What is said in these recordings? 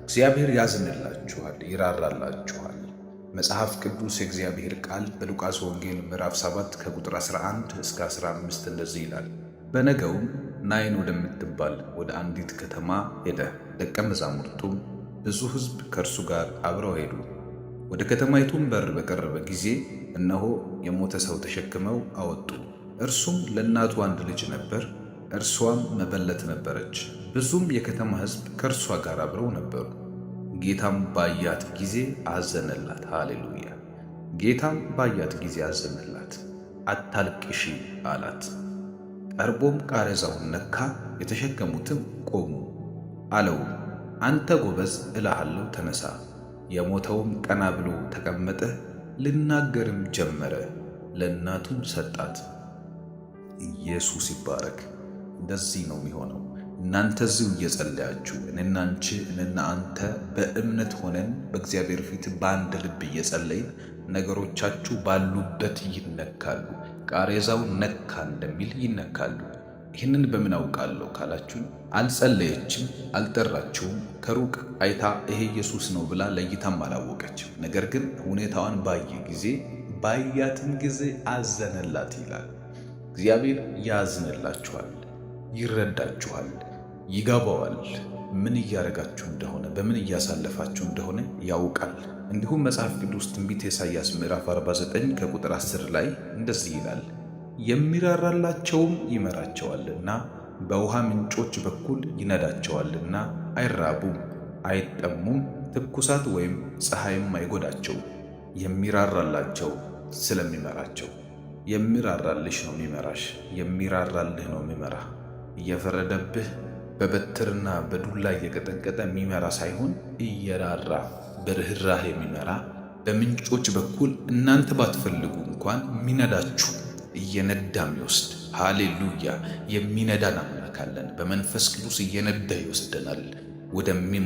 እግዚአብሔር ያዝንላችኋል፣ ይራራላችኋል። መጽሐፍ ቅዱስ የእግዚአብሔር ቃል በሉቃስ ወንጌል ምዕራፍ 7 ከቁጥር 11 እስከ 15 እንደዚህ ይላል። በነገውም ናይን ወደምትባል ወደ አንዲት ከተማ ሄደ። ደቀ መዛሙርቱም ብዙ ሕዝብ ከእርሱ ጋር አብረው ሄዱ። ወደ ከተማይቱም በር በቀረበ ጊዜ እነሆ የሞተ ሰው ተሸክመው አወጡ። እርሱም ለእናቱ አንድ ልጅ ነበር፣ እርሷም መበለት ነበረች። ብዙም የከተማ ሕዝብ ከእርሷ ጋር አብረው ነበሩ። ጌታም ባያት ጊዜ አዘነላት። ሃሌሉያ! ጌታም ባያት ጊዜ አዘነላት። አታልቅሺ አላት። ቀርቦም ቃሬዛውን ነካ፣ የተሸከሙትም ቆሙ። አለው አንተ ጎበዝ እልሃለሁ ተነሳ። የሞተውም ቀና ብሎ ተቀመጠ፣ ልናገርም ጀመረ። ለእናቱም ሰጣት። ኢየሱስ ይባረክ። እንደዚህ ነው የሚሆነው። እናንተ እዚሁ እየጸለያችሁ እኔና አንቺ እኔና አንተ በእምነት ሆነን በእግዚአብሔር ፊት በአንድ ልብ እየጸለይን ነገሮቻችሁ ባሉበት ይነካሉ። ቃሬዛው ነካ እንደሚል ይነካሉ። ይህንን በምን አውቃለሁ ካላችሁን፣ አልጸለየችም፣ አልጠራችውም። ከሩቅ አይታ ይሄ ኢየሱስ ነው ብላ ለይታም አላወቀችም። ነገር ግን ሁኔታዋን ባየ ጊዜ ባያትም ጊዜ አዘነላት ይላል። እግዚአብሔር ያዝንላችኋል፣ ይረዳችኋል፣ ይገባዋል። ምን እያደረጋችሁ እንደሆነ በምን እያሳለፋችሁ እንደሆነ ያውቃል። እንዲሁም መጽሐፍ ቅዱስ ትንቢተ ኢሳይያስ ምዕራፍ 49 ከቁጥር 10 ላይ እንደዚህ ይላል፣ የሚራራላቸውም ይመራቸዋልና በውሃ ምንጮች በኩል ይነዳቸዋልና አይራቡም አይጠሙም፣ ትኩሳት ወይም ፀሐይም አይጎዳቸውም። የሚራራላቸው ስለሚመራቸው። የሚራራልሽ ነው የሚመራሽ። የሚራራልህ ነው የሚመራ። እየፈረደብህ በበትርና በዱላ እየቀጠቀጠ የሚመራ ሳይሆን እየራራ በርህራህ የሚመራ በምንጮች በኩል እናንተ ባትፈልጉ እንኳን የሚነዳችሁ እየነዳ የሚወስድ። ሃሌሉያ! የሚነዳን አምላክ አለን። በመንፈስ ቅዱስ እየነዳ ይወስደናል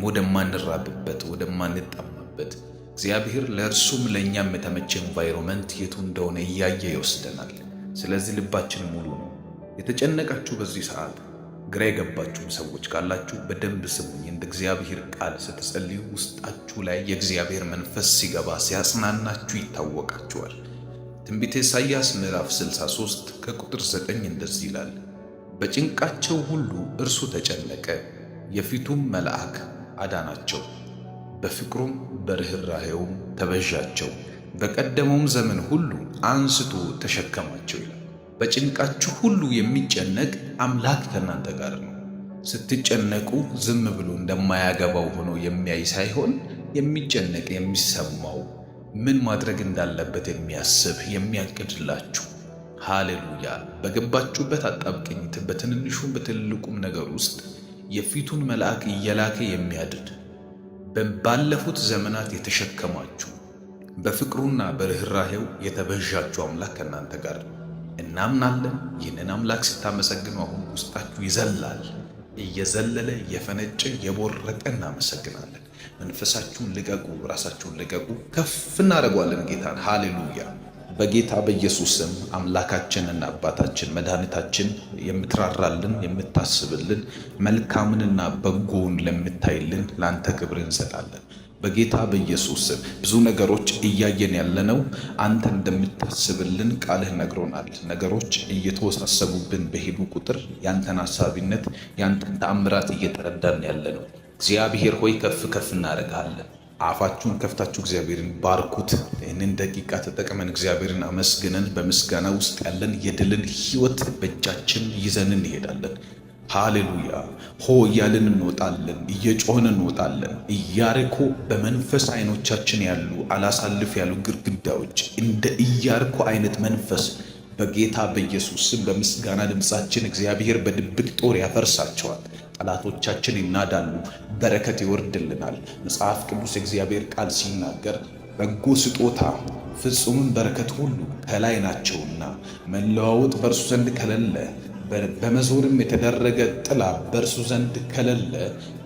ወደማንራብበት ወደማንጠማበት። እግዚአብሔር ለእርሱም ለእኛም የተመቸ ኤንቫይሮመንት የቱ እንደሆነ እያየ ይወስደናል። ስለዚህ ልባችን ሙሉ ነው። የተጨነቃችሁ በዚህ ሰዓት ግራ የገባችሁም ሰዎች ካላችሁ በደንብ ስሙኝ። እንደ እግዚአብሔር ቃል ስትጸልዩ ውስጣችሁ ላይ የእግዚአብሔር መንፈስ ሲገባ ሲያጽናናችሁ ይታወቃችኋል። ትንቢተ ኢሳይያስ ምዕራፍ 63 ከቁጥር 9 እንደዚህ ይላል፣ በጭንቃቸው ሁሉ እርሱ ተጨነቀ፣ የፊቱም መልአክ አዳናቸው፣ በፍቅሩም በርኅራኄውም ተቤዣቸው፣ በቀደመውም ዘመን ሁሉ አንስቶ ተሸከማቸው ይላል። በጭንቃችሁ ሁሉ የሚጨነቅ አምላክ ከእናንተ ጋር ነው። ስትጨነቁ ዝም ብሎ እንደማያገባው ሆኖ የሚያይ ሳይሆን የሚጨነቅ የሚሰማው ምን ማድረግ እንዳለበት የሚያስብ የሚያቅድላችሁ። ሃሌሉያ! በገባችሁበት አጣብቅኝ በትንንሹም በትልቁም ነገር ውስጥ የፊቱን መልአክ እየላከ የሚያድድ ባለፉት ዘመናት የተሸከማችሁ በፍቅሩና በርኅራኄው የተቤዣችሁ አምላክ ከእናንተ ጋር ነው። እናምናለን። ይህንን አምላክ ስታመሰግኑ አሁን ውስጣችሁ ይዘላል። እየዘለለ እየፈነጨ የቦረቀ እናመሰግናለን። መንፈሳችሁን ልቀቁ፣ ራሳችሁን ልቀቁ። ከፍ እናደርገዋለን ጌታን። ሃሌሉያ! በጌታ በኢየሱስ ስም አምላካችንና አባታችን መድኃኒታችን የምትራራልን የምታስብልን መልካምንና በጎውን ለምታይልን ለአንተ ክብር እንሰጣለን። በጌታ በኢየሱስ ስም ብዙ ነገሮች እያየን ያለነው አንተ እንደምታስብልን ቃልህ ነግሮናል። ነገሮች እየተወሳሰቡብን በሄዱ ቁጥር ያንተን ሐሳቢነት ያንተን ተአምራት እየተረዳን ያለነው እግዚአብሔር ሆይ ከፍ ከፍ እናደርጋለን። አፋችሁን ከፍታችሁ እግዚአብሔርን ባርኩት። ይህንን ደቂቃ ተጠቅመን እግዚአብሔርን አመስግነን በምስጋና ውስጥ ያለን የድልን ሕይወት በእጃችን ይዘን እንሄዳለን። ሃሌሉያ! ሆ እያልን እንወጣለን፣ እየጮህን እንወጣለን። ኢያሪኮ በመንፈስ አይኖቻችን ያሉ አላሳልፍ ያሉ ግድግዳዎች እንደ ኢያሪኮ አይነት መንፈስ በጌታ በኢየሱስ ስም በምስጋና ድምፃችን እግዚአብሔር በድብቅ ጦር ያፈርሳቸዋል። ጠላቶቻችን ይናዳሉ፣ በረከት ይወርድልናል። መጽሐፍ ቅዱስ የእግዚአብሔር ቃል ሲናገር በጎ ስጦታ ፍጹምም በረከት ሁሉ ከላይ ናቸውና መለዋወጥ በእርሱ ዘንድ ከሌለ በመዞርም የተደረገ ጥላ በእርሱ ዘንድ ከሌለ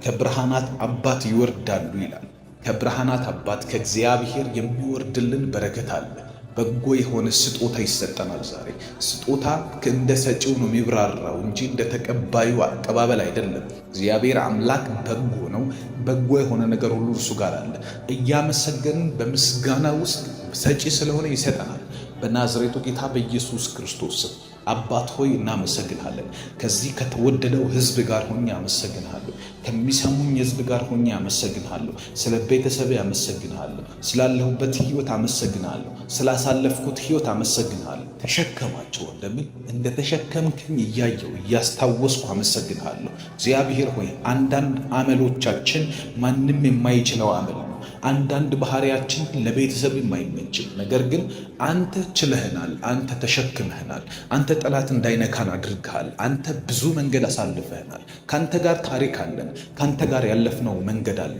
ከብርሃናት አባት ይወርዳሉ ይላል። ከብርሃናት አባት ከእግዚአብሔር የሚወርድልን በረከት አለ። በጎ የሆነ ስጦታ ይሰጠናል። ዛሬ ስጦታ እንደ ሰጪው ነው የሚብራራው እንጂ እንደ ተቀባዩ አቀባበል አይደለም። እግዚአብሔር አምላክ በጎ ነው። በጎ የሆነ ነገር ሁሉ እርሱ ጋር አለ። እያመሰገንን በምስጋና ውስጥ ሰጪ ስለሆነ ይሰጠናል። በናዝሬቱ ጌታ በኢየሱስ ክርስቶስ ስም አባት ሆይ እናመሰግንሃለን። ከዚህ ከተወደደው ሕዝብ ጋር ሆኜ አመሰግንሃለሁ። ከሚሰሙኝ ሕዝብ ጋር ሆኜ አመሰግንሃለሁ። ስለ ቤተሰብ አመሰግንሃለሁ። ስላለሁበት ሕይወት አመሰግንሃለሁ። ስላሳለፍኩት ሕይወት አመሰግንሃለሁ። ተሸከማቸው እንደምን እንደተሸከምክኝ እያየው እያስታወስኩ አመሰግንሃለሁ። እግዚአብሔር ሆይ አንዳንድ አመሎቻችን ማንም የማይችለው አመል ነው። አንዳንድ ባህሪያችን ለቤተሰብ የማይመችል ነገር ግን አንተ ችለህናል። አንተ ተሸክመህናል። አንተ ጠላት እንዳይነካን አድርገሃል። አንተ ብዙ መንገድ አሳልፈህናል። ካንተ ጋር ታሪክ አለን። ካንተ ጋር ያለፍነው መንገድ አለ።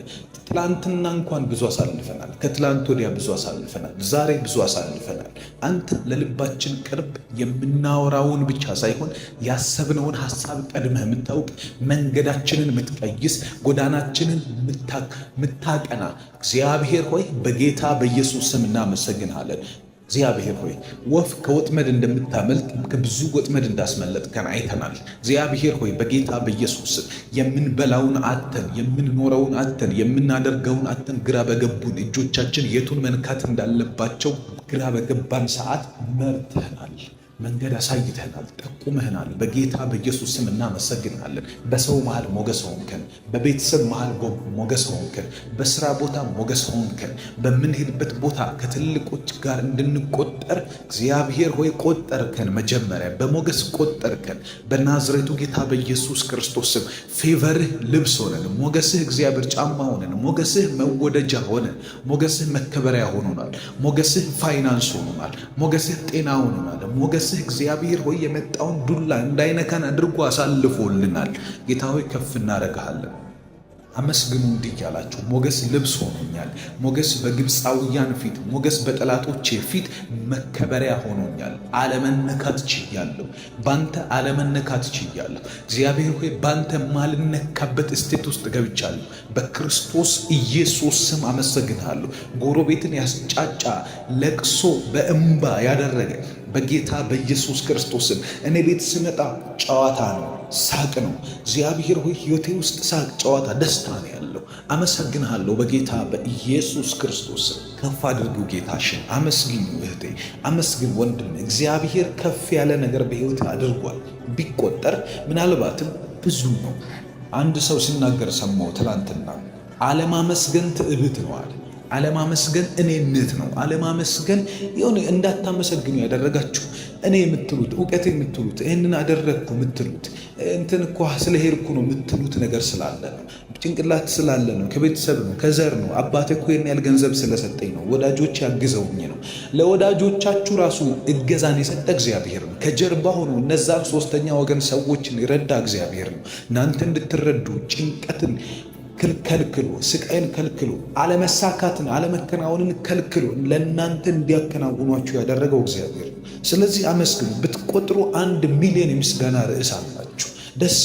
ትላንትና እንኳን ብዙ አሳልፈናል። ከትላንት ወዲያ ብዙ አሳልፈናል። ዛሬ ብዙ አሳልፈናል። አንተ ለልባችን ቅርብ፣ የምናወራውን ብቻ ሳይሆን ያሰብነውን ሐሳብ ቀድመህ የምታውቅ፣ መንገዳችንን የምትቀይስ፣ ጎዳናችንን የምታቀና እግዚአብሔር ሆይ በጌታ በኢየሱስ ስም እናመሰግንሃለን። እግዚአብሔር ሆይ ወፍ ከወጥመድ እንደምታመልጥ ከብዙ ወጥመድ እንዳስመለጥከን አይተናል። እግዚአብሔር ሆይ በጌታ በኢየሱስ የምንበላውን አተን፣ የምንኖረውን አተን፣ የምናደርገውን አተን ግራ በገቡን እጆቻችን የቱን መንካት እንዳለባቸው ግራ በገባን ሰዓት መርተናል። መንገድ አሳይተናል፣ ጠቁመህናል። በጌታ በኢየሱስ ስም እናመሰግናለን። በሰው መሃል ሞገስ ሆንከን፣ በቤተሰብ መሃል ሞገስ ሆንከን፣ በስራ ቦታ ሞገስ ሆንከን፣ በምንሄድበት ቦታ ከትልቆች ጋር እንድንቆጠር እግዚአብሔር ሆይ ቆጠርከን። መጀመሪያ በሞገስ ቆጠርከን። በናዝሬቱ ጌታ በኢየሱስ ክርስቶስ ስም ፌቨርህ ልብስ ሆነን፣ ሞገስህ እግዚአብሔር ጫማ ሆነን፣ ሞገስህ መወደጃ ሆነን፣ ሞገስህ መከበሪያ ሆኖናል። ሞገስህ ፋይናንስ ሆኖናል። ሞገስህ ጤና ሆኖናል። ሞገስህ እግዚአብሔር ሆይ የመጣውን ዱላ እንዳይነካን አድርጎ አሳልፎልናል። ጌታ ሆይ ከፍ እናደርግሃለን። አመስግኑ እንዲህ ያላችሁ ሞገስ ልብስ ሆኖኛል። ሞገስ በግብፃውያን ፊት፣ ሞገስ በጠላቶቼ ፊት መከበሪያ ሆኖኛል። አለመነካት ችያለሁ። ባንተ አለመነካት ችያለሁ። እግዚአብሔር ሆይ ባንተ ማልነካበት እስቴት ውስጥ ገብቻለሁ። በክርስቶስ ኢየሱስ ስም አመሰግንሃለሁ። ጎረቤትን ያስጫጫ ለቅሶ በእንባ ያደረገ በጌታ በኢየሱስ ክርስቶስም እኔ ቤት ስመጣ ጨዋታ ነው፣ ሳቅ ነው። እግዚአብሔር ሆይ ሕይወቴ ውስጥ ሳቅ፣ ጨዋታ፣ ደስታ ነው ያለው። አመሰግንሃለሁ በጌታ በኢየሱስ ክርስቶስ። ከፍ አድርጉ ጌታሽን። አመስግኙ እህቴ፣ አመስግን ወንድም። እግዚአብሔር ከፍ ያለ ነገር በሕይወት አድርጓል። ቢቆጠር ምናልባትም ብዙ ነው። አንድ ሰው ሲናገር ሰማሁ ትላንትና። አለማመስገን ትዕቢት ነው አለ። አለማመስገን እኔነት ነው። አለማመስገን የሆነ እንዳታመሰግኑ ያደረጋችሁ እኔ የምትሉት እውቀት የምትሉት ይህንን አደረግኩ የምትሉት እንትን እኮ ስለሄድኩ ነው የምትሉት ነገር ስላለ ነው። ጭንቅላት ስላለ ነው። ከቤተሰብ ነው፣ ከዘር ነው። አባቴ እኮ ይህን ያህል ገንዘብ ስለሰጠኝ ነው፣ ወዳጆች ያግዘውኝ ነው። ለወዳጆቻችሁ ራሱ እገዛን የሰጠ እግዚአብሔር ነው። ከጀርባ ሆኖ እነዛን ሶስተኛ ወገን ሰዎችን የረዳ እግዚአብሔር ነው። እናንተ እንድትረዱ ጭንቀትን ከልክሎ፣ ስቃይን ከልክሎ፣ አለመሳካትን አለመከናወንን ከልክሎ ለእናንተ እንዲያከናውኗችሁ ያደረገው እግዚአብሔር ነው። ስለዚህ አመስግኑ። ብትቆጥሩ 1 ሚሊዮን የምስጋና ርዕስ አላችሁ። ደስ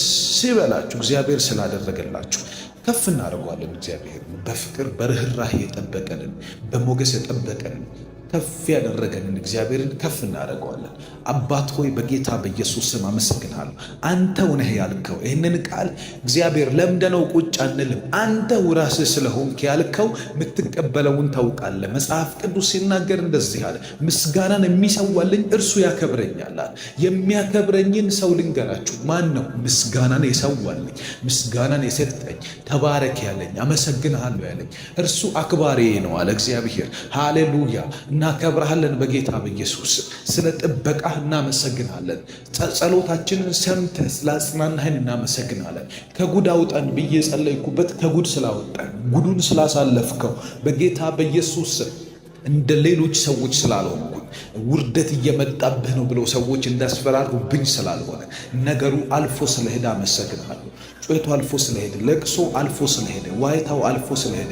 ይበላችሁ እግዚአብሔር ስላደረገላችሁ። ከፍ እናደርጓለን። እግዚአብሔር በፍቅር በርህራሄ የጠበቀንን፣ በሞገስ የጠበቀንን፣ ከፍ ያደረገንን እግዚአብሔርን ከፍ እናደርገዋለን። አባት ሆይ በጌታ በኢየሱስ ስም አመሰግናለሁ። አንተው ነህ ያልከው ይህንን ቃል እግዚአብሔር ለምደነው ቁጭ አንልም። አንተው ራስህ ስለሆንክ ያልከው የምትቀበለውን ታውቃለህ። መጽሐፍ ቅዱስ ሲናገር እንደዚህ አለ፣ ምስጋናን የሚሰዋልኝ እርሱ ያከብረኛል አለ። የሚያከብረኝን ሰው ልንገራችሁ። ማን ነው ምስጋናን የሰዋልኝ? ምስጋናን የሰጠኝ፣ ተባረክ ያለኝ፣ አመሰግንሃለሁ ያለኝ እርሱ አክባሪ ነው አለ እግዚአብሔር። ሃሌሉያ። እናከብርሃለን በጌታ በኢየሱስ ስለ ጥበቃ እናመሰግናለን። ጸሎታችንን ሰምተህ ስላጽናናህን እናመሰግናለን። ከጉድ አውጣን ብዬ ጸለይኩበት ከጉድ ስላወጣን፣ ጉዱን ስላሳለፍከው በጌታ በኢየሱስ እንደ ሌሎች ሰዎች ስላልሆንኩኝ፣ ውርደት እየመጣብህ ነው ብለው ሰዎች እንዳስፈራሩብኝ ስላልሆነ፣ ነገሩ አልፎ ስለሄደ አመሰግናለሁ። ጩኸቱ አልፎ ስለሄደ፣ ለቅሶ አልፎ ስለሄደ፣ ዋይታው አልፎ ስለሄደ፣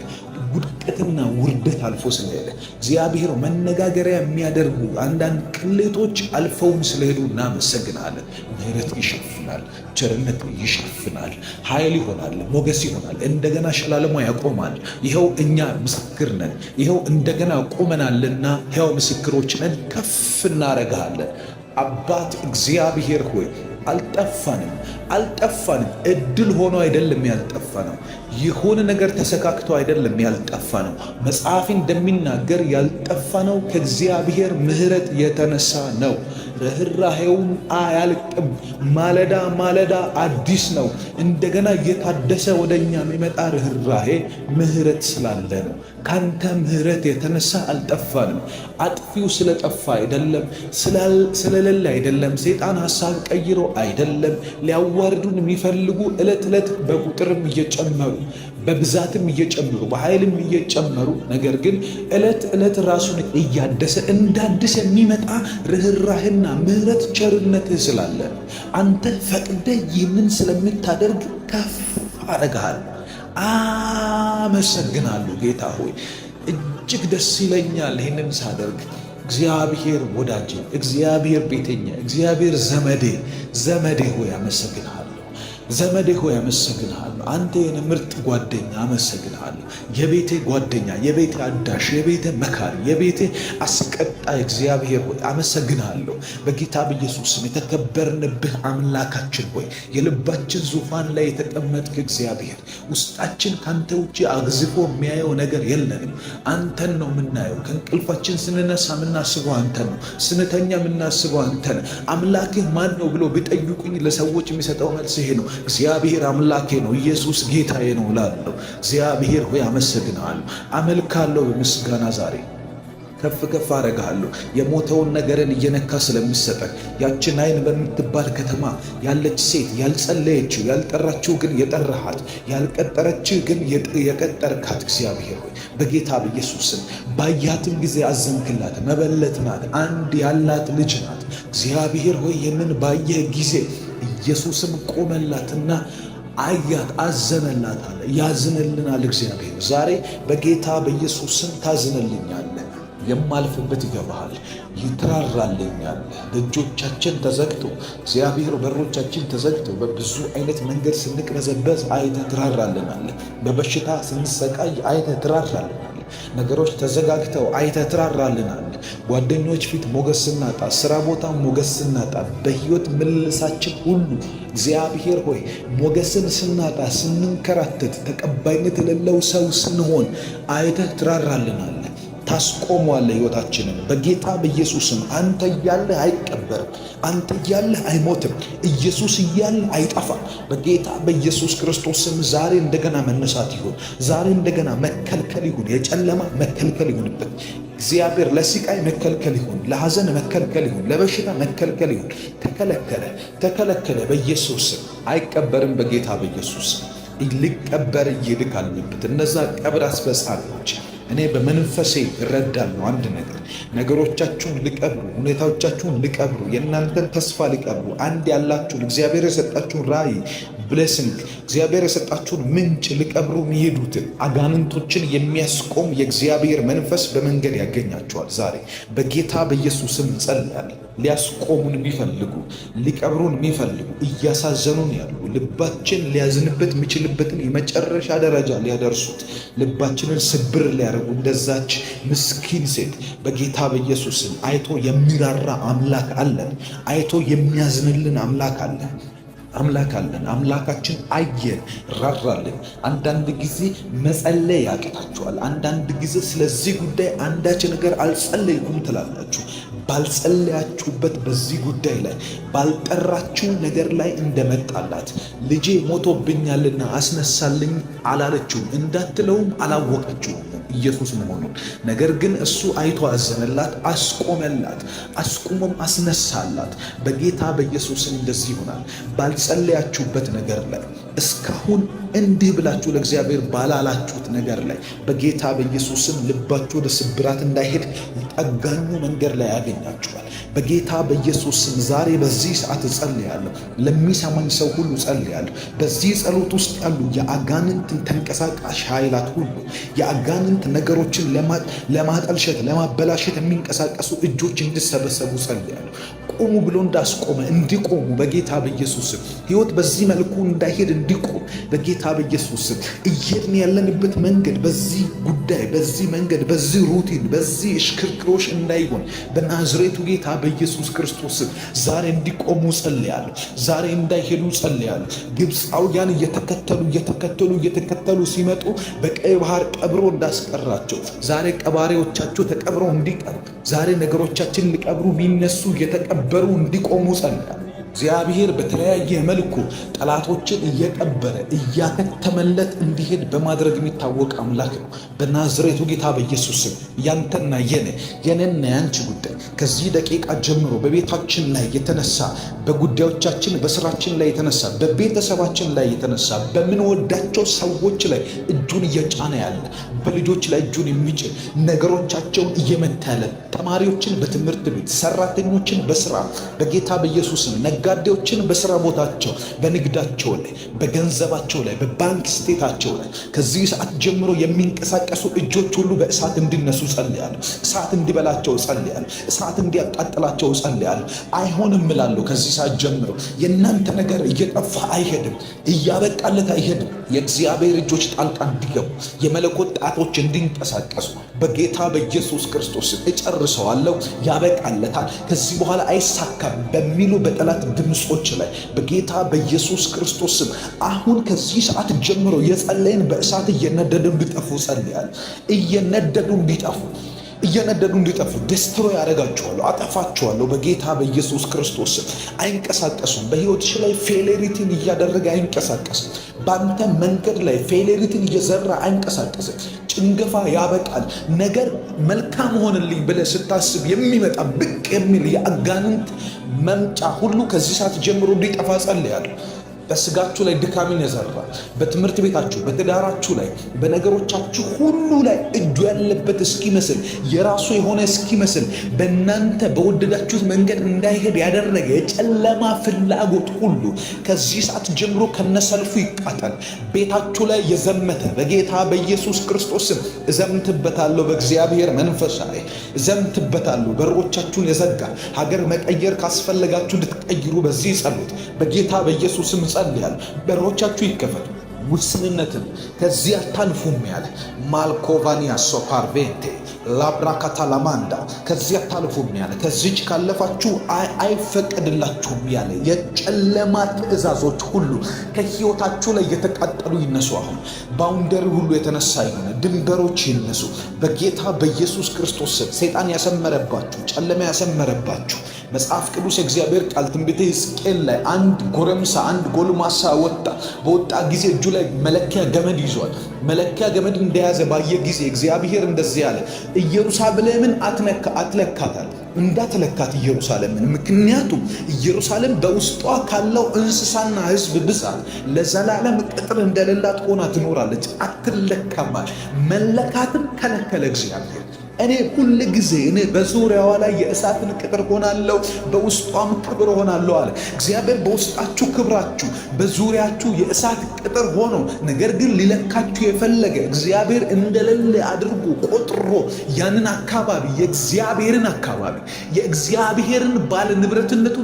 ውድቀትና ውርደት አልፎ ስለሄደ እግዚአብሔር መነጋገሪያ የሚያደርጉ አንዳንድ ቅሌቶች አልፈውን ስለሄዱ እናመሰግናለን። ምሕረት ይሸፍናል፣ ቸርነት ይሸፍናል፣ ኃይል ይሆናል፣ ሞገስ ይሆናል፣ እንደገና ሸላለሞ ያቆማል። ይኸው እኛ ምስክር ነን። ይኸው እንደገና ቆመናልና ሕያው ምስክሮች ነን። ከፍ እናረጋለን። አባት እግዚአብሔር ሆይ አልጠፋንም። እድል ሆኖ አይደለም ያልጠፋ ነው። የሆነ ነገር ተሰካክቶ አይደለም ያልጠፋ ነው። መጽሐፍ እንደሚናገር ያልጠፋ ነው ከእግዚአብሔር ምሕረት የተነሳ ነው። ርኅራኄውም አያልቅም፣ ማለዳ ማለዳ አዲስ ነው። እንደገና እየታደሰ ወደኛ የሚመጣ ርኅራኄ ምሕረት ስላለ ነው። ካንተ ምሕረት የተነሳ አልጠፋንም። አጥፊው ስለጠፋ አይደለም፣ ስለሌለ አይደለም፣ ሰይጣን ሐሳብ ቀይሮ አይደለም። ሊያዋርዱን የሚፈልጉ ዕለት ዕለት በቁጥርም እየጨመሩ በብዛትም እየጨመሩ በኃይልም እየጨመሩ ነገር ግን ዕለት ዕለት ራሱን እያደሰ እንዳድስ የሚመጣ ርኅራኄና ምሕረት ቸርነትህ ስላለ አንተ ፈቅደህ ይህንን ስለምታደርግ ከፍ አደርግሃለሁ። አመሰግናለሁ ጌታ ሆይ፣ እጅግ ደስ ይለኛል ይህንን ሳደርግ። እግዚአብሔር ወዳጄ፣ እግዚአብሔር ቤተኛ፣ እግዚአብሔር ዘመዴ ሆይ አመሰግናለሁ። ዘመዴ ሆይ አመሰግናለሁ። አንተ የኔ ምርጥ ጓደኛ አመሰግናለሁ። የቤቴ ጓደኛ፣ የቤቴ አዳሽ፣ የቤቴ መካሪ፣ የቤቴ አስቀጣይ እግዚአብሔር ሆይ አመሰግናለሁ። በጌታ በኢየሱስ ስም የተከበርንብህ አምላካችን ሆይ የልባችን ዙፋን ላይ የተቀመጥክ እግዚአብሔር፣ ውስጣችን ካንተ ውጭ አግዝፎ የሚያየው ነገር የለንም። አንተን ነው የምናየው። ከእንቅልፋችን ስንነሳ የምናስበው አንተን ነው። ስንተኛ የምናስበው አንተን። አምላክህ ማን ነው ብሎ ቢጠይቁኝ ለሰዎች የሚሰጠው መልስ ይሄ ነው። እግዚአብሔር አምላኬ ነው፣ ኢየሱስ ጌታዬ ነው እላለሁ። እግዚአብሔር ሆይ አመሰግናለሁ፣ አመልካለሁ። በምስጋና ዛሬ ከፍ አረጋለሁ። የሞተውን ነገርን እየነካ ስለሚሰጠን ያችን አይን በምትባል ከተማ ያለች ሴት ያልጸለየችው ያልጠራችው ግን የጠራሃት ያልቀጠረችው ግን የቀጠርካት እግዚአብሔር ሆይ በጌታ በኢየሱስም ባያትም ጊዜ አዘንክላት። መበለት ናት፣ አንድ ያላት ልጅ ናት። እግዚአብሔር ሆይ ይህንን ባየህ ጊዜ ኢየሱስም ቆመላትና አያት፣ አዘነላት አለ። ያዝንልናል እግዚአብሔር። ዛሬ በጌታ በኢየሱስም ታዝንልኛለህ። የማልፍበት ይገባሃል፣ ይትራራልኛል። ደጆቻችን ተዘግቶ እግዚአብሔር በሮቻችን ተዘግቶ በብዙ አይነት መንገድ ስንቅበዘበዝ አይተህ ትራራልናለህ። በበሽታ ስንሰቃይ አይተህ ትራራልናለህ። ነገሮች ተዘጋግተው አይተህ ትራራልናለህ። ጓደኞች ፊት ሞገስ ስናጣ፣ ስራ ቦታ ሞገስ ስናጣ፣ በሕይወት ምልልሳችን ሁሉ እግዚአብሔር ሆይ ሞገስን ስናጣ፣ ስንንከራተት፣ ተቀባይነት የሌለው ሰው ስንሆን አይተህ ትራራልናለህ። ታስቆመዋለህ ሕይወታችንን በጌታ በኢየሱስም። አንተ እያለህ አይቀበርም፣ አንተ እያለህ አይሞትም፣ ኢየሱስ እያለህ አይጠፋም። በጌታ በኢየሱስ ክርስቶስም ዛሬ እንደገና መነሳት ይሁን፣ ዛሬ እንደገና መከልከል ይሁን፣ የጨለማ መከልከል ይሁንበት እግዚአብሔር። ለስቃይ መከልከል ይሁን፣ ለሐዘን መከልከል ይሁን፣ ለበሽታ መከልከል ይሁን። ተከለከለ በኢየሱስም። አይቀበርም በጌታ በኢየሱስም። ሊቀበር ይልክ አለበት። እነዛ ቀብር አስፈጻሚዎች እኔ በመንፈሴ እረዳለሁ አንድ ነገሮቻችሁን ሊቀብሩ፣ ሁኔታዎቻችሁን ሊቀብሩ፣ የእናንተን ተስፋ ሊቀብሩ፣ አንድ ያላችሁን እግዚአብሔር የሰጣችሁን ራእይ ብሌሲንግ፣ እግዚአብሔር የሰጣችሁን ምንጭ ሊቀብሩ የሚሄዱትን አጋንንቶችን የሚያስቆም የእግዚአብሔር መንፈስ በመንገድ ያገኛቸዋል። ዛሬ በጌታ በኢየሱስም እንጸልያለን። ሊያስቆሙን የሚፈልጉ ሊቀብሩን የሚፈልጉ እያሳዘኑን ያሉ ልባችን ሊያዝንበት የሚችልበትን የመጨረሻ ደረጃ ሊያደርሱት ልባችንን ስብር ሊያደርጉ እንደዛች ምስኪን ሴት በጌታ በኢየሱስም አይቶ የሚራራ አምላክ አለን። አይቶ የሚያዝንልን አምላክ አለን። አምላካችን አየን፣ ራራልን። አንዳንድ ጊዜ መጸለይ ያቅታችኋል። አንዳንድ ጊዜ ስለዚህ ጉዳይ አንዳች ነገር አልጸለይኩም ትላላችሁ። ባልጸለያችሁበት በዚህ ጉዳይ ላይ ባልጠራችሁ ነገር ላይ እንደመጣላት ልጄ ሞቶብኛልና አስነሳልኝ አላለችውም እንዳትለውም አላወቀችውም ኢየሱስ መሆኑን። ነገር ግን እሱ አይቶ አዘነላት፣ አስቆመላት፣ አስቁሞም አስነሳላት። በጌታ በኢየሱስ እንደዚህ ይሆናል። ባልጸለያችሁበት ነገር ላይ እስካሁን እንዲህ ብላችሁ ለእግዚአብሔር ባላላችሁት ነገር ላይ በጌታ በኢየሱስ ስም ልባችሁ ወደ ስብራት እንዳይሄድ ጠጋኙ መንገድ ላይ ያገኛችኋል። በጌታ በኢየሱስ ስም ዛሬ በዚህ ሰዓት እጸልያለሁ። ለሚሰማኝ ሰው ሁሉ እጸልያለሁ። በዚህ ጸሎት ውስጥ ያሉ የአጋንንት ተንቀሳቃሽ ኃይላት ሁሉ የአጋንንት ነገሮችን ለማጠልሸት ለማበላሸት የሚንቀሳቀሱ እጆች እንዲሰበሰቡ እጸልያለሁ። ቆሙ ብሎ እንዳስቆመ እንዲቆሙ በጌታ በኢየሱስ ስም ሕይወት በዚህ መልኩ እንዳይሄድ እንዲቆም በጌታ በኢየሱስ ስም እየሄድን ያለንበት መንገድ በዚህ ጉዳይ በዚህ መንገድ በዚህ ሩቲን በዚህ እሽክርክሮሽ እንዳይሆን በናዝሬቱ ጌታ በኢየሱስ ክርስቶስ ስም ዛሬ እንዲቆሙ ጸልያለሁ። ዛሬ እንዳይሄዱ ጸልያለሁ። ግብፃውያን እየተከተሉ ሲመጡ በቀይ ባህር ቀብሮ እንዳስቀራቸው ዛሬ ቀባሪዎቻቸው ተቀብረው እንዲቀሩ ዛሬ ነገሮቻችን ሊቀብሩ ቢነሱ እየተቀበሩ እንዲቆሙ ጸልያለሁ። እግዚአብሔር በተለያየ መልኩ ጠላቶችን እየቀበረ እያከተመለት እንዲሄድ በማድረግ የሚታወቅ አምላክ ነው። በናዝሬቱ ጌታ በኢየሱስ ስም ያንተና የኔና ያንቺ ጉዳይ ከዚህ ደቂቃ ጀምሮ በቤታችን ላይ የተነሳ በጉዳዮቻችን በስራችን ላይ የተነሳ በቤተሰባችን ላይ የተነሳ በምንወዳቸው ሰዎች ላይ እጁን እየጫነ ያለ በልጆች ላይ እጁን የሚጭን ነገሮቻቸውን እየመታ ያለ ተማሪዎችን በትምህርት ቤት ሰራተኞችን በስራ በጌታ በኢየሱስ ስም ነጋዴዎችን በስራ ቦታቸው በንግዳቸው ላይ በገንዘባቸው ላይ በባንክ ስቴታቸው ላይ ከዚህ ሰዓት ጀምሮ የሚንቀሳቀሱ እጆች ሁሉ በእሳት እንዲነሱ ጸልያለሁ። እሳት እንዲበላቸው ጸልያለሁ። እሳት እንዲያቃጥላቸው ጸልያለሁ። አይሆንም እላለሁ። ከዚህ ሰዓት ጀምሮ የእናንተ ነገር እየጠፋ አይሄድም፣ እያበቃለት አይሄድም። የእግዚአብሔር እጆች ጣልቃ እንዲገቡ የመለኮት ጣቶች እንዲንቀሳቀሱ በጌታ በኢየሱስ ክርስቶስ እጨርሰዋለሁ። ያበቃለታል፣ ከዚህ በኋላ አይሳካም በሚሉ በጠላት ድምጾች ላይ በጌታ በኢየሱስ ክርስቶስ ስም አሁን ከዚህ ሰዓት ጀምሮ የጸለይን በእሳት እየነደዱ እንዲጠፉ ጸልያለሁ። እየነደዱ እንዲጠፉ ዲስትሮይ ያደርጋቸዋለሁ፣ አጠፋቸዋለሁ በጌታ በኢየሱስ ክርስቶስ ስም። አይንቀሳቀሱም። በሕይወትሽ ላይ ፌሌሪቲን እያደረገ አይንቀሳቀስም። በአንተ መንገድ ላይ ፌሌሪቲን እየዘራ አይንቀሳቀስም። ጭንገፋ ያበቃል። ነገር መልካም ሆንልኝ ብለህ ስታስብ የሚመጣ ብቅ የሚል የአጋንንት መምጫ ሁሉ ከዚህ ሰዓት ጀምሮ እንዲጠፋ ጸልያለሁ። በስጋችሁ ላይ ድካምን የዘራ በትምህርት ቤታችሁ በትዳራችሁ ላይ በነገሮቻችሁ ሁሉ ላይ እጁ ያለበት እስኪመስል የራሱ የሆነ እስኪመስል በእናንተ በወደዳችሁት መንገድ እንዳይሄድ ያደረገ የጨለማ ፍላጎት ሁሉ ከዚህ ሰዓት ጀምሮ ከነሰልፉ ይቃጠል። ቤታችሁ ላይ የዘመተ በጌታ በኢየሱስ ክርስቶስም እዘምትበታለሁ። በእግዚአብሔር መንፈስ ላይ እዘምትበታለሁ። በሮቻችሁን የዘጋ ሀገር መቀየር ካስፈለጋችሁ እንድትቀይሩ በዚህ ጸሎት በጌታ በኢየሱስም ጸልያለሁ። በሮቻችሁ ይከፈቱ። ውስንነትን ከዚህ አታልፉም ያለ ማልኮቫኒያ ሶፓርቬንቴ ላብራካታ ላማንዳ ከዚህ አታልፉም ያለ ከዚች ካለፋችሁ አይፈቀድላችሁም ያለ የጨለማ ትእዛዞች ሁሉ ከሕይወታችሁ ላይ የተቃጠሉ ይነሱ። አሁን ባውንደሪ ሁሉ የተነሳ ይሆነ ድንበሮች ይነሱ በጌታ በኢየሱስ ክርስቶስ ስም። ሰይጣን ያሰመረባችሁ ጨለማ ያሰመረባችሁ መጽሐፍ ቅዱስ የእግዚአብሔር ቃል ትንቢተ ሕዝቅኤል ላይ አንድ ጎረምሳ አንድ ጎልማሳ በወጣ ጊዜ እጁ ላይ መለኪያ ገመድ ይዟል። መለኪያ ገመድ እንደያዘ ባየ ጊዜ እግዚአብሔር እንደዚህ ያለ ኢየሩሳሌምን አትለካታል፣ እንዳትለካት ኢየሩሳሌምን። ምክንያቱም ኢየሩሳሌም በውስጧ ካለው እንስሳና ሕዝብ ብዛት ለዘላለም ቅጥር እንደሌላት ሆና ትኖራለች፣ አትለካማል። መለካትም ከለከለ እግዚአብሔር። እኔ ሁል ጊዜ በዙሪያዋ ላይ የእሳትን ቅጥር ሆናለሁ፣ በውስጧም ክብር ሆናለሁ አለ እግዚአብሔር። በውስጣችሁ ክብራችሁ፣ በዙሪያችሁ የእሳት ቅጥር ሆኖ ነገር ግን ሊለካችሁ የፈለገ እግዚአብሔር እንደሌለ አድርጎ ቆጥሮ ያንን አካባቢ የእግዚአብሔርን ባለ ንብረትነቱ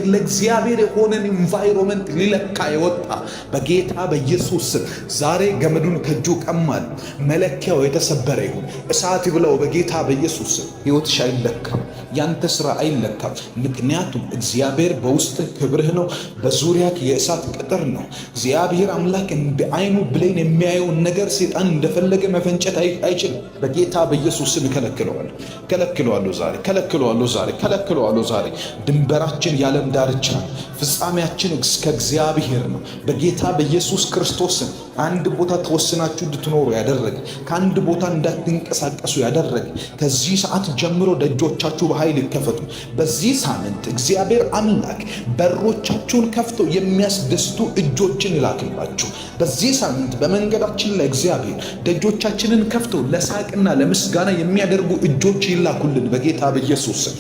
ለእግዚአብሔር የሆነን ኢንቫይሮመንት ሊለካ የወጣ በጌታ በኢየሱስ ስም ዛሬ ገመዱን ከእጁ ቀማል። መለኪያው የተሰበረ ይሁን። እሳት ይብላው በጌታ በኢየሱስ ስም። ሕይወትሽ አይለካም፣ ያንተ ስራ አይለካም። ምክንያቱም እግዚአብሔር በውስጥ ክብርህ ነው፣ በዙሪያክ የእሳት ቅጥር ነው። እግዚአብሔር አምላክ እንደ አይኑ ብሌን የሚያየውን ነገር ሰይጣን እንደፈለገ መፈንጨት አይችልም። በጌታ በኢየሱስ ስም ከለክለዋለሁ ዛሬ። ድንበራችን የዓለም ዳርቻ ነው፣ ፍጻሜያችን እስከ እግዚአብሔር ነው። በጌታ በኢየሱስ ክርስቶስ ስም አንድ ቦታ ተወስናችሁ እንድትኖሩ ያደረገ ከአንድ ቦታ እንዳትንቀሳቀሱ ያደረገ ከዚህ ሰዓት ጀምሮ ደጆቻችሁ በኃይል ይከፈቱ። በዚህ ሳምንት እግዚአብሔር አምላክ በሮቻችሁን ከፍቶ የሚያስደስቱ እጆችን ይላክላችሁ። በዚህ ሳምንት በመንገዳችን ላይ እግዚአብሔር ደጆቻችንን ከፍቶ ለሳቅና ለምስጋና የሚያደርጉ እጆች ይላኩልን በጌታ በኢየሱስ ስም።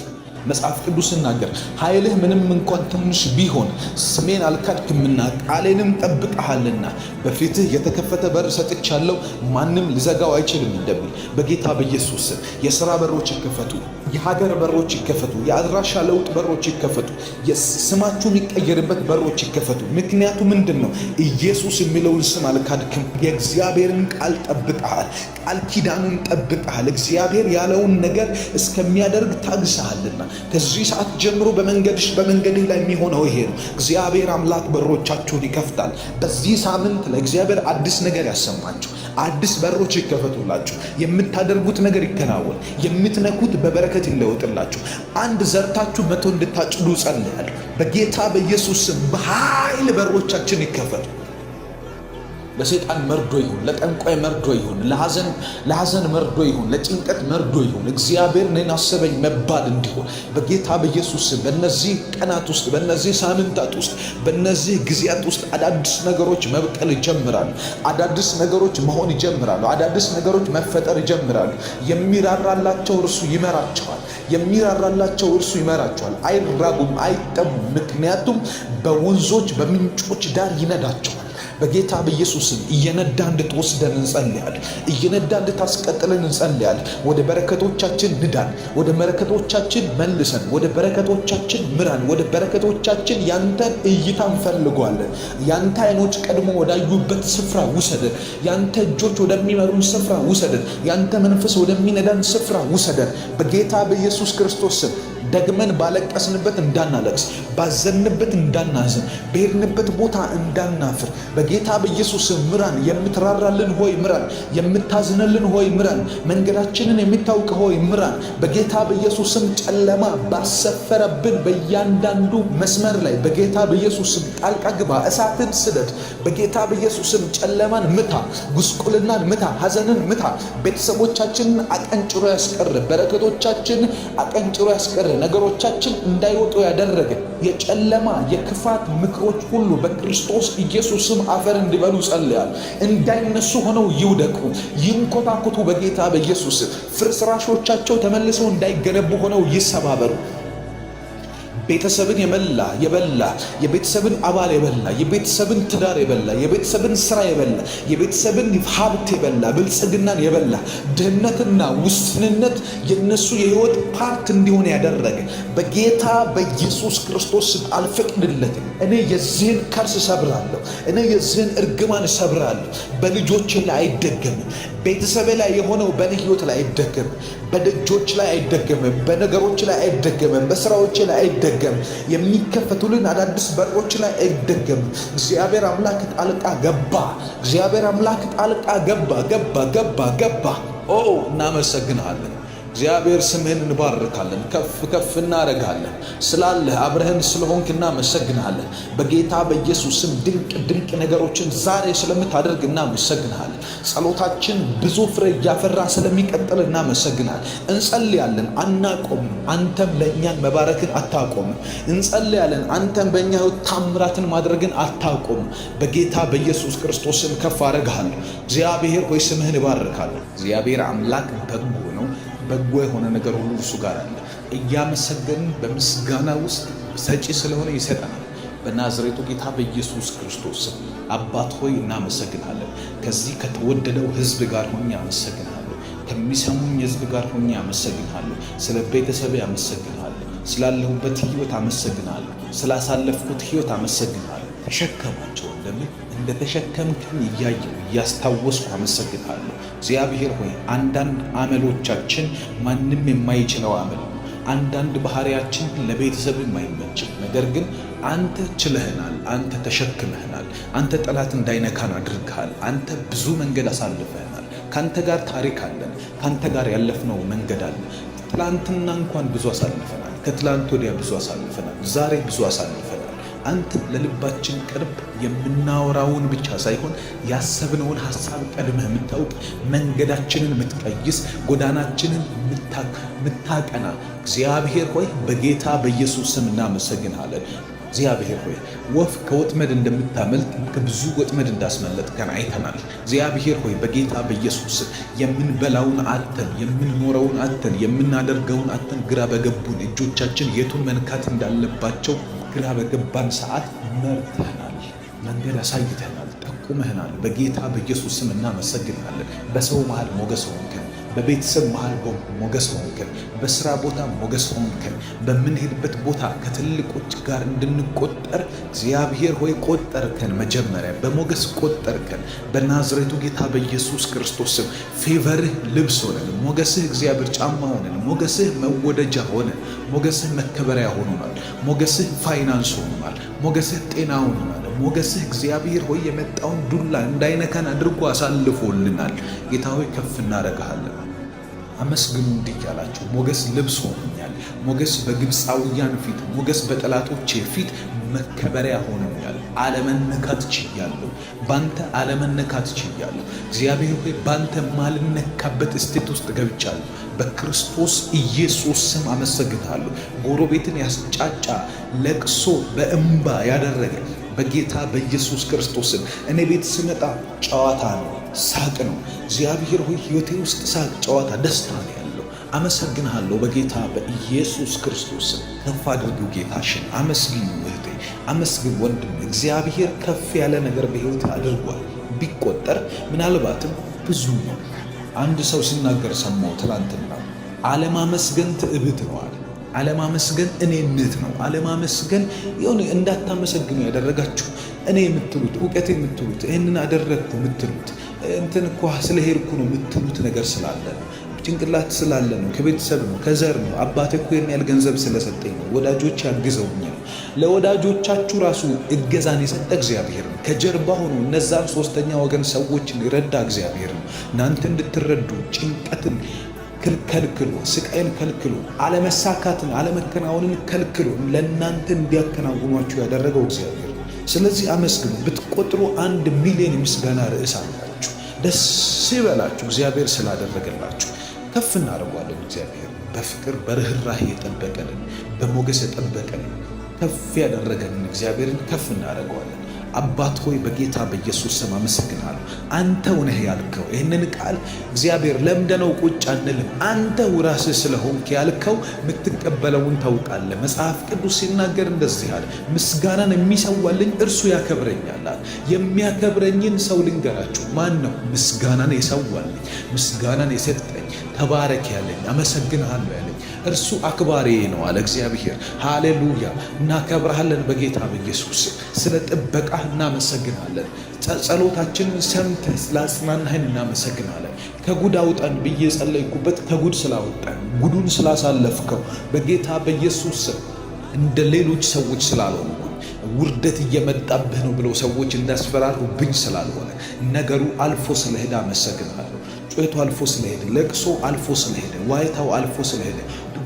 መጽሐፍ ቅዱስ ሲናገር ኃይልህ ምንም እንኳን ትንሽ ቢሆን ስሜን አልካድክምና ቃሌንም ጠብቀሃልና በፊትህ የተከፈተ በር ሰጥቻለሁ፣ ማንም ሊዘጋው አይችልም እንደሚል በጌታ በኢየሱስ የሥራ በሮች ይከፈቱ፣ የሀገር በሮች ይከፈቱ፣ የአድራሻ ለውጥ በሮች ይከፈቱ፣ ስማችሁ የሚቀየርበት በሮች ይከፈቱ። ምክንያቱ ምንድን ነው? ኢየሱስ የሚለውን ስም አልካድክም። የእግዚአብሔርን ቃል ጠብቀሃል፣ ቃል ኪዳኑን ጠብቀሃል። እግዚአብሔር ያለውን ነገር እስከሚያደርግ ታግሰሃልና ከዚህ ሰዓት ጀምሮ በመንገድህ ላይ የሚሆነው ይሄ ነው። እግዚአብሔር አምላክ በሮቻችሁን ይከፍታል። በዚህ ሳምንት ለእግዚአብሔር አዲስ ነገር ያሰማችሁ፣ አዲስ በሮች ይከፈቱላችሁ። የምታደርጉት ነገር ይከናወን፣ የምትነኩት በበረከት ይለወጥላችሁ። አንድ ዘርታችሁ 100 እንድታጭዱ ጸልያለሁ በጌታ በኢየሱስ ስም። በኃይል በሮቻችን ይከፈቱ። ለሰይጣን መርዶ ይሁን፣ ለጠንቋይ መርዶ ይሁን፣ ለሐዘን መርዶ ይሁን፣ ለጭንቀት መርዶ ይሁን፣ እግዚአብሔር እኔን አሰበኝ መባል እንዲሆን በጌታ በኢየሱስ ስም በእነዚህ ቀናት ውስጥ፣ በእነዚህ ሳምንታት ውስጥ፣ በእነዚህ ጊዜያት ውስጥ አዳዲስ ነገሮች መብቀል ይጀምራሉ። አዳዲስ ነገሮች መሆን ይጀምራሉ። አዳዲስ ነገሮች መፈጠር ይጀምራሉ። የሚራራላቸው እርሱ ይመራቸዋል። የሚራራላቸው እርሱ ይመራቸዋል። አይራቡም፣ አይጠሙም። ምክንያቱም በወንዞች በምንጮች ዳር ይነዳቸዋል። በጌታ በኢየሱስም እየነዳ እንድትወስደን እንጸልያለን። እየነዳ እንድታስቀጥለን እንጸልያለን። ወደ በረከቶቻችን ንዳን፣ ወደ በረከቶቻችን መልሰን፣ ወደ በረከቶቻችን ምራን፣ ወደ በረከቶቻችን ያንተን እይታ እንፈልጓለን። ያንተ አይኖች ቀድሞ ወዳዩበት ስፍራ ውሰደን። ያንተ እጆች ወደሚመሩን ስፍራ ውሰደን። ያንተ መንፈስ ወደሚነዳን ስፍራ ውሰደን። በጌታ በኢየሱስ ክርስቶስ ደግመን ባለቀስንበት እንዳናለቅስ፣ ባዘንበት እንዳናዝን፣ በሄድንበት ቦታ እንዳናፍር በጌታ በኢየሱስ ምራን። የምትራራልን ሆይ ምራን። የምታዝንልን ሆይ ምራን። መንገዳችንን የምታውቅ ሆይ ምራን። በጌታ በኢየሱስም ጨለማ ባሰፈረብን በእያንዳንዱ መስመር ላይ በጌታ በኢየሱስም ጣልቃ ግባ። እሳትን ስደድ። በጌታ በኢየሱስም ጨለማን ምታ፣ ጉስቁልናን ምታ፣ ሐዘንን ምታ። ቤተሰቦቻችንን አቀንጭሮ ያስቀር፣ በረከቶቻችን አቀንጭሮ ያስቀር፣ ነገሮቻችን እንዳይወጡ ያደረገ የጨለማ የክፋት ምክሮች ሁሉ በክርስቶስ ኢየሱስም አፈር እንዲበሉ ጸልያል። እንዳይነሱ ሆነው ይውደቁ፣ ይንኮታኮቱ። በጌታ በኢየሱስ ፍርስራሾቻቸው ተመልሰው እንዳይገነቡ ሆነው ይሰባበሩ። ቤተሰብን የበላ የቤተሰብን አባል የበላ የቤተሰብን ትዳር የበላ የቤተሰብን ስራ የበላ የቤተሰብን ሀብት የበላ ብልጽግናን የበላ ድህነትና ውስንነት የነሱ የህይወት ፓርት እንዲሆን ያደረገ በጌታ በኢየሱስ ክርስቶስ አልፈቅድለትም። እኔ የዚህን ከርስ ሰብራለሁ። እኔ የዚህን እርግማን ሰብራለሁ። በልጆች ላይ አይደገምም። ቤተሰብ ላይ የሆነው በህይወት ላይ አይደገምም። በደጆች ላይ አይደገምም። በነገሮች ላይ አይደገምም። በስራዎች ላይ አይደገምም። የሚከፈቱልን አዳዲስ በሮች ላይ አይደገምም። እግዚአብሔር አምላክ ጣልቃ ገባ። እግዚአብሔር አምላክ ጣልቃ ገባ። እናመሰግናለን። እግዚአብሔር ስምህን እንባርካለን፣ ከፍ እናረጋለን። ስላለህ አብረህን ስለሆንክ እናመሰግናለን። በጌታ በኢየሱስ ስም ድንቅ ነገሮችን ዛሬ ስለምታደርግ እናመሰግናለን። ጸሎታችን ብዙ ፍሬ እያፈራ ስለሚቀጥል እናመሰግናለን። እንጸልያለን፣ አናቆምም። አንተም ለእኛን መባረክን አታቆምም። እንጸልያለን፣ አንተም በእኛ ታምራትን ማድረግን አታቆምም። በጌታ በኢየሱስ ክርስቶስ ስም ከፍ አረጋለሁ። እግዚአብሔር ሆይ ስምህን እባርካለሁ። እግዚአብሔር አምላክ በጎ ነው። በጎ የሆነ ነገር ሁሉ እርሱ ጋር አለ። እያመሰገንን በምስጋና ውስጥ ሰጪ ስለሆነ ይሰጠናል። በናዝሬቱ ጌታ በኢየሱስ ክርስቶስ አባት ሆይ እናመሰግናለን። ከዚህ ከተወደደው ሕዝብ ጋር ሆኜ አመሰግናለሁ። ከሚሰሙኝ ሕዝብ ጋር ሆኜ አመሰግናለሁ። ስለ ቤተሰብ አመሰግናለሁ። ስላለሁበት ሕይወት አመሰግናለሁ። ስላሳለፍኩት ሕይወት አመሰግናለሁ። ተሸከማቸው እንደምን እንደተሸከምከኝ እያየሁ እያስታወስኩ አመሰግናለሁ። እግዚአብሔር ሆይ አንዳንድ አመሎቻችን ማንም የማይችለው አመል፣ አንዳንድ ባህሪያችን ለቤተሰብ የማይመችም፣ ነገር ግን አንተ ችለህናል። አንተ ተሸክመህናል። አንተ ጠላት እንዳይነካን አድርገሃል። አንተ ብዙ መንገድ አሳልፈህናል። ካንተ ጋር ታሪክ አለን። ካንተ ጋር ያለፍነው መንገድ አለ። ትላንትና እንኳን ብዙ አሳልፈናል። ከትላንት ወዲያ ብዙ አሳልፈናል። ዛሬ ብዙ አሳልፈናል። አንተ ለልባችን ቅርብ፣ የምናወራውን ብቻ ሳይሆን ያሰብነውን ሐሳብ ቀድመህ የምታውቅ፣ መንገዳችንን የምትቀይስ፣ ጎዳናችንን የምታቀና እግዚአብሔር ሆይ በጌታ በኢየሱስ ስም እናመሰግንሃለን። እግዚአብሔር ሆይ ወፍ ከወጥመድ እንደምታመልጥ ከብዙ ወጥመድ እንዳስመለጥከን አይተናል። እግዚአብሔር ሆይ በጌታ በኢየሱስ የምንበላውን አጥተን፣ የምንኖረውን አጥተን፣ የምናደርገውን አጥተን ግራ በገቡን እጆቻችን የቱን መንካት እንዳለባቸው ግራ በገባን ሰዓት መርተናል፣ መንገድ አሳይተናል፣ ጠቁመህናል። በጌታ በኢየሱስ ስም እናመሰግናለን። በሰው መሃል ሞገስ ሆንከን፣ በቤተሰብ መሃል ሞገስ ሆንከን፣ በስራ ቦታ ሞገስ ሆንከን፣ በምንሄድበት ቦታ ከትልቆች ጋር እንድንቆጠር እግዚአብሔር ሆይ ቆጠርከን። መጀመሪያ በሞገስ ቆጠርከን። በናዝሬቱ ጌታ በኢየሱስ ክርስቶስ ስም ፌቨርህ ልብስ ሆነን፣ ሞገስህ እግዚአብሔር ጫማ ሆነን፣ ሞገስህ መወደጃ ሆነን፣ ሞገስህ መከበሪያ ሆኖናል። ሞገስህ ፋይናንስ ሆኖናል። ሞገስህ ጤና ሆኖናል። ሞገስህ እግዚአብሔር ሆይ የመጣውን ዱላ እንዳይነካን አድርጎ አሳልፎልናል። ጌታ ሆይ ከፍ እናደርግሃለን። አመስግኑ እንዲህ ያላችሁ ሞገስ ልብስ ሆኖኛል። ሞገስ በግብፃውያን ፊት፣ ሞገስ በጠላቶቼ ፊት መከበሪያ ሆኖኛል። አለመነካት ችያለሁ። ባንተ አለመነካት ችያለሁ። እግዚአብሔር ሆይ ባንተ ማልነካበት እስቴት ውስጥ ገብቻለሁ። በክርስቶስ ኢየሱስ ስም አመሰግናለሁ። ጎረቤትን ያስጫጫ ለቅሶ በእንባ ያደረገ በጌታ በኢየሱስ ክርስቶስም እኔ ቤት ስመጣ ጨዋታ ነው፣ ሳቅ ነው። እግዚአብሔር ሆይ ሕይወቴ ውስጥ ሳቅ፣ ጨዋታ፣ ደስታ ነው ያለው። አመሰግንሃለሁ በጌታ በኢየሱስ ክርስቶስም። ከፍ አድርጊው ጌታሽን። አመስግኙ እህቴ፣ አመስግን ወንድም። እግዚአብሔር ከፍ ያለ ነገር በሕይወት አድርጓል። ቢቆጠር ምናልባትም ብዙ ነው። አንድ ሰው ሲናገር ሰማሁ ትላንትና። አለማመስገን ትዕቢት ነው አለ። አለማመስገን እኔነት ነው። አለማመስገን የሆነ እንዳታመሰግኑ ያደረጋችሁ እኔ የምትሉት እውቀት የምትሉት ይህንን አደረግኩ የምትሉት እንትን እኮ ስለሄድኩ ነው የምትሉት ነገር ስላለ ነው። ጭንቅላት ስላለ ነው። ከቤተሰብ ነው፣ ከዘር ነው። አባቴ እኮ የሚያል ገንዘብ ስለሰጠኝ ነው። ወዳጆች ያግዘውኝ ነው። ለወዳጆቻችሁ ራሱ እገዛን የሰጠ እግዚአብሔር ነው። ከጀርባ ሆኖ እነዛን ሶስተኛ ወገን ሰዎችን ይረዳ እግዚአብሔር ነው። እናንተ እንድትረዱ ጭንቀትን ከልክሎ፣ ስቃይን ከልክሎ፣ አለመሳካትን አለመከናወንን ከልክሎ ለእናንተ እንዲያከናውኗችሁ ያደረገው እግዚአብሔር ነው። ስለዚህ አመስግኑ። ብትቆጥሩ 1 ሚሊዮን የምስጋና ርዕስ አላችሁ። ደስ ይበላችሁ እግዚአብሔር ስላደረገላችሁ። ከፍ እናደርጓለን። እግዚአብሔር በፍቅር በርህራሄ የጠበቀንን፣ በሞገስ የጠበቀንን፣ ከፍ ያደረገንን እግዚአብሔርን ከፍ እናደርገዋለን። አባት ሆይ በጌታ በኢየሱስ ስም አመሰግናለሁ። አንተው ነህ ያልከው ይህንን ቃል እግዚአብሔር ለምደነው ቁጭ አንልም። አንተው ራስህ ስለሆንክ ያልከው የምትቀበለውን ታውቃለህ። መጽሐፍ ቅዱስ ሲናገር እንደዚህ አለ፣ ምስጋናን የሚሰዋልኝ እርሱ ያከብረኛል። የሚያከብረኝን ሰው ልንገራችሁ። ማን ነው ምስጋናን የሰዋልኝ? ምስጋናን የሰጠኝ፣ ተባረክ ያለኝ፣ አመሰግንሃለሁ ያለኝ እርሱ አክባሪ ነው አለ እግዚአብሔር። ሃሌሉያ! እናከብርሃለን በጌታ በኢየሱስ ስለ ጥበቃህ እናመሰግናለን። ጸሎታችንን ሰምተህ ስላጽናናህን እናመሰግናለን። ከጉድ አውጣን ብዬ ጸለይኩበት ከጉድ ስላወጣን፣ ጉዱን ስላሳለፍከው በጌታ በኢየሱስ እንደ ሌሎች ሰዎች ስላልሆንኩ፣ ውርደት እየመጣብህ ነው ብለው ሰዎች እንዳስፈራሩብኝ ስላልሆነ፣ ነገሩ አልፎ ስለሄደ አመሰግናለሁ። ጩኸቱ አልፎ ስለሄደ፣ ለቅሶ አልፎ ስለሄደ፣ ዋይታው አልፎ ስለሄደ፣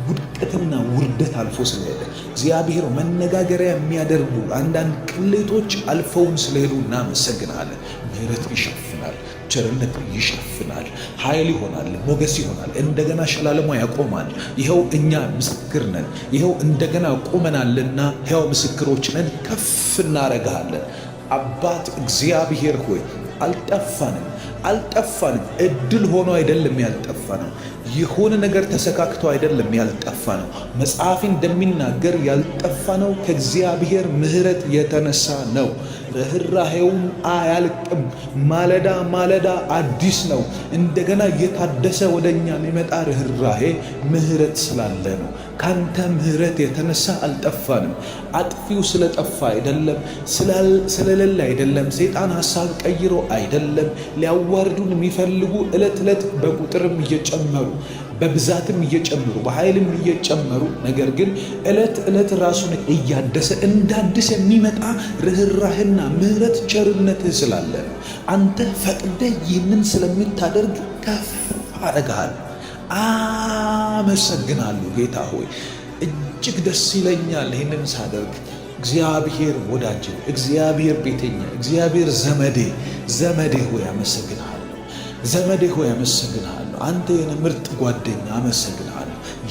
ውድቀትና ውርደት አልፎ ስለሄደ፣ እግዚአብሔር መነጋገሪያ የሚያደርጉ አንዳንድ ቅሌቶች አልፈውን ስለሄዱ እናመሰግናለን። ምሕረት ይሸፍናል፣ ቸርነት ይሸፍናል፣ ኃይል ይሆናል፣ ሞገስ ይሆናል፣ እንደገና ሸላለማ ያቆማል። ይኸው እኛ ምስክር ነን። ይኸው እንደገና ቆመናልና ሕያው ምስክሮች ነን። ከፍ እናረጋለን። አባት እግዚአብሔር ሆይ አልጠፋንም። እድል ሆኖ አይደለም ያልጠፋ ነው። የሆነ ነገር ተሰካክቶ አይደለም ያልጠፋ ነው። መጽሐፍ እንደሚናገር ያልጠፋ ነው ከእግዚአብሔር ምሕረት የተነሳ ነው። ርኅራኄውም አያልቅም፣ ማለዳ ማለዳ አዲስ ነው። እንደገና እየታደሰ ወደኛ የሚመጣ ርኅራኄ ምሕረት ስላለ ነው። ካንተ ምሕረት የተነሳ አልጠፋንም። አጥፊው ስለጠፋ አይደለም፣ ስለሌለ አይደለም፣ ሰይጣን ሐሳብ ቀይሮ አይደለም። ሊያዋርዱን የሚፈልጉ ዕለት ዕለት በቁጥርም እየጨመሩ በብዛትም እየጨመሩ በኃይልም እየጨመሩ ነገር ግን ዕለት ዕለት ራሱን እያደሰ እንዳድስ የሚመጣ ርኅራህና ምሕረት ቸርነትህ ስላለ ነው። አንተ ፈቅደህ ይህንን ስለምታደርግ ከፍ አደርግሃለሁ። አመሰግናለሁ ጌታ ሆይ፣ እጅግ ደስ ይለኛል ይህንን ሳደርግ። እግዚአብሔር ወዳጅ፣ እግዚአብሔር ቤተኛ፣ እግዚአብሔር ዘመዴ ሆይ አመሰግንሃለሁ። ዘመዴ ሆይ አመሰግንሃለሁ። አንተ የኔ ምርጥ ጓደኛ አመሰግንሃለሁ።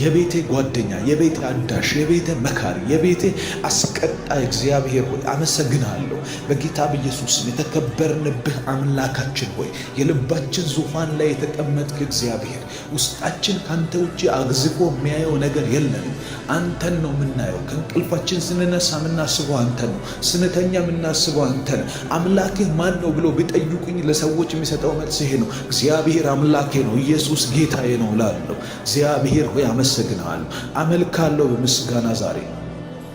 የቤቴ ጓደኛ፣ የቤቴ አዳሽ፣ የቤቴ መካሪ፣ የቤቴ አስቀጣይ እግዚአብሔር ሆይ አመሰግንሃለሁ። በጌታ በኢየሱስ የተከበርንብህ አምላካችን ሆይ የልባችን ዙፋን ላይ የተቀመጥክ እግዚአብሔር፣ ውስጣችን ካንተ ውጪ አግዝፎ የሚያየው ነገር የለንም። አንተን ነው የምናየው። ከእንቅልፋችን ስንነሳ የምናስበው አንተን ነው። ስንተኛ የምናስበው አንተን ነው። አምላክህ ማን ነው ብሎ ቢጠይቁኝ ለሰዎች የሚሰጠው መልስ ይሄ ነው። እግዚአብሔር አምላኬ ነው፣ ኢየሱስ ጌታዬ ነው እላለሁ። እግዚአብሔር ሆይ አመሰግንሃለሁ፣ አመልካለሁ። በምስጋና ዛሬ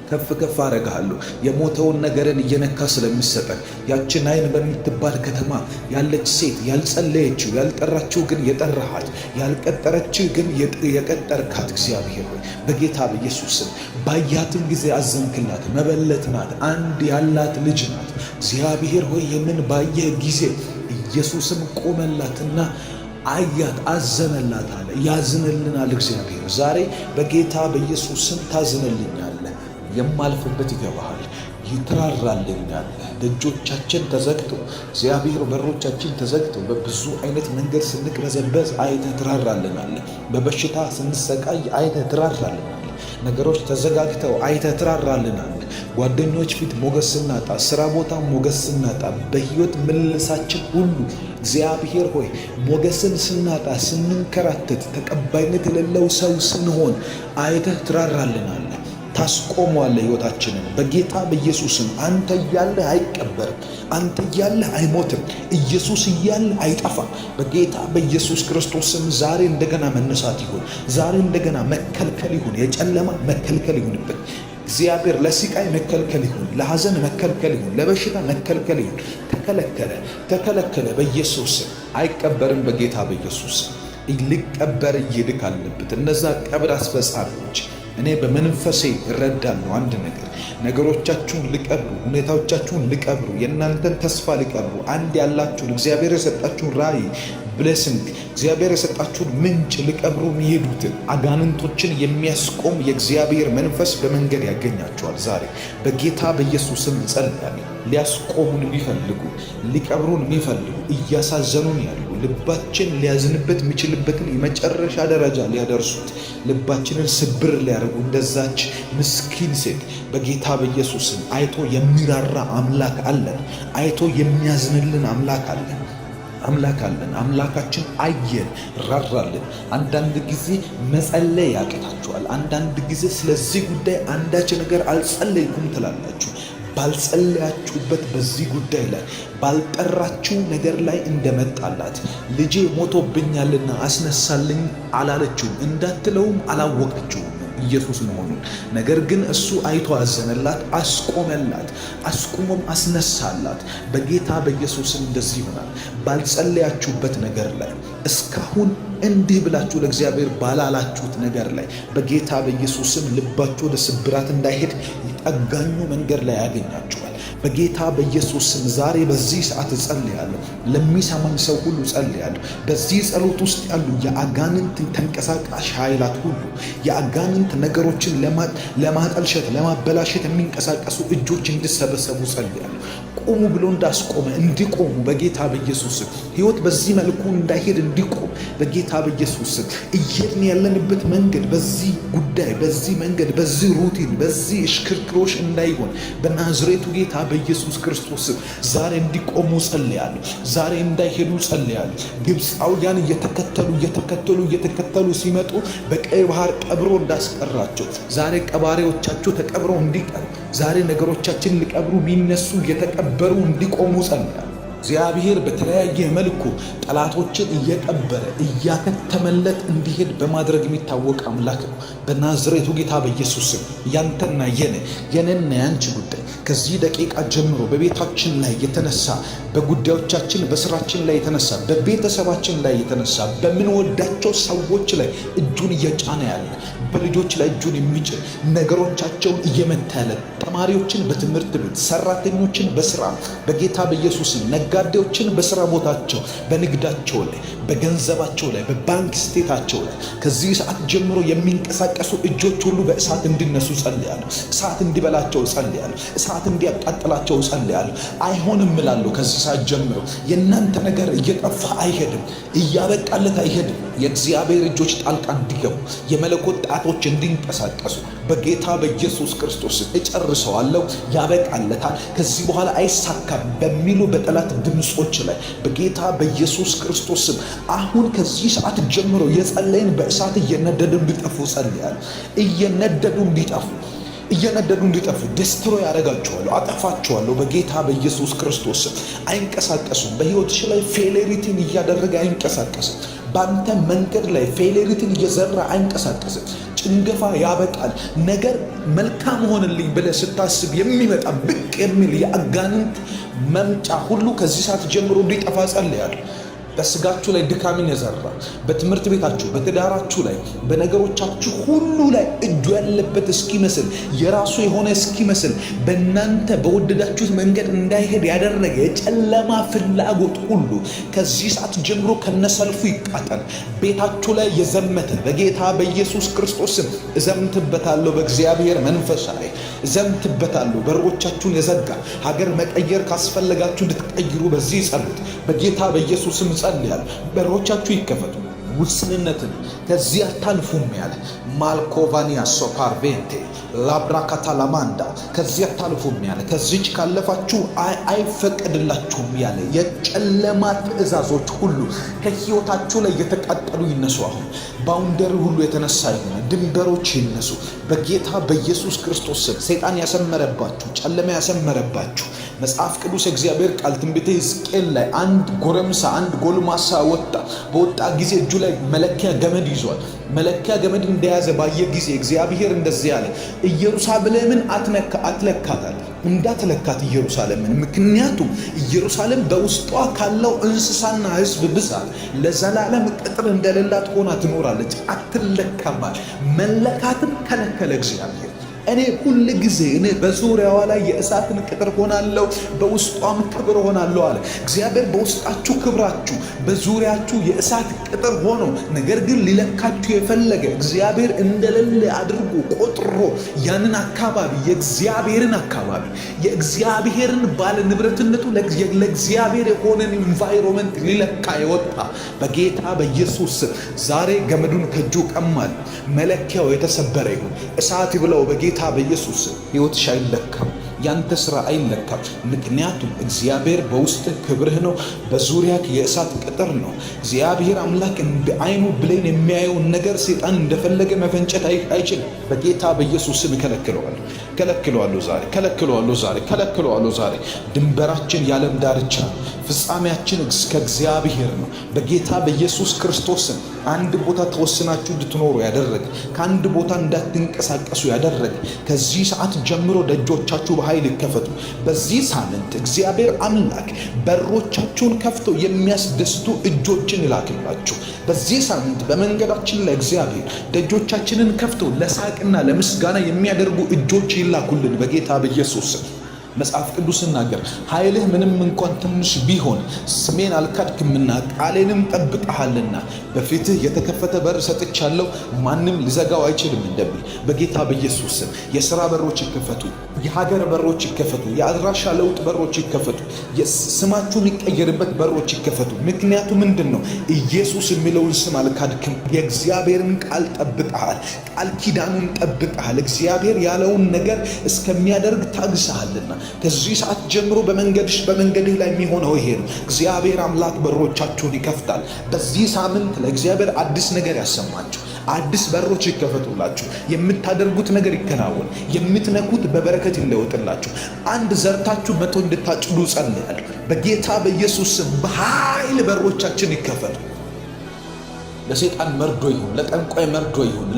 ከፍ አረጋለሁ። የሞተውን ነገርን እየነካ ስለሚሰጠን ያችን አይን በምትባል ከተማ ያለች ሴት ያልጸለየችው ያልጠራችው ግን የጠራሃት ያልቀጠረችው ግን የቀጠርካት እግዚአብሔር ሆይ በጌታ በኢየሱስም ባያትን ጊዜ አዘንክላት። መበለት ናት፣ አንድ ያላት ልጅ ናት። እግዚአብሔር ሆይ ይህንን ባየህ ጊዜ ኢየሱስም ቆመላትና አያት፣ አዘነላት አለ። ያዝንልናል እግዚአብሔር ዛሬ በጌታ በኢየሱስም ታዝንልኛለህ። የማልፍበት ይገባሃል፣ ይትራራልኛል። ደጆቻችን ተዘግተው እግዚአብሔር በሮቻችን ተዘግተው በብዙ አይነት መንገድ ስንቅበዘበዝ አይተህ ትራራልናለህ። በበሽታ ስንሰቃይ አይተህ ትራራልናለህ። ነገሮች ተዘጋግተው አይተህ ትራራልናለህ። ጓደኞች ፊት ሞገስ ስናጣ፣ ስራ ቦታ ሞገስ ስናጣ፣ በህይወት ምልልሳችን ሁሉ እግዚአብሔር ሆይ ሞገስን ስናጣ፣ ስንንከራተት፣ ተቀባይነት የሌለው ሰው ስንሆን አይተህ ትራራልናለህ። ታስቆመዋለህ ህይወታችንን በጌታ በኢየሱስም። አንተ እያለህ አይቀበርም፣ አንተ እያለህ አይሞትም፣ ኢየሱስ እያለህ አይጠፋም። በጌታ በኢየሱስ ክርስቶስም ዛሬ እንደገና መነሳት ይሁን፣ ዛሬ እንደገና መከልከል ይሁን፣ የጨለማ መከልከል ይሁንበት እግዚአብሔር። ለስቃይ መከልከል ይሁን፣ ለሐዘን መከልከል ይሁን፣ ለበሽታ መከልከል ይሁን። ተከለከለ በኢየሱስ አይቀበርም። በጌታ በኢየሱስ ሊቀበር ይልክ አለበት። እነዛ ቀብር አስፈጻሚዎች እኔ በመንፈሴ እረዳለሁ አንድ ነገር፣ ነገሮቻችሁን ሊቀብሩ፣ ሁኔታዎቻችሁን ሊቀብሩ፣ የእናንተን ተስፋ ሊቀብሩ፣ አንድ ያላችሁን እግዚአብሔር የሰጣችሁን ራእይ ብሌሲንግ፣ እግዚአብሔር የሰጣችሁን ምንጭ ሊቀብሩ የሚሄዱትን አጋንንቶችን የሚያስቆም የእግዚአብሔር መንፈስ በመንገድ ያገኛቸዋል። ዛሬ በጌታ በኢየሱስም እንጸልያለን። ሊያስቆሙን የሚፈልጉ ሊቀብሩን የሚፈልጉ እያሳዘኑን ያሉ ልባችን ሊያዝንበት የሚችልበትን የመጨረሻ ደረጃ ሊያደርሱት ልባችንን ስብር ሊያደርጉ እንደዛች ምስኪን ሴት በጌታ በኢየሱስም አይቶ የሚራራ አምላክ አለን። አይቶ የሚያዝንልን አምላክ አለን። አምላካችን አየን፣ ራራልን። አንዳንድ ጊዜ መጸለይ ያቅታችኋል። አንዳንድ ጊዜ ስለዚህ ጉዳይ አንዳች ነገር አልጸለይኩም ትላላችሁ። ባልጸለያችሁበት በዚህ ጉዳይ ላይ ባልጠራችሁ ነገር ላይ እንደመጣላት ልጄ ሞቶብኛልና አስነሳልኝ አላለችውም እንዳትለውም አላወቀችውም ኢየሱስ መሆኑን። ነገር ግን እሱ አይቶ አዘነላት፣ አስቆመላት፣ አስቁሞም አስነሳላት። በጌታ በኢየሱስም እንደዚህ ይሆናል። ባልጸለያችሁበት ነገር ላይ እስካሁን እንዲህ ብላችሁ ለእግዚአብሔር ባላላችሁት ነገር ላይ በጌታ በኢየሱስም ልባችሁ ወደ ስብራት እንዳይሄድ ጠጋኙ መንገድ ላይ ያገኛችኋል። በጌታ በኢየሱስም ዛሬ በዚህ ሰዓት እጸልያለሁ። ለሚሰማኝ ሰው ሁሉ እጸልያለሁ። በዚህ ጸሎት ውስጥ ያሉ የአጋንንት ተንቀሳቃሽ ኃይላት ሁሉ የአጋንንት ነገሮችን ለማጠልሸት ለማበላሸት የሚንቀሳቀሱ እጆች እንዲሰበሰቡ እጸልያለሁ። ቆሙ ብሎ እንዳስቆመ እንዲቆሙ በጌታ በኢየሱስ ሕይወት በዚህ መልኩ እንዳይሄድ እንዲቆም በጌታ በኢየሱስ እየሄድን ያለንበት መንገድ በዚህ ጉዳይ በዚህ መንገድ በዚህ ሩቲን በዚህ እሽክርክሮሽ እንዳይሆን በናዝሬቱ ጌታ በኢየሱስ ክርስቶስ ዛሬ እንዲቆሙ ጸልያለሁ። ዛሬ እንዳይሄዱ ጸልያለሁ። ግብፃውያን እየተከተሉ ሲመጡ በቀይ ባህር ቀብሮ እንዳስቀራቸው ዛሬ ቀባሪዎቻቸው ተቀብረው እንዲቀሩ ዛሬ ነገሮቻችን ሊቀብሩ የሚነሱ የተቀበሩ እንዲቆሙ ጸልያለሁ። እግዚአብሔር በተለያየ መልኩ ጠላቶችን እየቀበረ እያከተመለት እንዲሄድ በማድረግ የሚታወቅ አምላክ ነው። በናዝሬቱ ጌታ በኢየሱስ ያንተና የኔና ያንቺ ጉዳይ ከዚህ ደቂቃ ጀምሮ በቤታችን ላይ የተነሳ በጉዳዮቻችን በስራችን ላይ የተነሳ በቤተሰባችን ላይ የተነሳ በምንወዳቸው ሰዎች ላይ እጁን እየጫነ ያለ በልጆች ላይ እጁን የሚጭን ነገሮቻቸውን እየመታ ያለ ተማሪዎችን በትምህርት ቤት ሰራተኞችን በስራ በጌታ በኢየሱስ ነጋዴዎችን በስራ ቦታቸው፣ በንግዳቸው ላይ፣ በገንዘባቸው ላይ፣ በባንክ ስቴታቸው ላይ ከዚህ ሰዓት ጀምሮ የሚንቀሳቀሱ እጆች ሁሉ በእሳት እንዲነሱ ጸልያለሁ። እሳት እንዲበላቸው ጸልያለሁ። እሳት እንዲያቃጥላቸው ጸልያለሁ። አይሆንም እላለሁ። ከዚህ ሰዓት ጀምሮ የእናንተ ነገር እየጠፋ አይሄድም፣ እያበቃለት አይሄድም። የእግዚአብሔር እጆች ጣልቃ እንዲገቡ፣ የመለኮት ጣቶች እንዲንቀሳቀሱ በጌታ በኢየሱስ ክርስቶስ እጨርሰዋለሁ። ያበቃለታል፣ ከዚህ በኋላ አይሳካም በሚሉ በጠላት ድምጾች ላይ በጌታ በኢየሱስ ክርስቶስ አሁን ከዚህ ሰዓት ጀምሮ የጸለይን በእሳት እየነደዱ እንዲጠፉ ጸልያለሁ። እየነደዱ እንዲጠፉ ዲስትሮይ ያደርጋቸዋለሁ፣ አጠፋቸዋለሁ በጌታ በኢየሱስ ክርስቶስ። አይንቀሳቀሱም። በሕይወትሽ ላይ ፌሌሪቲን እያደረገ አይንቀሳቀስም። በአንተ መንገድ ላይ ፌሌሪቲን እየዘራ አይንቀሳቀስም። ጭንገፋ ያበቃል። ነገር መልካም ሆንልኝ ብለህ ስታስብ የሚመጣ ብቅ የሚል የአጋንንት መምጫ ሁሉ ከዚህ ሰዓት ጀምሮ እንዲጠፋ ጸልያለሁ። በስጋችሁ ላይ ድካምን የዘራ በትምህርት ቤታችሁ፣ በትዳራችሁ ላይ፣ በነገሮቻችሁ ሁሉ ላይ እጁ ያለበት እስኪመስል የራሱ የሆነ እስኪመስል በእናንተ በወደዳችሁት መንገድ እንዳይሄድ ያደረገ የጨለማ ፍላጎት ሁሉ ከዚህ ሰዓት ጀምሮ ከነሰልፉ ይቃጠል። ቤታችሁ ላይ የዘመተ በጌታ በኢየሱስ ክርስቶስም እዘምትበታለሁ። በእግዚአብሔር መንፈስ ላይ እዘምትበታለሁ። በሮቻችሁን የዘጋ ሀገር መቀየር ካስፈለጋችሁ እንድትቀይሩ በዚህ ጸሎት በጌታ በኢየሱስም ጸልያለሁ። በሮቻችሁ ይከፈቱ። ውስንነትን ከዚህ አታልፉም ያለ ማልኮቫኒያ ሶፓርቬንቴ ላብራካታላማንዳ ከዚህ አታልፉም ያለ ከዚች ካለፋችሁ አይፈቀድላችሁም ያለ የጨለማ ትእዛዞች ሁሉ ከሕይወታችሁ ላይ የተቃጠሉ ይነሱ። አሁን ባውንደሪ ሁሉ የተነሳ ይሆነ ድንበሮች ይነሱ በጌታ በኢየሱስ ክርስቶስ ስም። ሰይጣን ያሰመረባችሁ፣ ጨለማ ያሰመረባችሁ መጽሐፍ ቅዱስ እግዚአብሔር ቃል ትንቢተ ሕዝቅኤል ላይ አንድ ጎረምሳ አንድ ጎልማሳ በወጣ ጊዜ እጁ ላይ መለኪያ ገመድ ይዟል። መለኪያ ገመድ እንደያዘ ባየ ጊዜ እግዚአብሔር እንደዚህ ያለ ኢየሩሳሌምን አትለካታል፣ እንዳትለካት ኢየሩሳሌምን። ምክንያቱም ኢየሩሳሌም በውስጧ ካለው እንስሳና ሕዝብ ብዛት ለዘላለም ቅጥር እንደሌላት ሆና ትኖራለች፣ አትለካማል። መለካትም ከለከለ እግዚአብሔር። እኔ ሁል ጊዜ በዙሪያዋ ላይ የእሳትን ቅጥር ሆናለሁ፣ በውስጧም ክብር ሆናለሁ አለ እግዚአብሔር። በውስጣችሁ ክብራችሁ፣ በዙሪያችሁ የእሳት ቅጥር ሆኖ ነገር ግን ሊለካችሁ የፈለገ እግዚአብሔር እንደሌለ አድርጎ ቆጥሮ ያንን አካባቢ የእግዚአብሔርን ባለ ንብረትነቱ ለእግዚአብሔር የሆነን ኢንቫይሮመንት ሊለካ የወጣ በጌታ በኢየሱስ ዛሬ ገመዱን ከእጁ ቀማል። መለኪያው የተሰበረ ይሁን። እሳት ይብላው በጌታ በኢየሱስ። ሕይወትሽ አይለካም፣ ያንተ ስራ አይለካም። ምክንያቱም እግዚአብሔር በውስጥ ክብርህ ነው፣ በዙሪያ የእሳት ቅጥር ነው። እግዚአብሔር አምላክ እንደ አይኑ ብሌን የሚያየውን ነገር ሰይጣን እንደፈለገ መፈንጨት አይችልም። በጌታ በኢየሱስ ስም ከለክለዋለሁ ዛሬ። ድንበራችን የዓለም ዳርቻ ነው። ፍጻሜያችን ከእግዚአብሔር ነው። በጌታ በኢየሱስ ክርስቶስ አንድ ቦታ ተወስናችሁ እንድትኖሩ ያደረገ፣ ከአንድ ቦታ እንዳትንቀሳቀሱ ያደረገ ከዚህ ሰዓት ጀምሮ ደጆቻችሁ በኃይል ይከፈቱ። በዚህ ሳምንት እግዚአብሔር አምላክ በሮቻችሁን ከፍተው የሚያስደስቱ እጆችን ይላክላችሁ። በዚህ ሳምንት በመንገዳችን ላይ እግዚአብሔር ደጆቻችንን ከፍተው ለሳቅና ለምስጋና የሚያደርጉ እጆች ይላኩልን በጌታ በኢየሱስ። መጽሐፍ ቅዱስ ሲናገር ኃይልህ ምንም እንኳን ትንሽ ቢሆን ስሜን አልካድክምና ቃሌንም ጠብቀሃልና በፊትህ የተከፈተ በር ሰጥቻለሁ፣ ማንም ሊዘጋው አይችልም እንደሚል በጌታ በኢየሱስ ስም የሥራ በሮች ይከፈቱ፣ የሀገር በሮች ይከፈቱ፣ የአድራሻ ለውጥ በሮች ይከፈቱ፣ ስማችሁ የሚቀየርበት በሮች ይከፈቱ። ምክንያቱ ምንድን ነው? ኢየሱስ የሚለውን ስም አልካድክም። የእግዚአብሔርን ቃል ጠብቀሃል፣ ቃል ኪዳኑን ጠብቀሃል። እግዚአብሔር ያለውን ነገር እስከሚያደርግ ታግሰሃልና ከዚህ ሰዓት ጀምሮ በመንገድህ ላይ የሚሆነው ይሄ ነው። እግዚአብሔር አምላክ በሮቻችሁን ይከፍታል። በዚህ ሳምንት ለእግዚአብሔር አዲስ ነገር ያሰማችሁ፣ አዲስ በሮች ይከፈቱላችሁ። የምታደርጉት ነገር ይከናወን፣ የምትነኩት በበረከት ይለወጥላችሁ። አንድ ዘርታችሁ 100 እንድታጭዱ ጸልያለሁ። በጌታ በኢየሱስ ስም በኃይል በሮቻችን ይከፈቱ። ለሰይጣን መርዶ ይሁን፣ ለጠንቋይ መርዶ ይሁን፣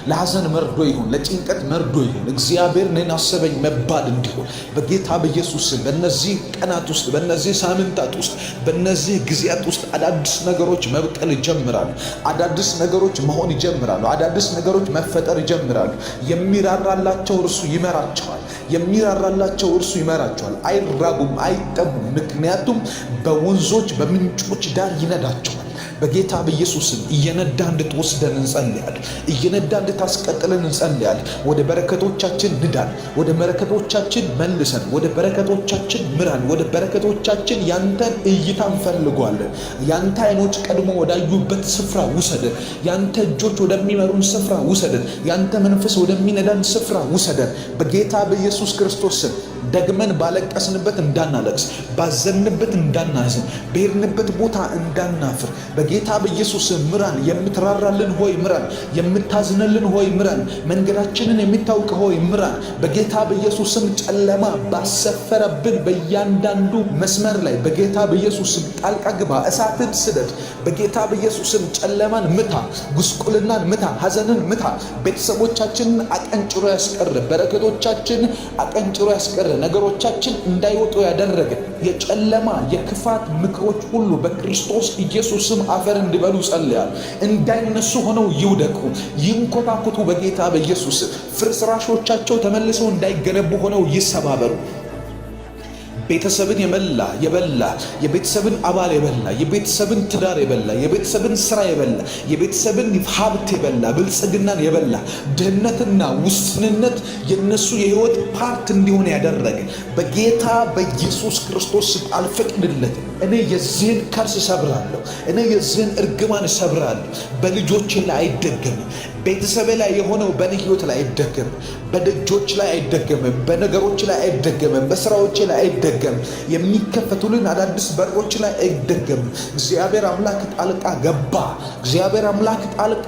ለሐዘን መርዶ ይሁን፣ ለጭንቀት መርዶ ይሁን፣ እግዚአብሔር እኔን አሰበኝ መባል እንዲሆን በጌታ በኢየሱስ ስም በእነዚህ ቀናት ውስጥ፣ በእነዚህ ሳምንታት ውስጥ፣ በእነዚህ ጊዜያት ውስጥ አዳዲስ ነገሮች መብቀል ይጀምራሉ። አዳዲስ ነገሮች መሆን ይጀምራሉ። አዳዲስ ነገሮች መፈጠር ይጀምራሉ። የሚራራላቸው እርሱ ይመራቸዋል። የሚራራላቸው እርሱ ይመራቸዋል። አይራቡም፣ አይጠቡም። ምክንያቱም በወንዞች በምንጮች ዳር ይነዳቸዋል። በጌታ በኢየሱስም እየነዳ እንድትወስደን እንጸልያለን። እየነዳ እንድታስቀጥለን እንጸልያለን። ወደ በረከቶቻችን ንዳን፣ ወደ በረከቶቻችን መልሰን፣ ወደ በረከቶቻችን ምራን፣ ወደ በረከቶቻችን ያንተን እይታ እንፈልጓለን። ያንተ አይኖች ቀድሞ ወዳዩበት ስፍራ ውሰደን። ያንተ እጆች ወደሚመሩን ስፍራ ውሰደን። ያንተ መንፈስ ወደሚነዳን ስፍራ ውሰደን። በጌታ በኢየሱስ ክርስቶስ ስም ደግመን ባለቀስንበት እንዳናለቅስ፣ ባዘንበት እንዳናዝን፣ በሄድንበት ቦታ እንዳናፍር በጌታ በኢየሱስ ምራን። የምትራራልን ሆይ ምራን። የምታዝንልን ሆይ ምራን። መንገዳችንን የሚታውቅ ሆይ ምራን። በጌታ በኢየሱስ ጨለማ ባሰፈረብን በእያንዳንዱ መስመር ላይ በጌታ በኢየሱስ ጣልቃ ግባ። እሳትን ስደድ። በጌታ በኢየሱስ ጨለማን ምታ፣ ጉስቁልናን ምታ፣ ሐዘንን ምታ። ቤተሰቦቻችንን አቀንጭሮ ያስቀር፣ በረከቶቻችን አቀንጭሮ ያስቀር፣ ነገሮቻችን እንዳይወጡ ያደረገ የጨለማ የክፋት ምክሮች ሁሉ በክርስቶስ ኢየሱስም አፈር እንዲበሉ ጸልያል። እንዳይነሱ ሆነው ይውደቁ፣ ይንኮታኮቱ። በጌታ በኢየሱስ ፍርስራሾቻቸው ተመልሰው እንዳይገነቡ ሆነው ይሰባበሩ። ቤተሰብን የበላ የቤተሰብን አባል የበላ የቤተሰብን ትዳር የበላ የቤተሰብን ስራ የበላ የቤተሰብን ሀብት የበላ ብልጽግናን የበላ ድህነትና ውስንነት የነሱ የህይወት ፓርት እንዲሆን ያደረገ በጌታ በኢየሱስ ክርስቶስ አልፈቅድለትም። እኔ የዚህን ከርስ ሰብራለሁ። እኔ የዚህን እርግማን ሰብራለሁ። በልጆቼ ላይ አይደገምም። ቤተሰቤ ላይ የሆነው በእኔ ህይወት ላይ አይደገምም። በደጆች ላይ አይደገምም። በነገሮች ላይ አይደገምም። በስራዎች ላይ አይደገምም። የሚከፈቱልን አዳዲስ በሮች ላይ አይደገምም። እግዚአብሔር አምላክ ጣልቃ ገባ። እግዚአብሔር አምላክ ጣልቃ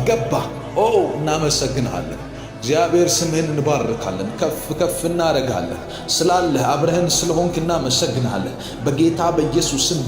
ገባ። ኦ እናመሰግንሃለን። እግዚአብሔር ስምህን እንባርካለን፣ ከፍ እናረጋለን። ስላለህ አብረህን ስለሆንክ እናመሰግንሃለን። በጌታ በኢየሱስ ስም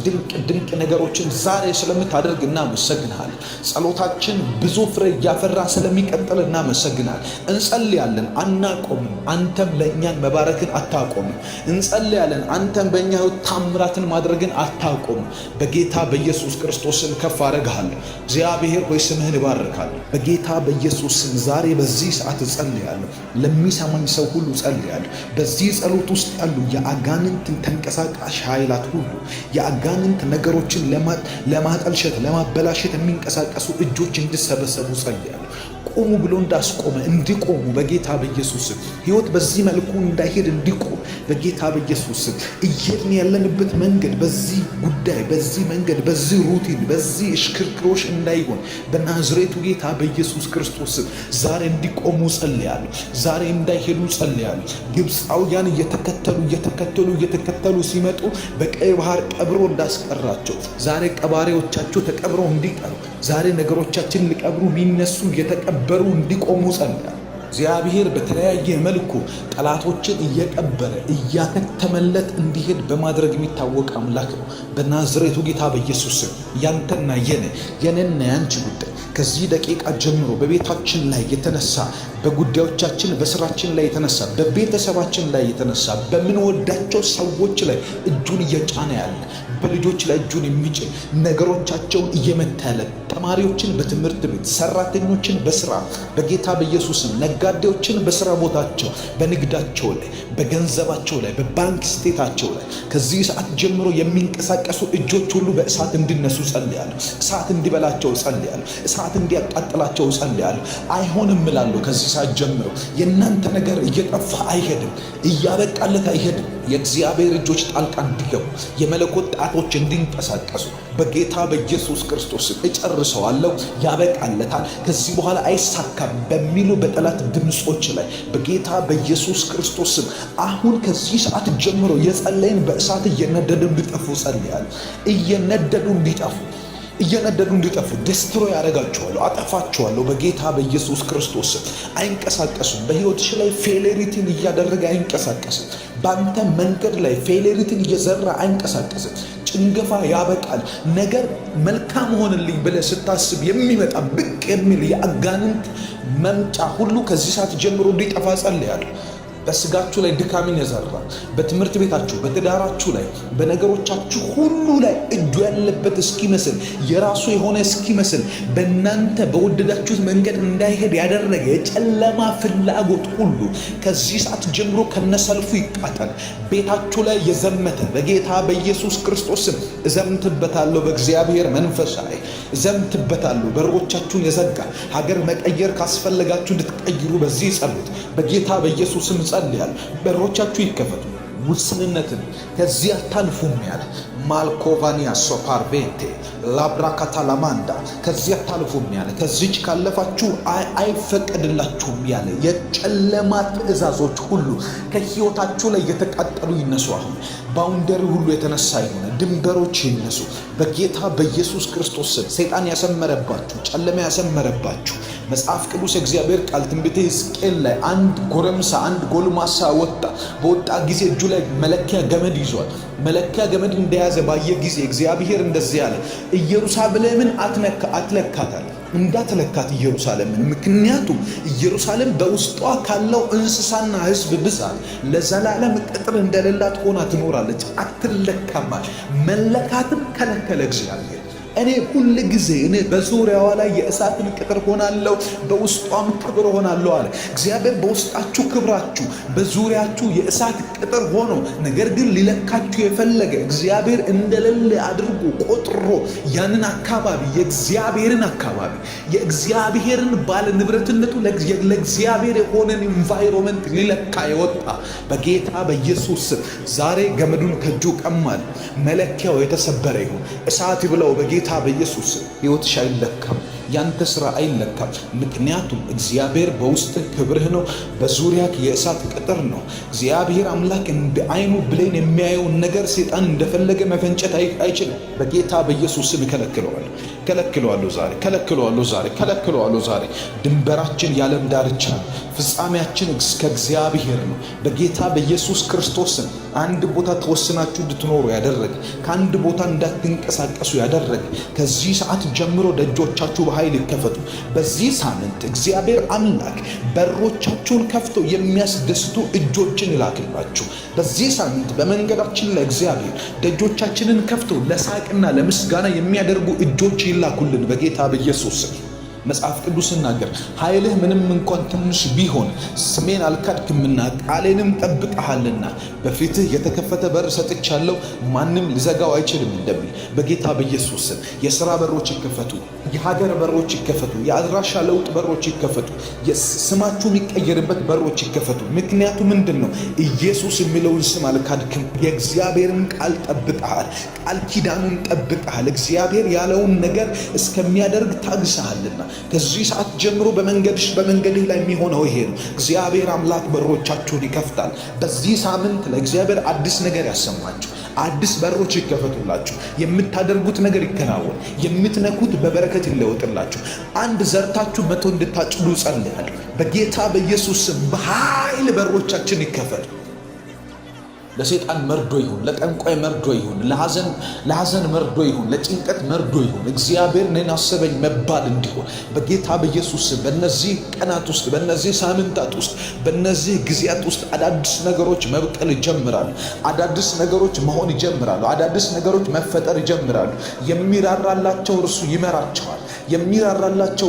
ድንቅ ነገሮችን ዛሬ ስለምታደርግ እናመሰግንሃለን። ጸሎታችን ብዙ ፍሬ እያፈራ ስለሚቀጥል እናመሰግንሃለን። እንጸልያለን፣ አናቆምም። አንተም ለእኛን መባረክን አታቆምም። እንጸልያለን፣ አንተም በእኛ ሕይወት ታምራትን ማድረግን አታቆምም። በጌታ በኢየሱስ ክርስቶስ ስም ከፍ አረጋለሁ። እግዚአብሔር ሆይ ስምህን እባርካለሁ። በጌታ በኢየሱስ ስም ዛሬ በዚህ ሰዓት ጸልያለሁ። ለሚሰማኝ ሰው ሁሉ ጸልያለሁ። በዚህ ጸሎት ውስጥ ያሉ የአጋንንት ተንቀሳቃሽ ኃይላት ሁሉ የአጋንንት ነገሮችን ለማጠልሸት ለማበላሸት የሚንቀሳቀሱ እጆች እንዲሰበሰቡ ጸልያለሁ። ቆሙ ብሎ እንዳስቆመ እንዲቆሙ በጌታ በኢየሱስ ስም ሕይወት በዚህ መልኩ እንዳይሄድ እንዲቆም በጌታ በኢየሱስ ስም እየሄድን ያለንበት መንገድ በዚህ ጉዳይ በዚህ መንገድ በዚህ ሩቲን በዚህ እሽክርክሮሽ እንዳይሆን በናዝሬቱ ጌታ በኢየሱስ ክርስቶስ ስም ዛሬ እንዲቆሙ ጸልያለሁ። ዛሬ እንዳይሄዱ ጸልያለሁ። ግብፃውያን እየተከተሉ ሲመጡ በቀይ ባህር ቀብሮ እንዳስቀራቸው ዛሬ ቀባሪዎቻቸው ተቀብረው እንዲቀሩ ዛሬ ነገሮቻችን ሊቀብሩ ቢነሱ የተቀበሩ እንዲቆሙ ጸልያለሁ። እግዚአብሔር በተለያየ መልኩ ጠላቶችን እየቀበረ እያከተመለት እንዲሄድ በማድረግ የሚታወቅ አምላክ ነው። በናዝሬቱ ጌታ በኢየሱስ ስም ያንተና የኔና ያንቺ ጉዳይ ከዚህ ደቂቃ ጀምሮ በቤታችን ላይ የተነሳ በጉዳዮቻችን በስራችን ላይ የተነሳ በቤተሰባችን ላይ የተነሳ በምንወዳቸው ሰዎች ላይ እጁን እየጫነ ያለ በልጆች ላይ እጁን የሚጭን ነገሮቻቸውን እየመታ ያለ ተማሪዎችን በትምህርት ቤት ሰራተኞችን በስራ በጌታ በኢየሱስም ነጋዴዎችን በስራ ቦታቸው በንግዳቸው ላይ በገንዘባቸው ላይ በባንክ ስቴታቸው ላይ ከዚህ ሰዓት ጀምሮ የሚንቀሳቀሱ እጆች ሁሉ በእሳት እንዲነሱ ጸልያለሁ። እሳት እንዲበላቸው ጸልያለሁ። እሳት እንዲያቃጥላቸው ጸልያለሁ። አይሆንም እላለሁ። ከዚህ ሰዓት ጀምሮ የእናንተ ነገር እየጠፋ አይሄድም፣ እያበቃለት አይሄድም። የእግዚአብሔር እጆች ጣልቃ እንዲገቡ የመለኮት ጣቶች እንዲንቀሳቀሱ በጌታ በኢየሱስ ክርስቶስ እጨርሰዋለሁ። ያበቃለታል፣ ከዚህ በኋላ አይሳካም በሚሉ በጠላት ድምጾች ላይ በጌታ በኢየሱስ ክርስቶስ አሁን ከዚህ ሰዓት ጀምሮ የጸለይን በእሳት እየነደዱ እንዲጠፉ ጸልያለሁ። እየነደዱ እንዲጠፉ ዲስትሮይ ያደርጋቸዋለሁ፣ አጠፋቸዋለሁ በጌታ በኢየሱስ ክርስቶስ። አይንቀሳቀሱም። በሕይወትሽ ላይ ፌሌሪቲን እያደረገ አይንቀሳቀስም። በአንተ መንገድ ላይ ፌሌሪቲን እየዘራ አይንቀሳቀስም። ጭንገፋ ያበቃል። ነገር መልካም ሆንልኝ ብለህ ስታስብ የሚመጣ ብቅ የሚል የአጋንንት መምጫ ሁሉ ከዚህ ሰዓት ጀምሮ እንዲጠፋ ጸልያለሁ። በስጋችሁ ላይ ድካምን የዘራ በትምህርት ቤታችሁ፣ በትዳራችሁ ላይ፣ በነገሮቻችሁ ሁሉ ላይ እጁ ያለበት እስኪመስል የራሱ የሆነ እስኪመስል በእናንተ በወደዳችሁት መንገድ እንዳይሄድ ያደረገ የጨለማ ፍላጎት ሁሉ ከዚህ ሰዓት ጀምሮ ከነሰልፉ ይቃጠል። ቤታችሁ ላይ የዘመተ በጌታ በኢየሱስ ክርስቶስ ስም እዘምትበታለሁ። በእግዚአብሔር መንፈስ ላይ እዘምትበታለሁ። በሮቻችሁን የዘጋ ሀገር መቀየር ካስፈለጋችሁ እንድትቀይሩ በዚህ ጸሎት በጌታ በኢየሱስ ስም ጸልያለሁ። በሮቻችሁ ይከፈቱ። ውስንነትን ከዚህ አታልፉም ያለ ማልኮቫኒያ ሶፓርቬንቴ ላብራካታላማንዳ ከዚህ አታልፉም ያለ ከዚች ካለፋችሁ አይፈቀድላችሁም ያለ የጨለማ ትእዛዞች ሁሉ ከሕይወታችሁ ላይ የተቃጠሉ ይነሱ። አሁን ባውንደሪ ሁሉ የተነሳ ይሆነ ድንበሮች ይነሱ በጌታ በኢየሱስ ክርስቶስ ስም። ሰይጣን ያሰመረባችሁ፣ ጨለማ ያሰመረባችሁ መጽሐፍ ቅዱስ እግዚአብሔር ቃል ትንቢተ ሕዝቅኤል ላይ አንድ ጎረምሳ አንድ ጎልማሳ በወጣ ጊዜ እጁ ላይ መለኪያ ገመድ ይዟል። መለኪያ ገመድ እንደያዘ ባየ ጊዜ እግዚአብሔር እንደዚህ ያለ ኢየሩሳሌምን አትለካታል፣ እንዳትለካት ኢየሩሳሌምን። ምክንያቱም ኢየሩሳሌም በውስጧ ካለው እንስሳና ሕዝብ ብዛት ለዘላለም ቅጥር እንደሌላት ሆና ትኖራለች፣ አትለካማል። መለካትም ከለከለ እግዚአብሔር። እኔ ሁል ጊዜ በዙሪያዋ ላይ የእሳትን ቅጥር ሆናለሁ፣ በውስጧም ክብር ሆናለሁ አለ እግዚአብሔር። በውስጣችሁ ክብራችሁ፣ በዙሪያችሁ የእሳት ቅጥር ሆኖ ነገር ግን ሊለካችሁ የፈለገ እግዚአብሔር እንደሌለ አድርጎ ቆጥሮ ያንን አካባቢ የእግዚአብሔርን ባለ ንብረትነቱ ለእግዚአብሔር የሆነን ኢንቫይሮመንት ሊለካ የወጣ በጌታ በኢየሱስ ስም ዛሬ ገመዱን ከእጁ ቀማል። መለኪያው የተሰበረ ይሁን። እሳት ብለው በጌታ በኢየሱስ ሕይወትሽ አይለካም፣ ያንተ ሥራ አይለካም። ምክንያቱም እግዚአብሔር በውስጥ ክብርህ ነው፣ በዙሪያክ የእሳት ቅጥር ነው። እግዚአብሔር አምላክ እንደ አይኑ ብሌን የሚያየውን ነገር ሰይጣን እንደፈለገ መፈንጨት አይችልም። በጌታ በኢየሱስ ስም ከለክለዋለሁ ዛሬ። ድንበራችን የዓለም ዳርቻ ነው፣ ፍጻሜያችን እስከ እግዚአብሔር ነው። በጌታ በኢየሱስ ክርስቶስን አንድ ቦታ ተወስናችሁ እንድትኖሩ ያደረገ፣ ከአንድ ቦታ እንዳትንቀሳቀሱ ያደረገ ከዚህ ሰዓት ጀምሮ ደጆቻችሁ በኃይል ይከፈቱ። በዚህ ሳምንት እግዚአብሔር አምላክ በሮቻችሁን ከፍቶ የሚያስደስቱ እጆችን ይላክላችሁ። በዚህ ሳምንት በመንገዳችን ላይ እግዚአብሔር ደጆቻችንን ከፍቶ ለሳቅና ለምስጋና የሚያደርጉ እጆች ይላኩልን በጌታ በኢየሱስ ስም። መጽሐፍ ቅዱስ ሲናገር ኃይልህ ምንም እንኳን ትንሽ ቢሆን ስሜን አልካድክምና ቃሌንም ጠብቀሃልና በፊትህ የተከፈተ በር ሰጥቻለሁ፣ ማንም ሊዘጋው አይችልም እንደሚል በጌታ በኢየሱስ ስም የሥራ በሮች ይከፈቱ፣ የሀገር በሮች ይከፈቱ፣ የአድራሻ ለውጥ በሮች ይከፈቱ፣ ስማችሁ የሚቀየርበት በሮች ይከፈቱ። ምክንያቱ ምንድን ነው? ኢየሱስ የሚለውን ስም አልካድክም። የእግዚአብሔርን ቃል ጠብቀሃል፣ ቃል ኪዳኑን ጠብቀሃል። እግዚአብሔር ያለውን ነገር እስከሚያደርግ ታግሰሃልና ከዚህ ሰዓት ጀምሮ በመንገድህ ላይ የሚሆነው ይሄ ነው። እግዚአብሔር አምላክ በሮቻችሁን ይከፍታል። በዚህ ሳምንት ለእግዚአብሔር አዲስ ነገር ያሰማችሁ፣ አዲስ በሮች ይከፈቱላችሁ። የምታደርጉት ነገር ይከናወን፣ የምትነኩት በበረከት ይለወጥላችሁ። አንድ ዘርታችሁ 100 እንድታጭዱ ጸልያለሁ በጌታ በኢየሱስ ስም። በኃይል በሮቻችን ይከፈቱ። ለሰይጣን መርዶ ይሁን፣ ለጠንቋይ መርዶ ይሁን፣ ለሐዘን መርዶ ይሁን፣ ለጭንቀት መርዶ ይሁን፣ እግዚአብሔር እኔን አሰበኝ መባል እንዲሆን በጌታ በኢየሱስ ስም በእነዚህ ቀናት ውስጥ፣ በእነዚህ ሳምንታት ውስጥ፣ በእነዚህ ጊዜያት ውስጥ አዳዲስ ነገሮች መብቀል ይጀምራሉ። አዳዲስ ነገሮች መሆን ይጀምራሉ። አዳዲስ ነገሮች መፈጠር ይጀምራሉ። የሚራራላቸው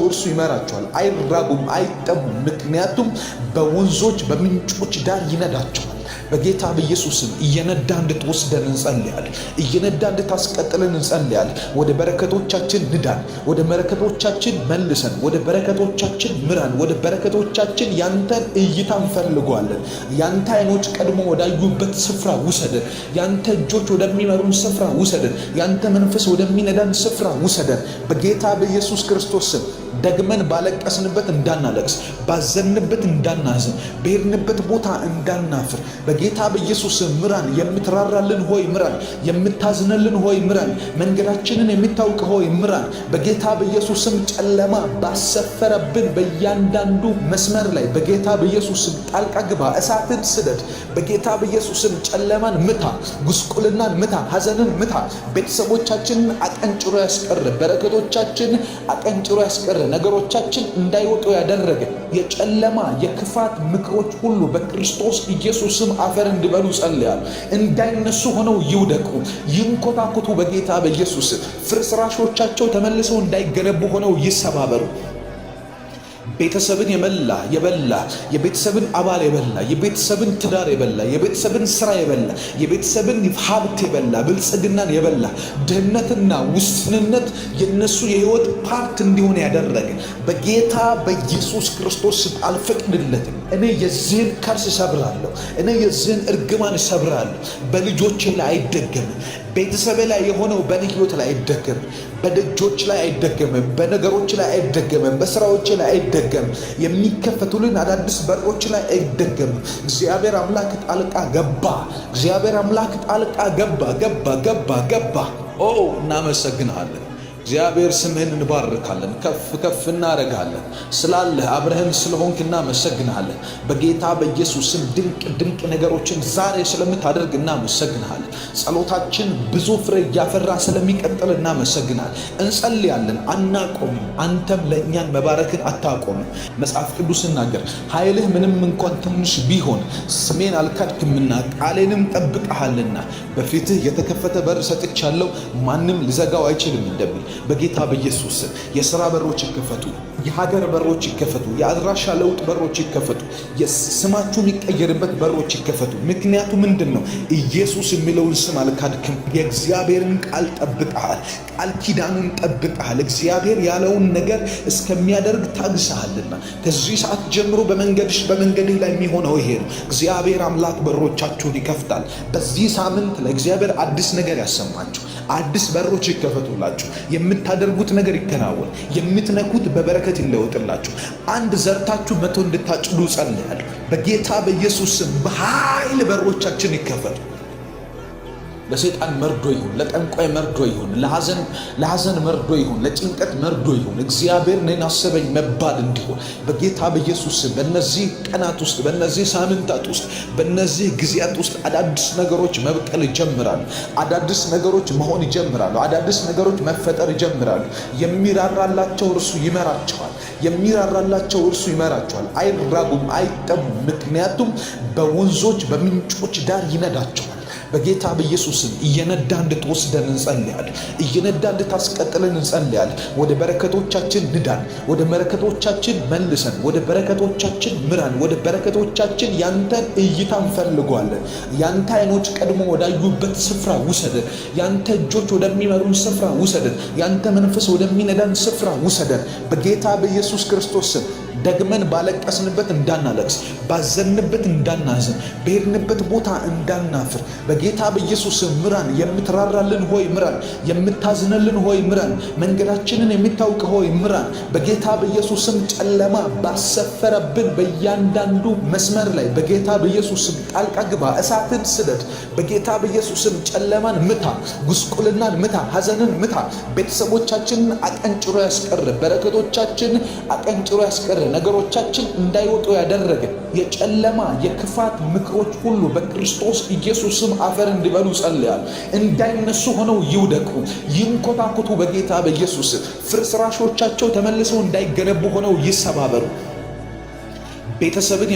እርሱ ይመራቸዋል። አይራቡም፣ አይጠሙም። ምክንያቱም በወንዞች በምንጮች ዳር ይነዳቸዋል። በጌታ በኢየሱስም እየነዳ እንድትወስደን እንጸልያለን። እየነዳ እንድታስቀጥለን እንጸልያለን። ወደ በረከቶቻችን ንዳን፣ ወደ በረከቶቻችን መልሰን፣ ወደ በረከቶቻችን ምራን፣ ወደ በረከቶቻችን ያንተን እይታ እንፈልገዋለን። ያንተ አይኖች ቀድሞ ወዳዩበት ስፍራ ውሰደን። ያንተ እጆች ወደሚመሩን ስፍራ ውሰደን። ያንተ መንፈስ ወደሚነዳን ስፍራ ውሰደን። በጌታ በኢየሱስ ክርስቶስ ስም ደግመን ባለቀስንበት እንዳናለቅስ፣ ባዘንበት እንዳናዝን፣ በሄድንበት ቦታ እንዳናፍር በጌታ በኢየሱስ ምራን። የምትራራልን ሆይ ምራን። የምታዝነልን ሆይ ምራን። መንገዳችንን የምታውቅ ሆይ ምራን። በጌታ በኢየሱስም ጨለማ ባሰፈረብን በእያንዳንዱ መስመር ላይ በጌታ በኢየሱስም ጣልቃ ግባ። እሳትን ስደድ። በጌታ በኢየሱስም ጨለማን ምታ፣ ጉስቁልናን ምታ፣ ሐዘንን ምታ። ቤተሰቦቻችንን አቀንጭሮ ያስቀር፣ በረከቶቻችን አቀንጭሮ ያስቀር፣ ነገሮቻችን እንዳይወጡ ያደረገ የጨለማ የክፋት ምክሮች ሁሉ በክርስቶስ ኢየሱስም አፈር እንዲበሉ ጸልያለሁ። እንዳይነሱ ሆነው ይውደቁ፣ ይንኮታኮቱ። በጌታ በኢየሱስ ፍርስራሾቻቸው ተመልሰው እንዳይገነቡ ሆነው ይሰባበሩ። ቤተሰብን የበላ የቤተሰብን አባል የበላ የቤተሰብን ትዳር የበላ የቤተሰብን ስራ የበላ የቤተሰብን ሀብት የበላ ብልጽግናን የበላ ድህነትና ውስንነት የነሱ የህይወት ፓርት እንዲሆን ያደረገ በጌታ በኢየሱስ ክርስቶስ አልፈቅድለትም። እኔ የዚህን ከርስ ሰብራለሁ። እኔ የዚህን እርግማን ሰብራለሁ። በልጆቼ ላይ አይደገምም። ቤተሰብ ላይ የሆነው በእኔ ህይወት ላይ አይደገምም። በደጆች ላይ አይደገምም። በነገሮች ላይ አይደገምም። በስራዎች ላይ አይደገምም። የሚከፈቱልን አዳዲስ በሮች ላይ አይደገምም። እግዚአብሔር አምላክ ጣልቃ ገባ። እግዚአብሔር አምላክ ጣልቃ ገባ። እናመሰግናለን። እግዚአብሔር ስምህን እንባርካለን፣ ከፍ እናረጋለን። ስላለህ አብረህን ስለሆንክ እናመሰግናለን። በጌታ በኢየሱስ ስም ድንቅ ነገሮችን ዛሬ ስለምታደርግ እናመሰግናለን። ጸሎታችን ብዙ ፍሬ እያፈራ ስለሚቀጥል እናመሰግናለን። እንጸልያለን፣ አናቆምም። አንተም ለእኛን መባረክን አታቆምም። መጽሐፍ ቅዱስ ይናገር ኃይልህ ምንም እንኳን ትንሽ ቢሆን ስሜን አልካድክምና ቃሌንም ጠብቀሃልና በፊትህ የተከፈተ በር ሰጥቻለሁ፣ ማንም ሊዘጋው አይችልም እንደሚል በጌታ በኢየሱስ የሥራ በሮች ይከፈቱ፣ የሀገር በሮች ይከፈቱ፣ የአድራሻ ለውጥ በሮች ይከፈቱ፣ የስማችሁ የሚቀየርበት በሮች ይከፈቱ። ምክንያቱ ምንድን ነው? ኢየሱስ የሚለውን ስም አልካድክም። የእግዚአብሔርን ቃል ጠብቀሃል። ቃል ኪዳኑን ጠብቀሃል። እግዚአብሔር ያለውን ነገር እስከሚያደርግ ታግሰሃልና ከዚህ ሰዓት ጀምሮ በመንገድህ ላይ የሚሆነው ይሄ ነው። እግዚአብሔር አምላክ በሮቻችሁን ይከፍታል። በዚህ ሳምንት ለእግዚአብሔር አዲስ ነገር ያሰማችሁ፣ አዲስ በሮች ይከፈቱላችሁ። የምታደርጉት ነገር ይከናወን። የምትነኩት በበረከት ይለወጥላችሁ። አንድ ዘርታችሁ 100 እንድታጭዱ ጸልያለሁ። በጌታ በኢየሱስ ስም በኃይል በሮቻችን ይከፈቱ። ለሰይጣን መርዶ ይሁን፣ ለጠንቋይ መርዶ ይሁን፣ ለሐዘን መርዶ ይሁን፣ ለጭንቀት መርዶ ይሁን፣ እግዚአብሔር እኔን አሰበኝ መባል እንዲሆን በጌታ በኢየሱስ ስም በእነዚህ ቀናት ውስጥ፣ በእነዚህ ሳምንታት ውስጥ፣ በእነዚህ ጊዜያት ውስጥ አዳዲስ ነገሮች መብቀል ይጀምራሉ። አዳዲስ ነገሮች መሆን ይጀምራሉ። አዳዲስ ነገሮች መፈጠር ይጀምራሉ። የሚራራላቸው እርሱ ይመራቸዋል። የሚራራላቸው እርሱ ይመራቸዋል። አይራጉም፣ አይጠሙም። ምክንያቱም በወንዞች በምንጮች ዳር ይነዳቸዋል። በጌታ በኢየሱስም እየነዳ እንድትወስደን እንጸልያለን። እየነዳ እንድታስቀጥለን እንጸልያለን። ወደ በረከቶቻችን ንዳን፣ ወደ በረከቶቻችን መልሰን፣ ወደ በረከቶቻችን ምራን፣ ወደ በረከቶቻችን ያንተን እይታ እንፈልጓለን። ያንተ አይኖች ቀድሞ ወዳዩበት ስፍራ ውሰደን። ያንተ እጆች ወደሚመሩን ስፍራ ውሰደን። ያንተ መንፈስ ወደሚነዳን ስፍራ ውሰደን። በጌታ በኢየሱስ ክርስቶስ ስም ደግመን ባለቀስንበት እንዳናለቅስ፣ ባዘንበት እንዳናዝን፣ በሄድንበት ቦታ እንዳናፍር በጌታ በኢየሱስ ምራን። የምትራራልን ሆይ ምራን። የምታዝንልን ሆይ ምራን። መንገዳችንን የሚታውቅ ሆይ ምራን። በጌታ በኢየሱስም ጨለማ ባሰፈረብን በእያንዳንዱ መስመር ላይ በጌታ በኢየሱስም ጣልቃ ግባ። እሳትን ስደድ። በጌታ በኢየሱስም ጨለማን ምታ፣ ጉስቁልናን ምታ፣ ሐዘንን ምታ። ቤተሰቦቻችንን አቀንጭሮ ያስቀር፣ በረከቶቻችንን አቀንጭሮ ያስቀር፣ ነገሮቻችን እንዳይወጡ ያደረገ የጨለማ የክፋት ምክሮች ሁሉ በክርስቶስ ኢየሱስም አፈር እንዲበሉ ጸልያለሁ። እንዳይነሱ ሆነው ይውደቁ፣ ይንኮታኮቱ። በጌታ በኢየሱስ ፍርስራሾቻቸው ተመልሰው እንዳይገነቡ ሆነው ይሰባበሩ። ቤተሰብን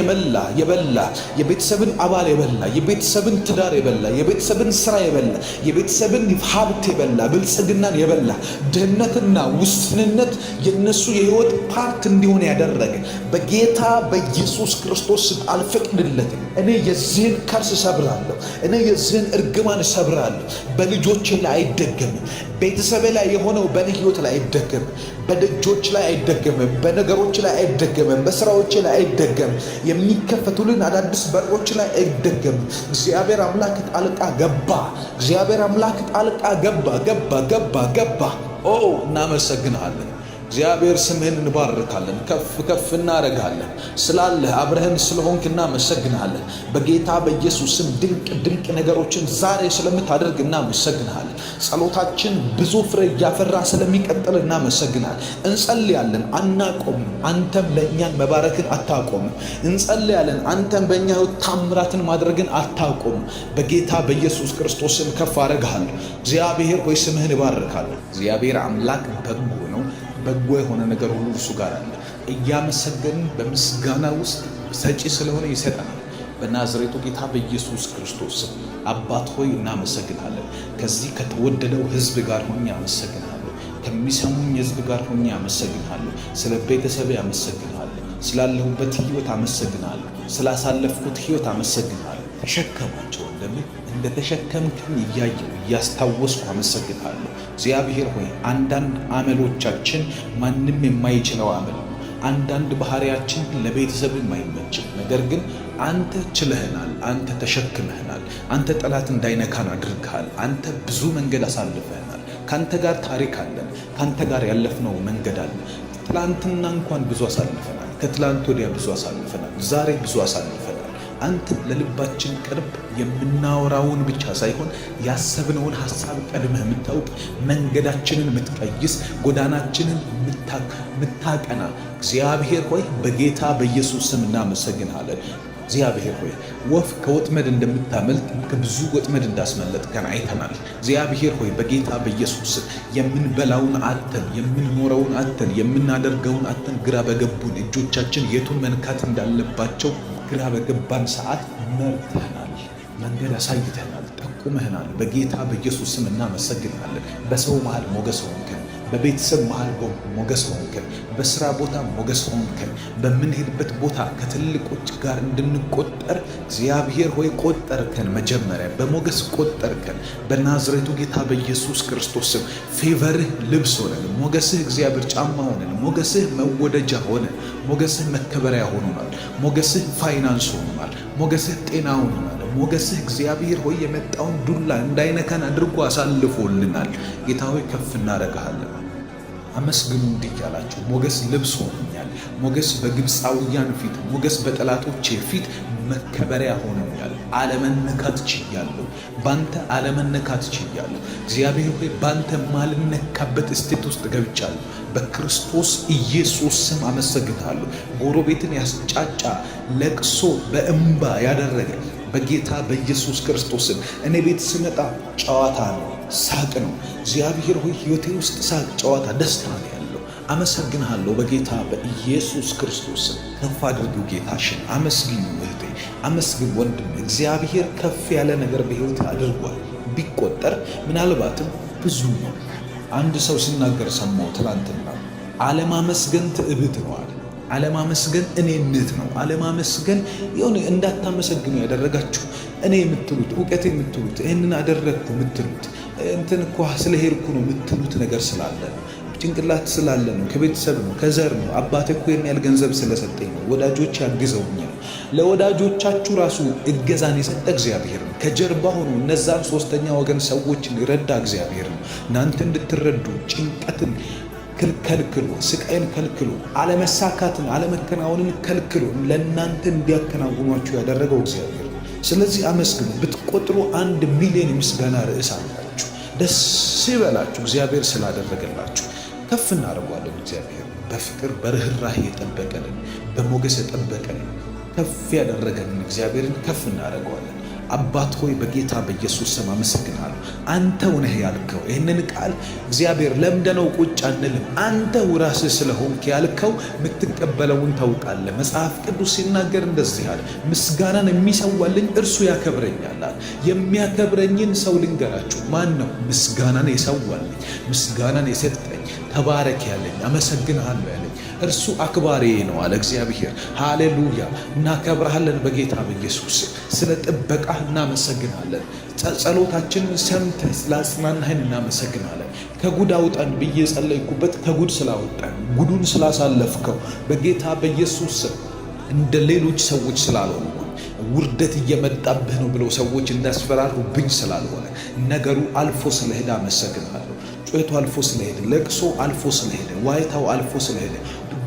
የበላ የቤተሰብን አባል የበላ የቤተሰብን ትዳር የበላ የቤተሰብን ስራ የበላ የቤተሰብን ሀብት የበላ ብልጽግናን የበላ ድህነትና ውስንነት የነሱ የህይወት ፓርት እንዲሆን ያደረገ በጌታ በኢየሱስ ክርስቶስ አልፈቅድለትም። እኔ የዚህን ከርስ ሰብራለሁ። እኔ የዚህን እርግማን ሰብራለሁ። በልጆቼ ላይ አይደገምም። ቤተሰብ ላይ የሆነው በእኔ ህይወት ላይ አይደገምም። በደጆች ላይ አይደገምም። በነገሮች ላይ አይደገምም። በስራዎች ላይ አይደገምም። የሚከፈቱልን አዳዲስ በሮች ላይ አይደገምም። እግዚአብሔር አምላክ ጣልቃ ገባ። እግዚአብሔር አምላክ ጣልቃ ገባ። እናመሰግናለን። እግዚአብሔር ስምህን እንባርካለን፣ ከፍ እናረጋለን። ስላለህ አብረህን ስለሆንክ እናመሰግንሃለን። በጌታ በኢየሱስ ስም ድንቅ ነገሮችን ዛሬ ስለምታደርግ እናመሰግንሃለን። ጸሎታችን ብዙ ፍሬ እያፈራ ስለሚቀጥል እናመሰግንሃለን። እንጸልያለን፣ አናቆምም። አንተም ለእኛን መባረክን አታቆምም። እንጸልያለን፣ አንተም በእኛ ሕይወት ታምራትን ማድረግን አታቆምም። በጌታ በኢየሱስ ክርስቶስ ስም ከፍ አረግሃለሁ። እግዚአብሔር ሆይ ስምህን እባርካለሁ። እግዚአብሔር አምላክ በጎ ነው። በጎ የሆነ ነገር ሁሉ እርሱ ጋር አለ። እያመሰገንን በምስጋና ውስጥ ሰጪ ስለሆነ ይሰጠናል። በናዝሬቱ ጌታ በኢየሱስ ክርስቶስ አባት ሆይ እናመሰግናለን። ከዚህ ከተወደደው ሕዝብ ጋር ሆኜ አመሰግናለሁ። ከሚሰሙኝ ሕዝብ ጋር ሆኜ አመሰግናለሁ። ስለ ቤተሰቤ አመሰግናለሁ። ስላለሁበት ሕይወት አመሰግናለሁ። ስላሳለፍኩት ሕይወት አመሰግናለሁ። ተሸከማቸው እንደምን እንደተሸከምከኝ እያየሁ እያስታወስኩ አመሰግናለሁ። እግዚአብሔር ሆይ አንዳንድ አመሎቻችን ማንም የማይችለው አመል ነው። አንዳንድ ባህሪያችን ለቤተሰብ የማይመችም፣ ነገር ግን አንተ ችለህናል። አንተ ተሸክመህናል። አንተ ጠላት እንዳይነካን አድርገሃል። አንተ ብዙ መንገድ አሳልፈህናል። ካንተ ጋር ታሪክ አለን። ካንተ ጋር ያለፍነው መንገድ አለ። ትላንትና እንኳን ብዙ አሳልፈናል። ከትላንት ወዲያ ብዙ አሳልፈናል። ዛሬ ብዙ አሳልፈናል። አንተ ለልባችን ቅርብ፣ የምናወራውን ብቻ ሳይሆን ያሰብነውን ሐሳብ ቀድመህ የምታውቅ፣ መንገዳችንን የምትቀይስ፣ ጎዳናችንን የምታቀና እግዚአብሔር ሆይ በጌታ በኢየሱስ ስም እናመሰግንሃለን። እግዚአብሔር ሆይ ወፍ ከወጥመድ እንደምታመልጥ ከብዙ ወጥመድ እንዳስመለጥከን አይተናል። እግዚአብሔር ሆይ በጌታ በኢየሱስ የምንበላውን አተን፣ የምንኖረውን አተን፣ የምናደርገውን አተን ግራ በገቡን እጆቻችን የቱን መንካት እንዳለባቸው ግራ በገባን ሰዓት መርተናል፣ መንገድ አሳይተናል፣ ጠቁመህናል። በጌታ በኢየሱስ ስም እናመሰግናለን። በሰው መሃል ሞገስ ሆንከን፣ በቤተሰብ መሃል ሞገስ ሆንከን፣ በስራ ቦታ ሞገስ ሆንከን። በምንሄድበት ቦታ ከትልቆች ጋር እንድንቆጠር እግዚአብሔር ሆይ ቆጠርከን። መጀመሪያ በሞገስ ቆጠርከን። በናዝሬቱ ጌታ በኢየሱስ ክርስቶስ ስም ፌቨርህ ልብስ ሆነን፣ ሞገስህ እግዚአብሔር ጫማ ሆነን፣ ሞገስህ መወደጃ ሆነን፣ ሞገስህ መከበሪያ ሆኖናል። ሞገስህ ፋይናንስ ሆኖናል። ሞገስህ ጤና ሆኖናል። ሞገስህ እግዚአብሔር ሆይ የመጣውን ዱላ እንዳይነካን አድርጎ አሳልፎልናል። ጌታ ሆይ ከፍ እናረጋለን። አመስግኑ እንዲህ እያላችሁ ሞገስ ልብስ ሆኖኛል። ሞገስ በግብፃውያን ፊት፣ ሞገስ በጠላቶቼ ፊት መከበሪያ ሆኖኛል። አለመነካት ችያለሁ። ባንተ አለመነካት ችያለሁ። እግዚአብሔር ሆይ ባንተ ማልነካበት እስቴት ውስጥ ገብቻለሁ። በክርስቶስ ኢየሱስ ስም አመሰግናለሁ። ጎረቤትን ያስጫጫ ለቅሶ በእንባ ያደረገ በጌታ በኢየሱስ ክርስቶስ ስም እኔ ቤት ስመጣ ጨዋታ ነው፣ ሳቅ ነው። እግዚአብሔር ሆይ ሕይወቴ ውስጥ ሳቅ፣ ጨዋታ፣ ደስታ ነው ያለው። አመሰግንሃለሁ በጌታ በኢየሱስ ክርስቶስ ስም። ከፍ አድርጊው ጌታሽን። አመስግኙ እህቴ፣ አመስግን ወንድም። እግዚአብሔር ከፍ ያለ ነገር በሕይወት አድርጓል። ቢቆጠር ምናልባትም ብዙ ነው። አንድ ሰው ሲናገር ሰማው ትላንትና። አለማመስገን ትዕቢት ነው አለ። አለማመስገን እኔነት ነው። አለማመስገን የሆነ እንዳታመሰግኑ ያደረጋችሁ እኔ የምትሉት እውቀት የምትሉት ይህንን አደረግኩ የምትሉት እንትን እኮ ስለሄድኩ ነው የምትሉት ነገር ስላለ ነው። ጭንቅላት ስላለ ነው። ከቤተሰብ ነው፣ ከዘር ነው። አባቴ እኮ የሚያል ገንዘብ ስለሰጠኝ ነው። ወዳጆች ያግዘውኛል። ለወዳጆቻችሁ ራሱ እገዛን የሰጠ እግዚአብሔር ነው። ከጀርባ ሆኖ እነዛን ሶስተኛ ወገን ሰዎችን ይረዳ እግዚአብሔር ነው። እናንተ እንድትረዱ ጭንቀትን ከልክሎ፣ ስቃይን ከልክሎ፣ አለመሳካትን አለመከናወንን ከልክሎ ለእናንተ እንዲያከናውኗችሁ ያደረገው እግዚአብሔር ነው። ስለዚህ አመስግኑ። ብትቆጥሩ 1 ሚሊዮን የምስጋና ርዕስ አላችሁ። ደስ ይበላችሁ እግዚአብሔር ስላደረገላችሁ። ከፍ እናደርጓለን። እግዚአብሔር በፍቅር በርህራሄ የጠበቀንን፣ በሞገስ የጠበቀንን፣ ከፍ ያደረገንን እግዚአብሔርን ከፍ እናደርገዋለን። አባት ሆይ በጌታ በኢየሱስ ስም አመሰግናለሁ። አንተው ነህ ያልከው ይህንን ቃል እግዚአብሔር ለምደነው ቁጭ አንልም። አንተው ራስህ ስለሆንክ ያልከው የምትቀበለውን ታውቃለህ። መጽሐፍ ቅዱስ ሲናገር እንደዚህ አለ፣ ምስጋናን የሚሰዋልኝ እርሱ ያከብረኛል። የሚያከብረኝን ሰው ልንገራችሁ። ማን ነው ምስጋናን የሰዋልኝ? ምስጋናን የሰጠኝ፣ ተባረክ ያለኝ፣ አመሰግንሃለሁ ያለኝ እርሱ አክባሪ ነው አለ እግዚአብሔር። ሃሌሉያ! እናከብርሃለን በጌታ በኢየሱስ ስለ ጥበቃ እናመሰግናለን። ጸሎታችንን ሰምተህ ስላጽናናህን እናመሰግናለን። ከጉድ አውጣን ብዬ ጸለይኩበት ከጉድ ስላወጣን፣ ጉዱን ስላሳለፍከው በጌታ በኢየሱስ እንደ ሌሎች ሰዎች ስላልሆንኩ፣ ውርደት እየመጣብህ ነው ብለው ሰዎች እንዳስፈራሩብኝ ስላልሆነ፣ ነገሩ አልፎ ስለሄደ አመሰግናለሁ። ጩኸቱ አልፎ ስለሄደ፣ ለቅሶ አልፎ ስለሄደ፣ ዋይታው አልፎ ስለሄደ፣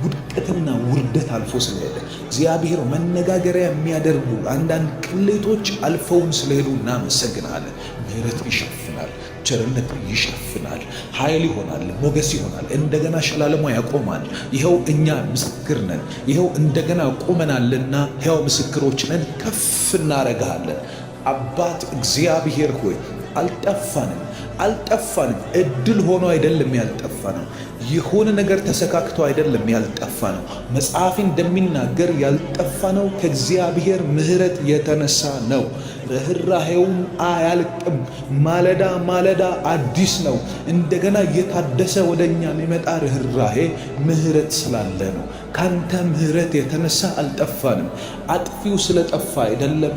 ውድቀትና ውርደት አልፎ ስለሄደ፣ እግዚአብሔር መነጋገሪያ የሚያደርጉ አንዳንድ ቅሌቶች አልፈውን ስለሄዱ እናመሰግናለን። ምሕረት ይሸፍናል፣ ቸርነት ይሸፍናል፣ ኃይል ይሆናል፣ ሞገስ ይሆናል፣ እንደገና ሸላለሞ ያቆማል። ይኸው እኛ ምስክር ነን። ይኸው እንደገና ቆመናልና ሕያው ምስክሮች ነን። ከፍ እናረጋለን። አባት እግዚአብሔር ሆይ አልጠፋንም። እድል ሆኖ አይደለም ያልጠፋ ነው። የሆነ ነገር ተሰካክቶ አይደለም ያልጠፋ ነው። መጽሐፍ እንደሚናገር ያልጠፋ ነው ከእግዚአብሔር ምሕረት የተነሳ ነው። ርኅራኄውም አያልቅም። ማለዳ ማለዳ አዲስ ነው። እንደገና እየታደሰ ወደኛ የሚመጣ ርኅራኄ ምሕረት ስላለ ነው። ካንተ ምሕረት የተነሳ አልጠፋንም። አጥፊው ስለጠፋ አይደለም፣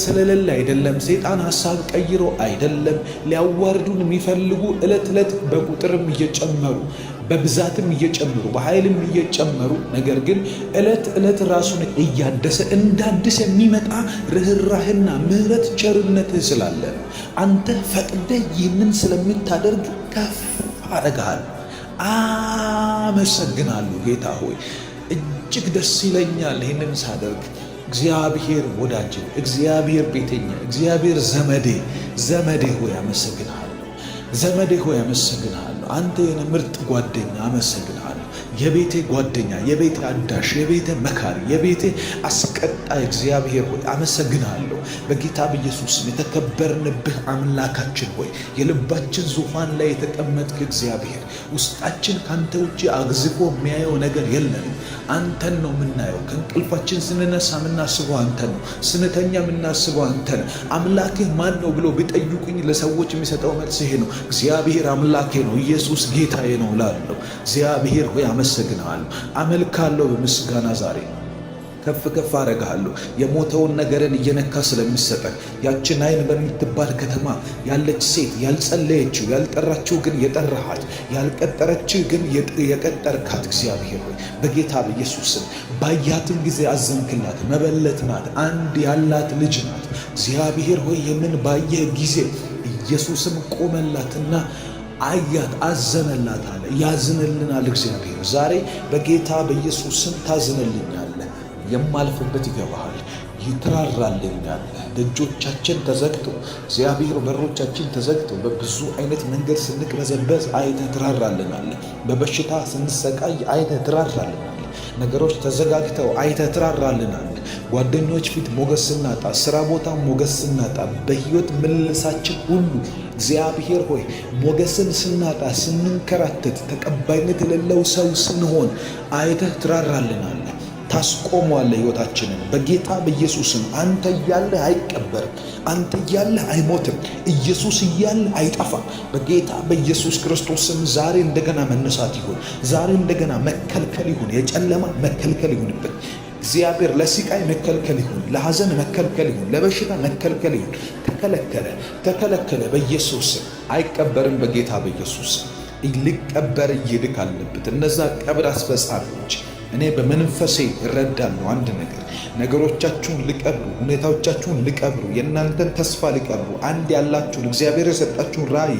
ስለሌለ አይደለም፣ ሰይጣን ሐሳብ ቀይሮ አይደለም። ሊያዋርዱን የሚፈልጉ ዕለት ዕለት በቁጥርም እየጨመሩ በብዛትም እየጨመሩ በኃይልም እየጨመሩ ነገር ግን ዕለት ዕለት ራሱን እያደሰ እንዳድስ የሚመጣ ርኅራኄና ምሕረት ቸርነትህ ስላለ ነው። አንተ ፈቅደህ ይህንን ስለምታደርግ ከፍ አደርግሃለሁ። አመሰግናለሁ ጌታ ሆይ፣ እጅግ ደስ ይለኛል ይህንን ሳደርግ። እግዚአብሔር ወዳጅ፣ እግዚአብሔር ቤተኛ፣ እግዚአብሔር ዘመዴ ሆይ አመሰግንሃለሁ። ዘመዴ ሆይ አመሰግንሃለሁ። አንተ የኔ ምርጥ ጓደኛ አመሰግንሃለሁ። የቤቴ ጓደኛ፣ የቤቴ አዳሽ፣ የቤቴ መካሪ፣ የቤቴ አስቀጣይ እግዚአብሔር ሆይ አመሰግንሃለሁ። በጌታ በኢየሱስ የተከበርንብህ አምላካችን ሆይ የልባችን ዙፋን ላይ የተቀመጥክ እግዚአብሔር፣ ውስጣችን ካንተ ውጭ አግዝፎ የሚያየው ነገር የለንም። አንተን ነው የምናየው። ከእንቅልፋችን ስንነሳ የምናስበው አንተን ነው። ስንተኛ የምናስበው አንተን። አምላክህ ማን ነው ብሎ ቢጠይቁኝ ለሰዎች የሚሰጠው መልስ ይሄ ነው፣ እግዚአብሔር አምላኬ ነው፣ ኢየሱስ ጌታዬ ነው እላለሁ። እግዚአብሔር ሆይ አመሰግንሃለሁ፣ አመልካለሁ። በምስጋና ዛሬ ከፍ አረጋለሁ። የሞተውን ነገርን እየነካ ስለሚሰጠን ያችን አይን በምትባል ከተማ ያለች ሴት ያልጸለየችው ያልጠራችው ግን የጠራሃት ያልቀጠረችው ግን የቀጠርካት እግዚአብሔር ሆይ በጌታ በኢየሱስ ስም ባያትም ጊዜ አዘንክላት። መበለት ናት፣ አንድ ያላት ልጅ ናት። እግዚአብሔር ሆይ ይህንን ባየህ ጊዜ ኢየሱስም ቆመላትና አያት፣ አዘነላት አለ። ያዝንልናል እግዚአብሔር ዛሬ በጌታ በኢየሱስ ስም ታዝንልኛለህ። የማልፍበት ይገባሃል፣ ይትራራልኛል። ደጆቻችን ተዘግተው እግዚአብሔር በሮቻችን ተዘግተው በብዙ አይነት መንገድ ስንቅበዘበዝ አይተህ ትራራልናል። በበሽታ ስንሰቃይ አይተህ ትራራልናል። ነገሮች ተዘጋግተው አይተህ ትራራልናል። ጓደኞች ፊት ሞገስ ስናጣ፣ ስራ ቦታ ሞገስ ስናጣ፣ በህይወት ምልልሳችን ሁሉ እግዚአብሔር ሆይ ሞገስን ስናጣ፣ ስንንከራተት፣ ተቀባይነት የሌለው ሰው ስንሆን አይተህ ትራራልናል። ታስቆመዋለህ ህይወታችንን በጌታ በኢየሱስም። አንተ እያለህ አይቀበርም፣ አንተ እያለህ አይሞትም፣ ኢየሱስ እያለህ አይጠፋም። በጌታ በኢየሱስ ክርስቶስም ዛሬ እንደገና መነሳት ይሁን፣ ዛሬ እንደገና መከልከል ይሁን፣ የጨለማ መከልከል ይሁንብን እግዚአብሔር። ለስቃይ መከልከል ይሁን፣ ለሐዘን መከልከል ይሁን፣ ለበሽታ መከልከል ይሁን። ተከለከለ በኢየሱስ አይቀበርም። በጌታ በኢየሱስ ሊቀበር ይልቅ አለበት። እነዛ ቀብር አስፈጻሚዎች እኔ በመንፈሴ እረዳለሁ አንድ ነገር፣ ነገሮቻችሁን ሊቀብሩ፣ ሁኔታዎቻችሁን ሊቀብሩ፣ የእናንተን ተስፋ ሊቀብሩ፣ አንድ ያላችሁን እግዚአብሔር የሰጣችሁን ራእይ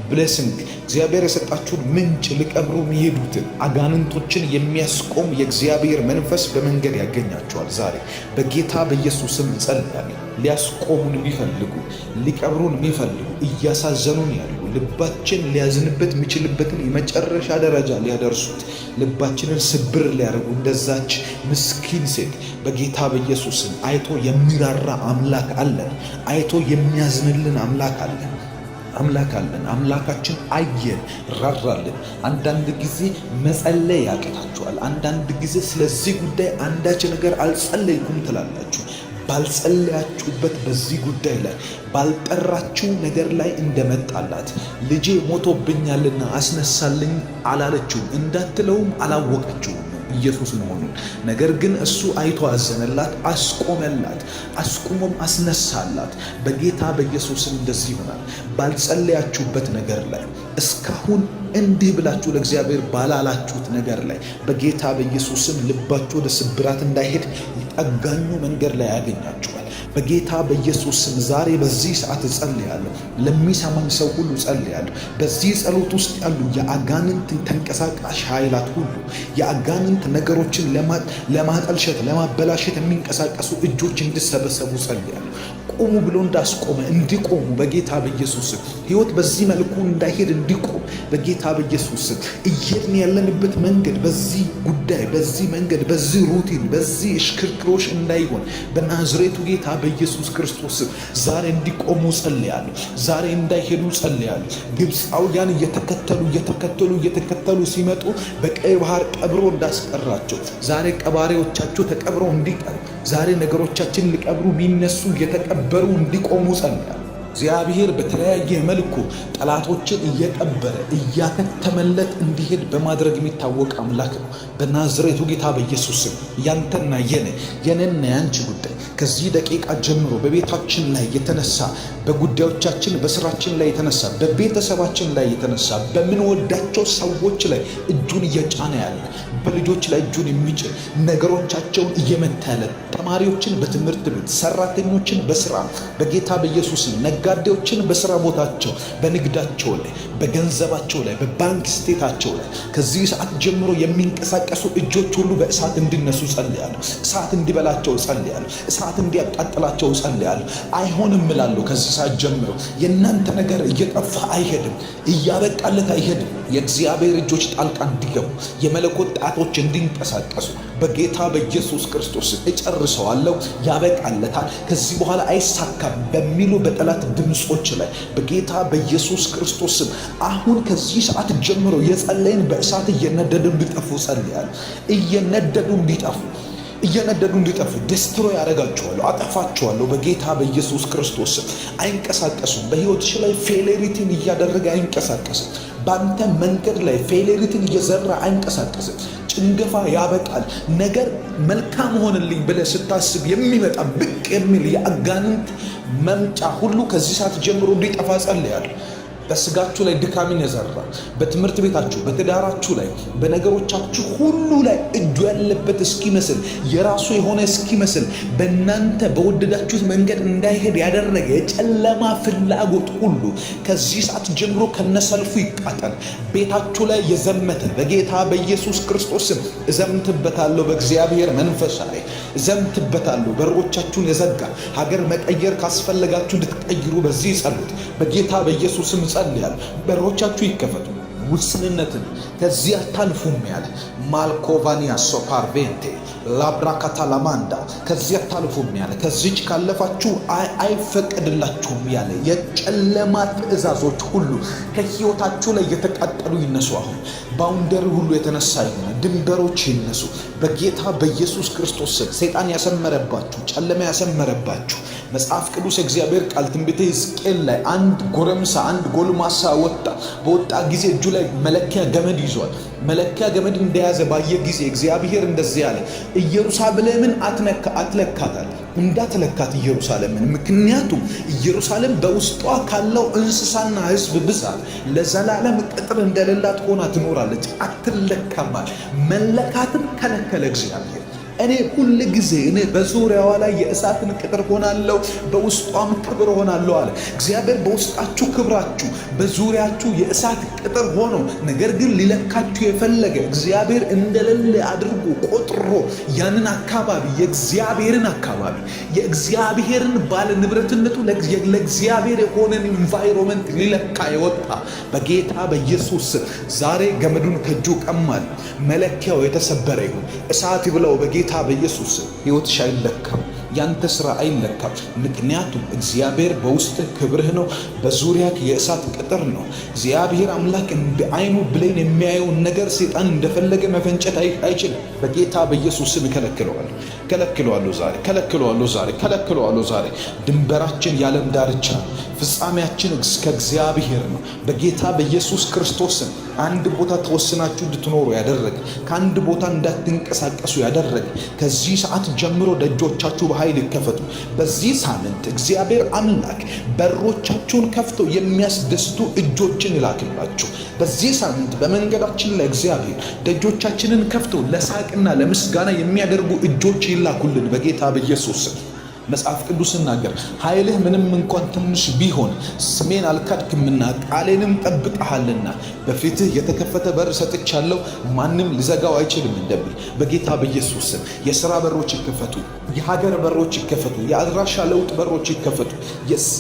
ብሌሲንግ፣ እግዚአብሔር የሰጣችሁን ምንጭ ሊቀብሩ የሚሄዱትን አጋንንቶችን የሚያስቆም የእግዚአብሔር መንፈስ በመንገድ ያገኛቸዋል። ዛሬ በጌታ በኢየሱስም እንጸልያለን። ሊያስቆሙን የሚፈልጉ ሊቀብሩን የሚፈልጉ እያሳዘኑን ያሉ ልባችን ሊያዝንበት የሚችልበትን የመጨረሻ ደረጃ ሊያደርሱት ልባችንን ስብር ሊያደርጉ እንደዛች ምስኪን ሴት በጌታ በኢየሱስም አይቶ የሚራራ አምላክ አለን። አይቶ የሚያዝንልን አምላክ አለን። አምላካችን አየን፣ ራራልን። አንዳንድ ጊዜ መጸለይ ያቅታችኋል። አንዳንድ ጊዜ ስለዚህ ጉዳይ አንዳች ነገር አልጸለይኩም ትላላችሁ። ባልጸለያችሁበት በዚህ ጉዳይ ላይ ባልጠራችሁ ነገር ላይ እንደመጣላት ልጄ ሞቶብኛልና አስነሳልኝ አላለችውም እንዳትለውም አላወቀችውም ኢየሱስ መሆኑን። ነገር ግን እሱ አይቶ አዘነላት፣ አስቆመላት፣ አስቁሞም አስነሳላት። በጌታ በኢየሱስም እንደዚህ ይሆናል። ባልጸለያችሁበት ነገር ላይ እስካሁን እንዲህ ብላችሁ ለእግዚአብሔር ባላላችሁት ነገር ላይ በጌታ በኢየሱስም ልባችሁ ወደ ስብራት እንዳይሄድ ጠጋኙ መንገድ ላይ ያገኛችኋል። በጌታ በኢየሱስ ስም ዛሬ በዚህ ሰዓት እጸልያለሁ። ለሚሰማኝ ሰው ሁሉ እጸልያለሁ። በዚህ ጸሎት ውስጥ ያሉ የአጋንንት ተንቀሳቃሽ ኃይላት ሁሉ የአጋንንት ነገሮችን ለማጠልሸት ለማበላሸት የሚንቀሳቀሱ እጆች እንዲሰበሰቡ እጸልያለሁ። ቆሙ ብሎ እንዳስቆመ እንዲቆሙ በጌታ በኢየሱስ ስም ሕይወት በዚህ መልኩ እንዳይሄድ እንዲቆም በጌታ በኢየሱስ ስም እየሄድን ያለንበት መንገድ በዚህ ጉዳይ በዚህ መንገድ በዚህ ሩቲን በዚህ እሽክርክሮሽ እንዳይሆን በናዝሬቱ ጌታ በኢየሱስ ክርስቶስ ስም ዛሬ እንዲቆሙ ጸልያለሁ። ዛሬ እንዳይሄዱ ጸልያለሁ። ግብፃውያን እየተከተሉ ሲመጡ በቀይ ባህር ቀብሮ እንዳስቀራቸው ዛሬ ቀባሪዎቻቸው ተቀብረው እንዲቀሩ ዛሬ ነገሮቻችን ሊቀብሩ ቢነሱ እየተቀበሩ እንዲቆሙ ጸልያለሁ። እግዚአብሔር በተለያየ መልኩ ጠላቶችን እየቀበረ እያከተመለት እንዲሄድ በማድረግ የሚታወቅ አምላክ ነው። በናዝሬቱ ጌታ በኢየሱስ ስም ያንተና የኔና ያንቺ ጉዳይ ከዚህ ደቂቃ ጀምሮ በቤታችን ላይ የተነሳ በጉዳዮቻችን በስራችን ላይ የተነሳ በቤተሰባችን ላይ የተነሳ በምንወዳቸው ሰዎች ላይ እጁን እየጫነ ያለ በልጆች ላይ እጁን የሚጭን ነገሮቻቸውን እየመታ ያለ ተማሪዎችን በትምህርት ቤት ሰራተኞችን በስራ በጌታ በኢየሱስ ነጋዴዎችን በስራ ቦታቸው በንግዳቸው ላይ በገንዘባቸው ላይ በባንክ ስቴታቸው ላይ ከዚህ ሰዓት ጀምሮ የሚንቀሳቀሱ እጆች ሁሉ በእሳት እንዲነሱ ጸልያለሁ። እሳት እንዲበላቸው ጸልያለሁ። እሳት እንዲያቃጥላቸው ጸልያለሁ። አይሆንም እላለሁ። ከዚህ ሰዓት ጀምሮ የእናንተ ነገር እየጠፋ አይሄድም፣ እያበቃለት አይሄድም። የእግዚአብሔር እጆች ጣልቃ እንዲገቡ የመለኮት ጣቶች እንዲንቀሳቀሱ በጌታ በኢየሱስ ክርስቶስ እጨርሰዋለሁ። ያበቃለታል፣ ከዚህ በኋላ አይሳካም በሚሉ በጠላት ድምጾች ላይ በጌታ በኢየሱስ ክርስቶስ አሁን ከዚህ ሰዓት ጀምሮ የጸለይን በእሳት እየነደዱ እንዲጠፉ ጸልያለሁ። እየነደዱ እንዲጠፉ ደስትሮ ያደርጋቸዋለሁ፣ አጠፋቸዋለሁ በጌታ በኢየሱስ ክርስቶስ አይንቀሳቀሱም። በሕይወትሽ ላይ ፌሌሪቲን እያደረገ አይንቀሳቀስም። በአንተ መንገድ ላይ ፌሌሪቲን እየዘራ አይንቀሳቀስም። ጭንገፋ ያበቃል። ነገር መልካም ሆንልኝ ብለህ ስታስብ የሚመጣ ብቅ የሚል የአጋንንት መምጫ ሁሉ ከዚህ ሰዓት ጀምሮ እንዲጠፋ ጸልያለሁ። በስጋችሁ ላይ ድካምን የዘራ በትምህርት ቤታችሁ በትዳራችሁ ላይ በነገሮቻችሁ ሁሉ ላይ እጁ ያለበት እስኪመስል የራሱ የሆነ እስኪመስል በእናንተ በወደዳችሁት መንገድ እንዳይሄድ ያደረገ የጨለማ ፍላጎት ሁሉ ከዚህ ሰዓት ጀምሮ ከነሰልፉ ይቃጠል። ቤታችሁ ላይ የዘመተ በጌታ በኢየሱስ ክርስቶስም እዘምትበታለሁ። በእግዚአብሔር መንፈስ ላይ እዘምትበታለሁ። በሮቻችሁን የዘጋ ሀገር መቀየር ካስፈለጋችሁ እንድትቀይሩ በዚህ ጸሎት በጌታ በኢየሱስም ጸልያለሁ። በሮቻችሁ ይከፈቱ። ውስንነትን ከዚህ አታልፉም ያለ ማልኮቫኒያ ሶፓርቬንቴ ላብራካታ ላማንዳ ከዚህ አታልፉም ያለ ከዚች ካለፋችሁ አይፈቀድላችሁም ያለ የጨለማ ትእዛዞች ሁሉ ከሕይወታችሁ ላይ የተቃጠሉ ይነሱ። አሁን ባውንደሪ ሁሉ የተነሳ ይሆነ ድንበሮች ይነሱ በጌታ በኢየሱስ ክርስቶስ ስም። ሰይጣን ያሰመረባችሁ ጨለማ ያሰመረባችሁ መጽሐፍ ቅዱስ እግዚአብሔር ቃል ትንቢተ ሕዝቅኤል ላይ አንድ ጎልማሳ በወጣ ጊዜ እጁ ላይ መለኪያ ገመድ ይዟል። መለኪያ ገመድ እንደያዘ ባየ ጊዜ እግዚአብሔር እንደዚህ ያለ ኢየሩሳሌምን አትለካታል፣ እንዳትለካት ኢየሩሳሌምን። ምክንያቱም ኢየሩሳሌም በውስጧ ካለው እንስሳና ሕዝብ ብዛት ለዘላለም ቅጥር እንደሌላት ሆና ትኖራለች፣ አትለካማል። መለካትን ከለከለ እግዚአብሔር። እኔ ሁል ጊዜ በዙሪያዋ ላይ የእሳትን ቅጥር ሆናለሁ፣ በውስጧም ክብር ሆናለሁ አለ እግዚአብሔር። በውስጣችሁ ክብራችሁ፣ በዙሪያችሁ የእሳት ቅጥር ሆኖ ነገር ግን ሊለካችሁ የፈለገ እግዚአብሔር እንደሌለ አድርጎ ቆጥሮ ያንን አካባቢ የእግዚአብሔርን ባለ ንብረትነቱ ለእግዚአብሔር የሆነን ኢንቫይሮመንት ሊለካ የወጣ በጌታ በኢየሱስ ዛሬ ገመዱን ከእጁ ቀማል። መለኪያው የተሰበረ ይሁን። እሳት ይብላው በጌታ በኢየሱስ ሕይወትሽ አይለካም፣ ያንተ ስራ አይለካም። ምክንያቱም እግዚአብሔር በውስጥ ክብርህ ነው፣ በዙሪያህ የእሳት ቅጥር ነው። እግዚአብሔር አምላክ በአይኑ ብሌን የሚያየውን ነገር ሰይጣን እንደፈለገ መፈንጨት አይችልም። በጌታ በኢየሱስ ስም ከለክለዋለሁ ዛሬ። ድንበራችን ያለም ዳርቻ ነው። ፍጻሜያችን ከእግዚአብሔር ነው። በጌታ በኢየሱስ ክርስቶስ ስም አንድ ቦታ ተወስናችሁ እንድትኖሩ ያደረገ ከአንድ ቦታ እንዳትንቀሳቀሱ ያደረገ ከዚህ ሰዓት ጀምሮ ደጆቻችሁ በኃይል ይከፈቱ። በዚህ ሳምንት እግዚአብሔር አምላክ በሮቻችሁን ከፍቶ የሚያስደስቱ እጆችን ይላክላችሁ። በዚህ ሳምንት በመንገዳችን ላይ እግዚአብሔር ደጆቻችንን ከፍቶ ለሳቅና ለምስጋና የሚያደርጉ እጆች ይላኩልን በጌታ በኢየሱስ ስም። መጽሐፍ ቅዱስ ሲናገር ኃይልህ ምንም እንኳን ትንሽ ቢሆን ስሜን አልካድክምና ቃሌንም ጠብቀሃልና በፊትህ የተከፈተ በር ሰጥቻለሁ፣ ማንም ሊዘጋው አይችልም እንደሚል በጌታ በኢየሱስ ስም የሥራ በሮች ይከፈቱ፣ የሀገር በሮች ይከፈቱ፣ የአድራሻ ለውጥ በሮች ይከፈቱ፣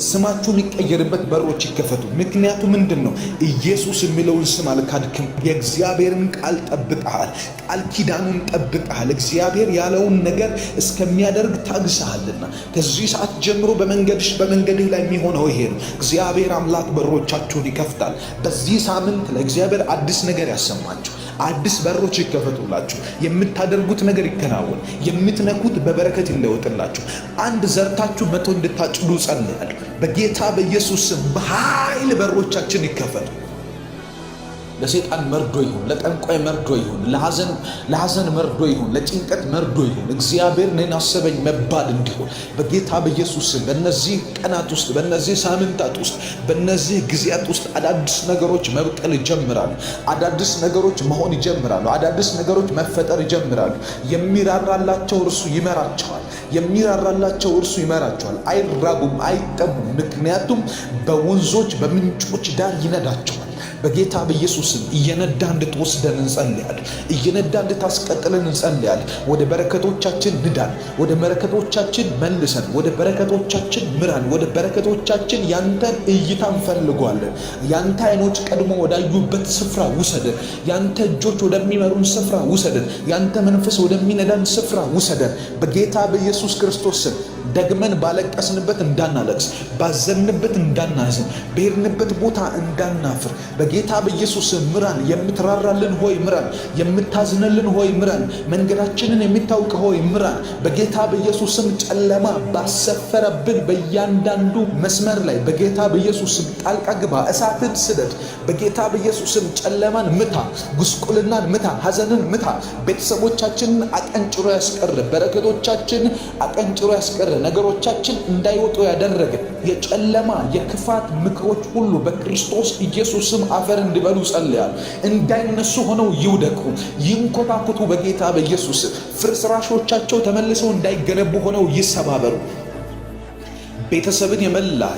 ስማችሁ የሚቀየርበት በሮች ይከፈቱ። ምክንያቱ ምንድን ነው? ኢየሱስ የሚለውን ስም አልካድክም። የእግዚአብሔርን ቃል ጠብቀሃል፣ ቃል ኪዳኑን ጠብቀሃል። እግዚአብሔር ያለውን ነገር እስከሚያደርግ ታግሰሃልና ከዚህ ሰዓት ጀምሮ በመንገድህ ላይ የሚሆነው ይሄ ነው። እግዚአብሔር አምላክ በሮቻችሁን ይከፍታል። በዚህ ሳምንት ለእግዚአብሔር አዲስ ነገር ያሰማችሁ፣ አዲስ በሮች ይከፈቱላችሁ። የምታደርጉት ነገር ይከናወን፣ የምትነኩት በበረከት ይለወጥላችሁ። አንድ ዘርታችሁ 100 እንድታጭዱ ጸልያለሁ። በጌታ በኢየሱስ ስም በኃይል በሮቻችን ይከፈቱ። ለሰይጣን መርዶ ይሁን፣ ለጠንቋይ መርዶ ይሁን፣ ለሐዘን መርዶ ይሁን፣ ለጭንቀት መርዶ ይሁን፣ እግዚአብሔር እኔን አሰበኝ መባል እንዲሆን በጌታ በኢየሱስ ስም በእነዚህ ቀናት ውስጥ፣ በእነዚህ ሳምንታት ውስጥ፣ በእነዚህ ጊዜያት ውስጥ አዳዲስ ነገሮች መብቀል ይጀምራሉ። አዳዲስ ነገሮች መሆን ይጀምራሉ። አዳዲስ ነገሮች መፈጠር ይጀምራሉ። የሚራራላቸው እርሱ ይመራቸዋል። የሚራራላቸው እርሱ ይመራቸዋል። አይራቡም፣ አይጠሙም። ምክንያቱም በወንዞች በምንጮች ዳር ይነዳቸዋል። በጌታ በኢየሱስም እየነዳ እንድትወስደን እንጸልያለን። እየነዳ እንድታስቀጥለን እንጸልያለን። ወደ በረከቶቻችን ንዳን፣ ወደ በረከቶቻችን መልሰን፣ ወደ በረከቶቻችን ምራን፣ ወደ በረከቶቻችን ያንተን እይታ እንፈልጓለን። ያንተ አይኖች ቀድሞ ወዳዩበት ስፍራ ውሰደን። ያንተ እጆች ወደሚመሩን ስፍራ ውሰደን። ያንተ መንፈስ ወደሚነዳን ስፍራ ውሰደን። በጌታ በኢየሱስ ክርስቶስ ስም ደግመን ባለቀስንበት እንዳናለቅስ፣ ባዘንበት እንዳናዝን፣ በሄድንበት ቦታ እንዳናፍር በጌታ በኢየሱስ ምራን። የምትራራልን ሆይ ምራን። የምታዝንልን ሆይ ምራን። መንገዳችንን የሚታውቅ ሆይ ምራን። በጌታ በኢየሱስም ጨለማ ባሰፈረብን በእያንዳንዱ መስመር ላይ በጌታ በኢየሱስም ጣልቃ ግባ፣ እሳትን ስደድ። በጌታ በኢየሱስም ጨለማን ምታ፣ ጉስቁልናን ምታ፣ ሐዘንን ምታ። ቤተሰቦቻችንን አቀንጭሮ ያስቀረ፣ በረከቶቻችን አቀንጭሮ ያስቀረ፣ ነገሮቻችን እንዳይወጡ ያደረገ የጨለማ የክፋት ምክሮች ሁሉ በክርስቶስ ኢየሱስም አፈር እንዲበሉ ጸልያለሁ። እንዳይነሱ ሆነው ይውደቁ፣ ይንኮታኩቱ። በጌታ በኢየሱስ ፍርስራሾቻቸው ተመልሰው እንዳይገነቡ ሆነው ይሰባበሩ። ቤተሰብን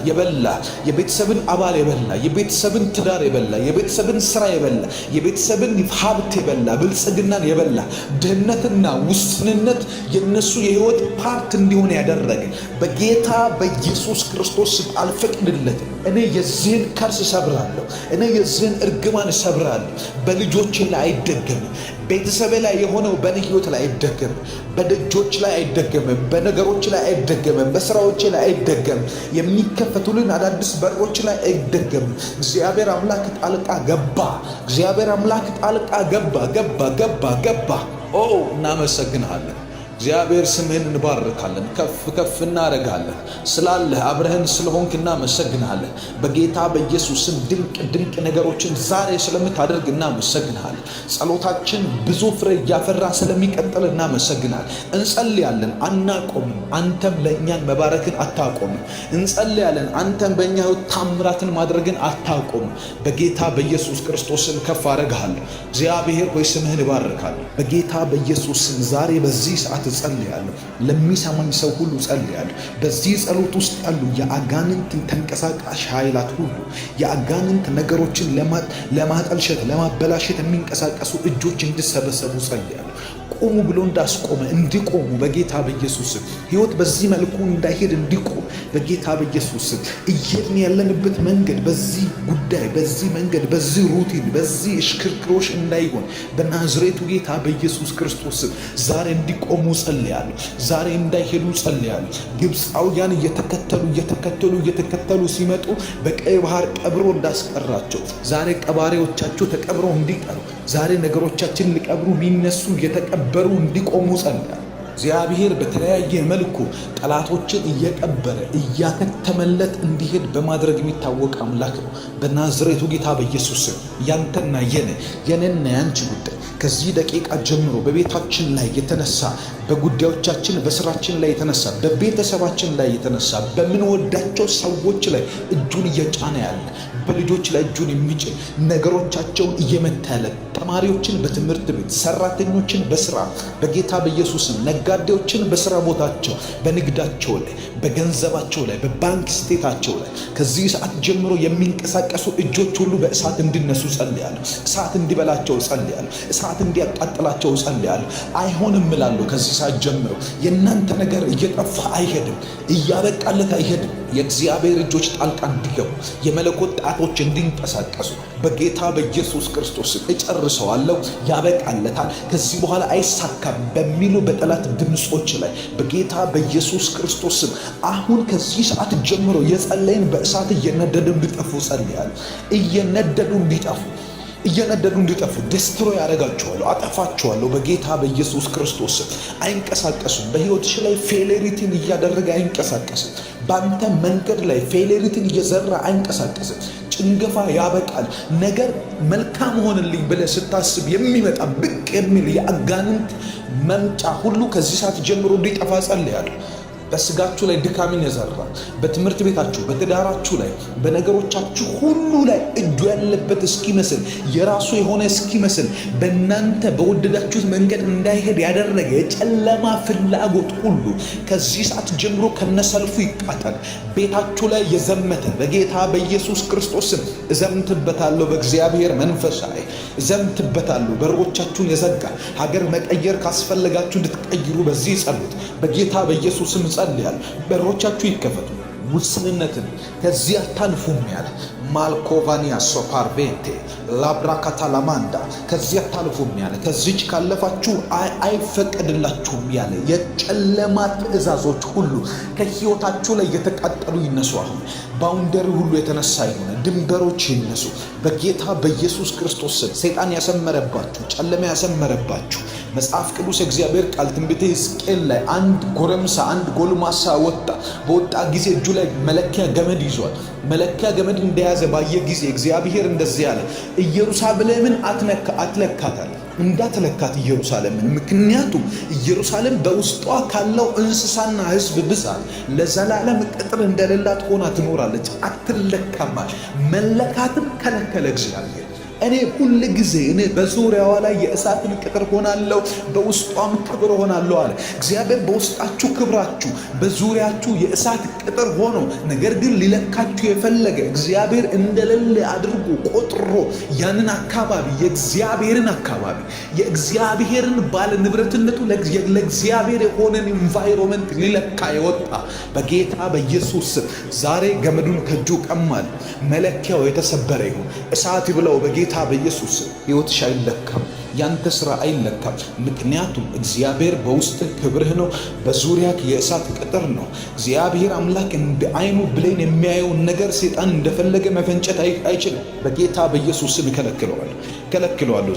የበላ የቤተሰብን አባል የበላ የቤተሰብን ትዳር የበላ የቤተሰብን ስራ የበላ የቤተሰብን ሀብት የበላ ብልጽግናን የበላ ድህነትና ውስንነት የነሱ የህይወት ፓርት እንዲሆን ያደረገ በጌታ በኢየሱስ ክርስቶስ አልፈቅድለትም። እኔ የዚህን ከርስ ሰብራለሁ። እኔ የዚህን እርግማን ሰብራለሁ። በልጆቼ ላይ አይደገምም። ቤተሰቤ ላይ የሆነው በእኔ ህይወት ላይ አይደገምም። በደጆች ላይ አይደገምም። በነገሮች ላይ አይደገምም። በስራዎቼ ላይ አይደገምም። የሚከፈቱልን አዳዲስ በሮች ላይ አይደገምም። እግዚአብሔር አምላክ ጣልቃ ገባ። እግዚአብሔር አምላክ ጣልቃ ገባ። ኦ እናመሰግንሃለን። እግዚአብሔር ስምህን እንባርካለን፣ ከፍ እናደርጋለን። ስላለህ አብረህን ስለሆንክ እናመሰግንሃለን። በጌታ በኢየሱስ ስም ድንቅ ነገሮችን ዛሬ ስለምታደርግ እናመሰግንሃለን። ጸሎታችን ብዙ ፍሬ እያፈራ ስለሚቀጥል እናመሰግንሃለን። እንጸልያለን፣ አናቆምም። አንተም ለእኛን መባረክን አታቆምም። እንጸልያለን፣ አንተም በእኛ ሕይወት ታምራትን ማድረግን አታቆምም። በጌታ በኢየሱስ ክርስቶስን ከፍ አደርግሃለሁ። እግዚአብሔር ሆይ ስምህን እባርካለሁ። በጌታ በኢየሱስ ስም ዛሬ በዚህ ሰዓት ጸልያለሁ። ለሚሰማኝ ሰው ሁሉ ጸልያለሁ። በዚህ ጸሎት ውስጥ ያሉ የአጋንንት ተንቀሳቃሽ ኃይላት ሁሉ የአጋንንት ነገሮችን ለማጠልሸት ለማበላሸት የሚንቀሳቀሱ እጆች እንዲሰበሰቡ ጸልያለሁ። ቆሙ ብሎ እንዳስቆመ እንዲቆሙ በጌታ በኢየሱስ ሕይወት በዚህ መልኩ እንዳይሄድ እንዲቆም በጌታ በኢየሱስ እየሄድን ያለንበት መንገድ በዚህ ጉዳይ በዚህ መንገድ በዚህ ሩቲን በዚህ እሽክርክሮሽ እንዳይሆን በናዝሬቱ ጌታ በኢየሱስ ክርስቶስ ዛሬ እንዲቆሙ ጸልያለሁ። ዛሬ እንዳይሄዱ ጸልያለሁ። ግብፃውያን እየተከተሉ ሲመጡ በቀይ ባህር ቀብሮ እንዳስቀራቸው ዛሬ ቀባሪዎቻቸው ተቀብረው እንዲቀሩ ዛሬ ነገሮቻችን ሊቀብሩ ቢነሱ የተቀበሩ እንዲቆሙ ጸልያለሁ። እግዚአብሔር በተለያየ መልኩ ጠላቶችን እየቀበረ እያከተመለት እንዲሄድ በማድረግ የሚታወቅ አምላክ ነው። በናዝሬቱ ጌታ በኢየሱስ ስም ያንተና የኔና ያንቺ ጉዳይ ከዚህ ደቂቃ ጀምሮ በቤታችን ላይ የተነሳ በጉዳዮቻችን በስራችን ላይ የተነሳ በቤተሰባችን ላይ የተነሳ በምንወዳቸው ሰዎች ላይ እጁን እየጫነ ያለ በልጆች ላይ እጁን የሚጭን ነገሮቻቸውን እየመታ ያለ ተማሪዎችን በትምህርት ቤት ሰራተኞችን በስራ በጌታ በኢየሱስም ነጋዴዎችን በስራ ቦታቸው፣ በንግዳቸው ላይ፣ በገንዘባቸው ላይ፣ በባንክ ስቴታቸው ላይ ከዚህ ሰዓት ጀምሮ የሚንቀሳቀሱ እጆች ሁሉ በእሳት እንዲነሱ ጸልያለሁ። እሳት እንዲበላቸው ጸልያለሁ። እሳት እንዲያቃጥላቸው ጸልያለሁ። አይሆንም እላለሁ። ከዚህ ሰዓት ጀምሮ የእናንተ ነገር እየጠፋ አይሄድም፣ እያበቃለት አይሄድም። የእግዚአብሔር እጆች ጣልቃ እንዲገቡ፣ የመለኮት ጣቶች እንዲንቀሳቀሱ በጌታ በኢየሱስ ክርስቶስ እጨርሰዋለሁ። ያበቃለታል፣ ከዚህ በኋላ አይሳካም በሚሉ በጠላት ድምጾች ላይ በጌታ በኢየሱስ ክርስቶስ አሁን ከዚህ ሰዓት ጀምሮ የጸለይን በእሳት እየነደዱ እንዲጠፉ ጸልያለሁ። እየነደዱ እንዲጠፉ ዲስትሮይ ያደርጋቸዋለሁ፣ አጠፋቸዋለሁ በጌታ በኢየሱስ ክርስቶስ። አይንቀሳቀሱም። በሕይወትሽ ላይ ፌሌሪቲን እያደረገ አይንቀሳቀስም። በአንተ መንገድ ላይ ፌሌሪቲን እየዘራ አይንቀሳቀስም። ጭንገፋ ያበቃል። ነገር መልካም ሆንልኝ ብለህ ስታስብ የሚመጣ ብቅ የሚል የአጋንንት መምጫ ሁሉ ከዚህ ሰዓት ጀምሮ እንዲጠፋ ጸልያለሁ። በስጋችሁ ላይ ድካምን የዘራ በትምህርት ቤታችሁ፣ በትዳራችሁ ላይ፣ በነገሮቻችሁ ሁሉ ላይ እጁ ያለበት እስኪመስል የራሱ የሆነ እስኪመስል በእናንተ በወደዳችሁት መንገድ እንዳይሄድ ያደረገ የጨለማ ፍላጎት ሁሉ ከዚህ ሰዓት ጀምሮ ከነሰልፉ ይቃጠል። ቤታችሁ ላይ የዘመተ በጌታ በኢየሱስ ክርስቶስ ስም እዘምትበታለሁ። በእግዚአብሔር መንፈስ ላይ እዘምትበታለሁ። በሮቻችሁን የዘጋ ሀገር መቀየር ካስፈለጋችሁ እንድትቀይሩ በዚህ ጸሎት በጌታ በኢየሱስ ስም ጸልያለሁ። በሮቻችሁ ይከፈቱ። ውስንነትን ከዚህ አታልፉም ያለ ማልኮቫኒያ ሶፓርቬንቴ ላብራካታ ላማንዳ ከዚህ አታልፉም ያለ ከዚች ካለፋችሁ አይፈቀድላችሁም ያለ የጨለማ ትእዛዞች ሁሉ ከሕይወታችሁ ላይ የተቃጠሉ ይነሱ። አሁን ባውንደሪ ሁሉ የተነሳ ይሆነ ድንበሮች ይነሱ በጌታ በኢየሱስ ክርስቶስ ስም። ሰይጣን ያሰመረባችሁ፣ ጨለማ ያሰመረባችሁ መጽሐፍ ቅዱስ እግዚአብሔር ቃል ትንቢተ ሕዝቅኤል ላይ አንድ ጎረምሳ አንድ ጎልማሳ በወጣ ጊዜ እጁ ላይ መለኪያ ገመድ ይዟል። መለኪያ ገመድ እንደያዘ ባየ ጊዜ እግዚአብሔር እንደዚህ ያለ ኢየሩሳሌምን አትለካታል፣ እንዳትለካት ኢየሩሳሌምን። ምክንያቱም ኢየሩሳሌም በውስጧ ካለው እንስሳና ሕዝብ ብዛት ለዘላለም ቅጥር እንደሌላት ሆና ትኖራለች፣ አትለካማል። መለካትን ከለከለ እግዚአብሔር። እኔ ሁል ጊዜ እኔ በዙሪያዋ ላይ የእሳትን ቅጥር ሆናለሁ፣ በውስጧም ክብር ሆናለሁ አለ እግዚአብሔር። በውስጣችሁ ክብራችሁ፣ በዙሪያችሁ የእሳት ቅጥር ሆኖ ነገር ግን ሊለካችሁ የፈለገ እግዚአብሔር እንደሌለ አድርጎ ቆጥሮ ያንን አካባቢ የእግዚአብሔርን አካባቢ የእግዚአብሔርን ባለ ንብረትነቱ ለእግዚአብሔር የሆነን ኢንቫይሮመንት ሊለካ የወጣ በጌታ በኢየሱስ ዛሬ ገመዱን ከእጁ ቀማል። መለኪያው የተሰበረ ይሁን። እሳት ይብላው በጌታ በኢየሱስ። ሕይወትሽ አይለካም፣ ያንተ ሥራ አይለካም። ምክንያቱም እግዚአብሔር በውስጥ ክብርህ ነው፣ በዙሪያክ የእሳት ቅጥር ነው። እግዚአብሔር አምላክ እንደ አይኑ ብሌን የሚያየውን ነገር ሰይጣን እንደፈለገ መፈንጨት አይችልም። በጌታ በኢየሱስ ስም ከለክለዋለሁ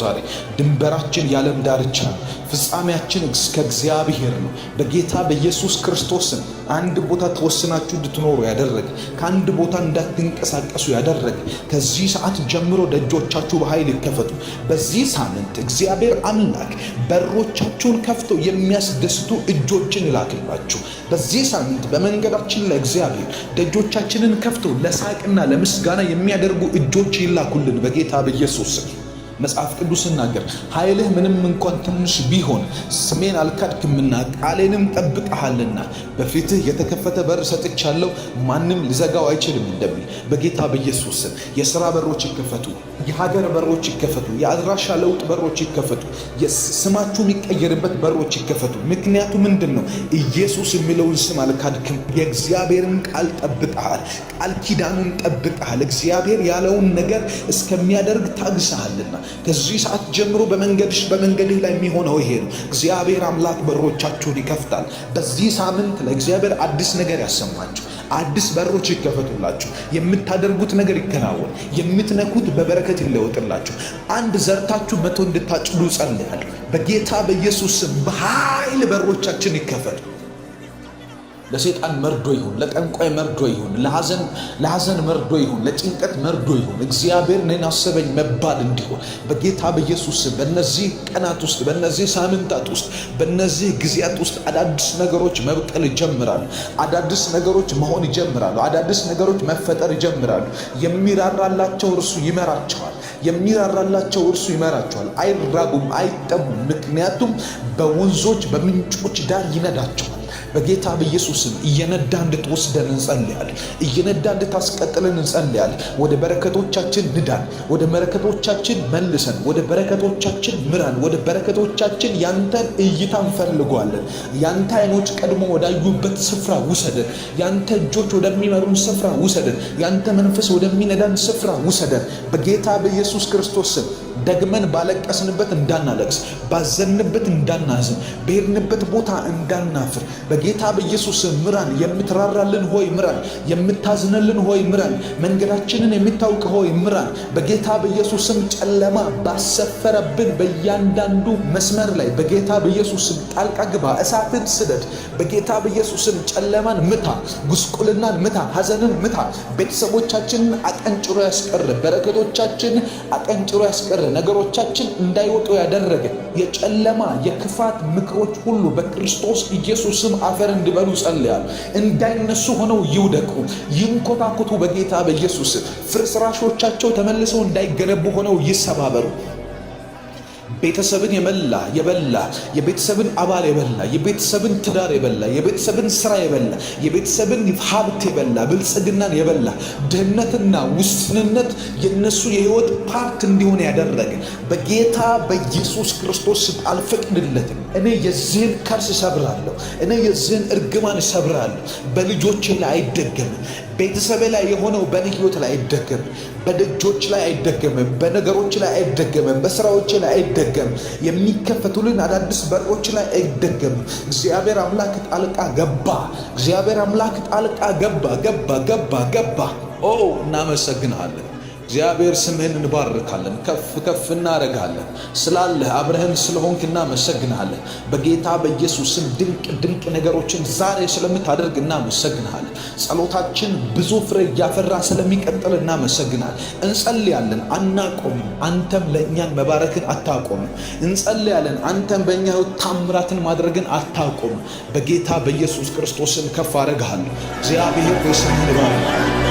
ዛሬ። ድንበራችን የዓለም ዳርቻ ነው፣ ፍጻሜያችን ከእግዚአብሔር ነው። በጌታ በኢየሱስ ክርስቶስ ስም አንድ ቦታ ተወስናችሁ እንድትኖሩ ያደረገ፣ ከአንድ ቦታ እንዳትንቀሳቀሱ ያደረገ ከዚህ ሰዓት ጀምሮ ደጆቻችሁ በኃይል ይከፈቱ። በዚህ ሳምንት እግዚአብሔር አምላክ በሮቻችሁን ከፍቶ የሚያስደስቱ እጆችን ይላክላችሁ። በዚህ ሳምንት በመንገዳችን ላይ እግዚአብሔር ደጆቻችንን ከፍቶ ለሳቅና ለምስጋና የሚያደርጉ እጆች ይላኩልን በጌታ በኢየሱስ ስም። መጽሐፍ ቅዱስ ሲናገር ኃይልህ ምንም እንኳን ትንሽ ቢሆን ስሜን አልካድክምና ቃሌንም ጠብቀሃልና በፊትህ የተከፈተ በር ሰጥቻለሁ፣ ማንም ሊዘጋው አይችልም እንደሚል በጌታ በኢየሱስ ስም የሥራ በሮች ይከፈቱ፣ የሀገር በሮች ይከፈቱ፣ የአድራሻ ለውጥ በሮች ይከፈቱ፣ ስማችሁ የሚቀየርበት በሮች ይከፈቱ። ምክንያቱ ምንድን ነው? ኢየሱስ የሚለውን ስም አልካድክም። የእግዚአብሔርን ቃል ጠብቀሃል፣ ቃል ኪዳኑን ጠብቀሃል። እግዚአብሔር ያለውን ነገር እስከሚያደርግ ታግሰሃልና ከዚህ ሰዓት ጀምሮ በመንገድህ ላይ የሚሆነው ይሄ ነው። እግዚአብሔር አምላክ በሮቻችሁን ይከፍታል። በዚህ ሳምንት ለእግዚአብሔር አዲስ ነገር ያሰማችሁ፣ አዲስ በሮች ይከፈቱላችሁ። የምታደርጉት ነገር ይከናወን፣ የምትነኩት በበረከት ይለወጥላችሁ። አንድ ዘርታችሁ 100 እንድታጭዱ ጸልያለሁ። በጌታ በኢየሱስ ስም በኃይል በሮቻችን ይከፈቱ። ለሰይጣን መርዶ ይሁን፣ ለጠንቋይ መርዶ ይሁን፣ ለሐዘን መርዶ ይሁን፣ ለጭንቀት መርዶ ይሁን፣ እግዚአብሔር እኔን አሰበኝ መባል እንዲሆን በጌታ በኢየሱስ በእነዚህ ቀናት ውስጥ፣ በእነዚህ ሳምንታት ውስጥ፣ በእነዚህ ጊዜያት ውስጥ አዳዲስ ነገሮች መብቀል ይጀምራሉ። አዳዲስ ነገሮች መሆን ይጀምራሉ። አዳዲስ ነገሮች መፈጠር ይጀምራሉ። የሚራራላቸው እርሱ ይመራቸዋል። የሚራራላቸው እርሱ ይመራቸዋል። አይራቡም፣ አይጠሙም። ምክንያቱም በወንዞች በምንጮች ዳር ይነዳቸዋል። በጌታ በኢየሱስም እየነዳ እንድትወስደን እንጸልያለን። እየነዳ እንድታስቀጥለን እንጸልያለን። ወደ በረከቶቻችን ንዳን፣ ወደ በረከቶቻችን መልሰን፣ ወደ በረከቶቻችን ምራን፣ ወደ በረከቶቻችን ያንተን እይታ እንፈልገዋለን። ያንተ አይኖች ቀድሞ ወዳዩበት ስፍራ ውሰደን። ያንተ እጆች ወደሚመሩን ስፍራ ውሰደን። ያንተ መንፈስ ወደሚነዳን ስፍራ ውሰደን። በጌታ በኢየሱስ ክርስቶስ ስም ደግመን ባለቀስንበት እንዳናለቅስ፣ ባዘንበት እንዳናዝን፣ በሄድንበት ቦታ እንዳናፍር በጌታ በኢየሱስ ምራን። የምትራራልን ሆይ ምራን። የምታዝንልን ሆይ ምራን። መንገዳችንን የምታውቅ ሆይ ምራን። በጌታ በኢየሱስም ጨለማ ባሰፈረብን በእያንዳንዱ መስመር ላይ በጌታ በኢየሱስም ጣልቃ ግባ። እሳትን ስደድ። በጌታ በኢየሱስም ጨለማን ምታ፣ ጉስቁልናን ምታ፣ ሐዘንን ምታ። ቤተሰቦቻችንን አቀንጭሮ ያስቀር፣ በረከቶቻችንን አቀንጭሮ ያስቀር፣ ነገሮቻችን እንዳይወጡ ያደረገ የጨለማ የክፋት ምክሮች ሁሉ በክርስቶስ ኢየሱስም አፈር እንዲበሉ ጸልያለሁ። እንዳይነሱ ሆነው ይውደቁ፣ ይንኮታኮቱ። በጌታ በኢየሱስ ፍርስራሾቻቸው ተመልሰው እንዳይገነቡ ሆነው ይሰባበሩ። ቤተሰብን የበላ የቤተሰብን አባል የበላ የቤተሰብን ትዳር የበላ የቤተሰብን ስራ የበላ የቤተሰብን ሀብት የበላ ብልጽግናን የበላ ድህነትና ውስንነት የነሱ የህይወት ፓርት እንዲሆን ያደረገ በጌታ በኢየሱስ ክርስቶስ አልፈቅድለትም። እኔ የዚህን ከርስ ሰብራለሁ። እኔ የዚህን እርግማን ሰብራለሁ። በልጆቼ ላይ አይደገምም። ቤተሰቤ ላይ የሆነው በእኔ ህይወት ላይ አይደገምም። በደጆች ላይ አይደገምም። በነገሮች ላይ አይደገምም። በስራዎች ላይ አይደገምም። የሚከፈቱልን አዳዲስ በሮች ላይ አይደገምም። እግዚአብሔር አምላክ ጣልቃ ገባ። እግዚአብሔር አምላክ ጣልቃ ገባ። ኦ እናመሰግንሃለን። እግዚአብሔር ስምህን እንባርካለን፣ ከፍ እናረጋለን። ስላለህ አብረህን ስለሆንክ እናመሰግንሃለን። በጌታ በኢየሱስ ስም ድንቅ ነገሮችን ዛሬ ስለምታደርግ እናመሰግንሃለን። ጸሎታችን ብዙ ፍሬ እያፈራ ስለሚቀጥል እናመሰግናለን። እንጸልያለን፣ አናቆምም። አንተም ለእኛን መባረክን አታቆምም። እንጸልያለን፣ አንተም በእኛ ታምራትን ማድረግን አታቆምም። በጌታ በኢየሱስ ክርስቶስ ስም ከፍ አረጋለሁ። እግዚአብሔር ስምህን ይባርክ።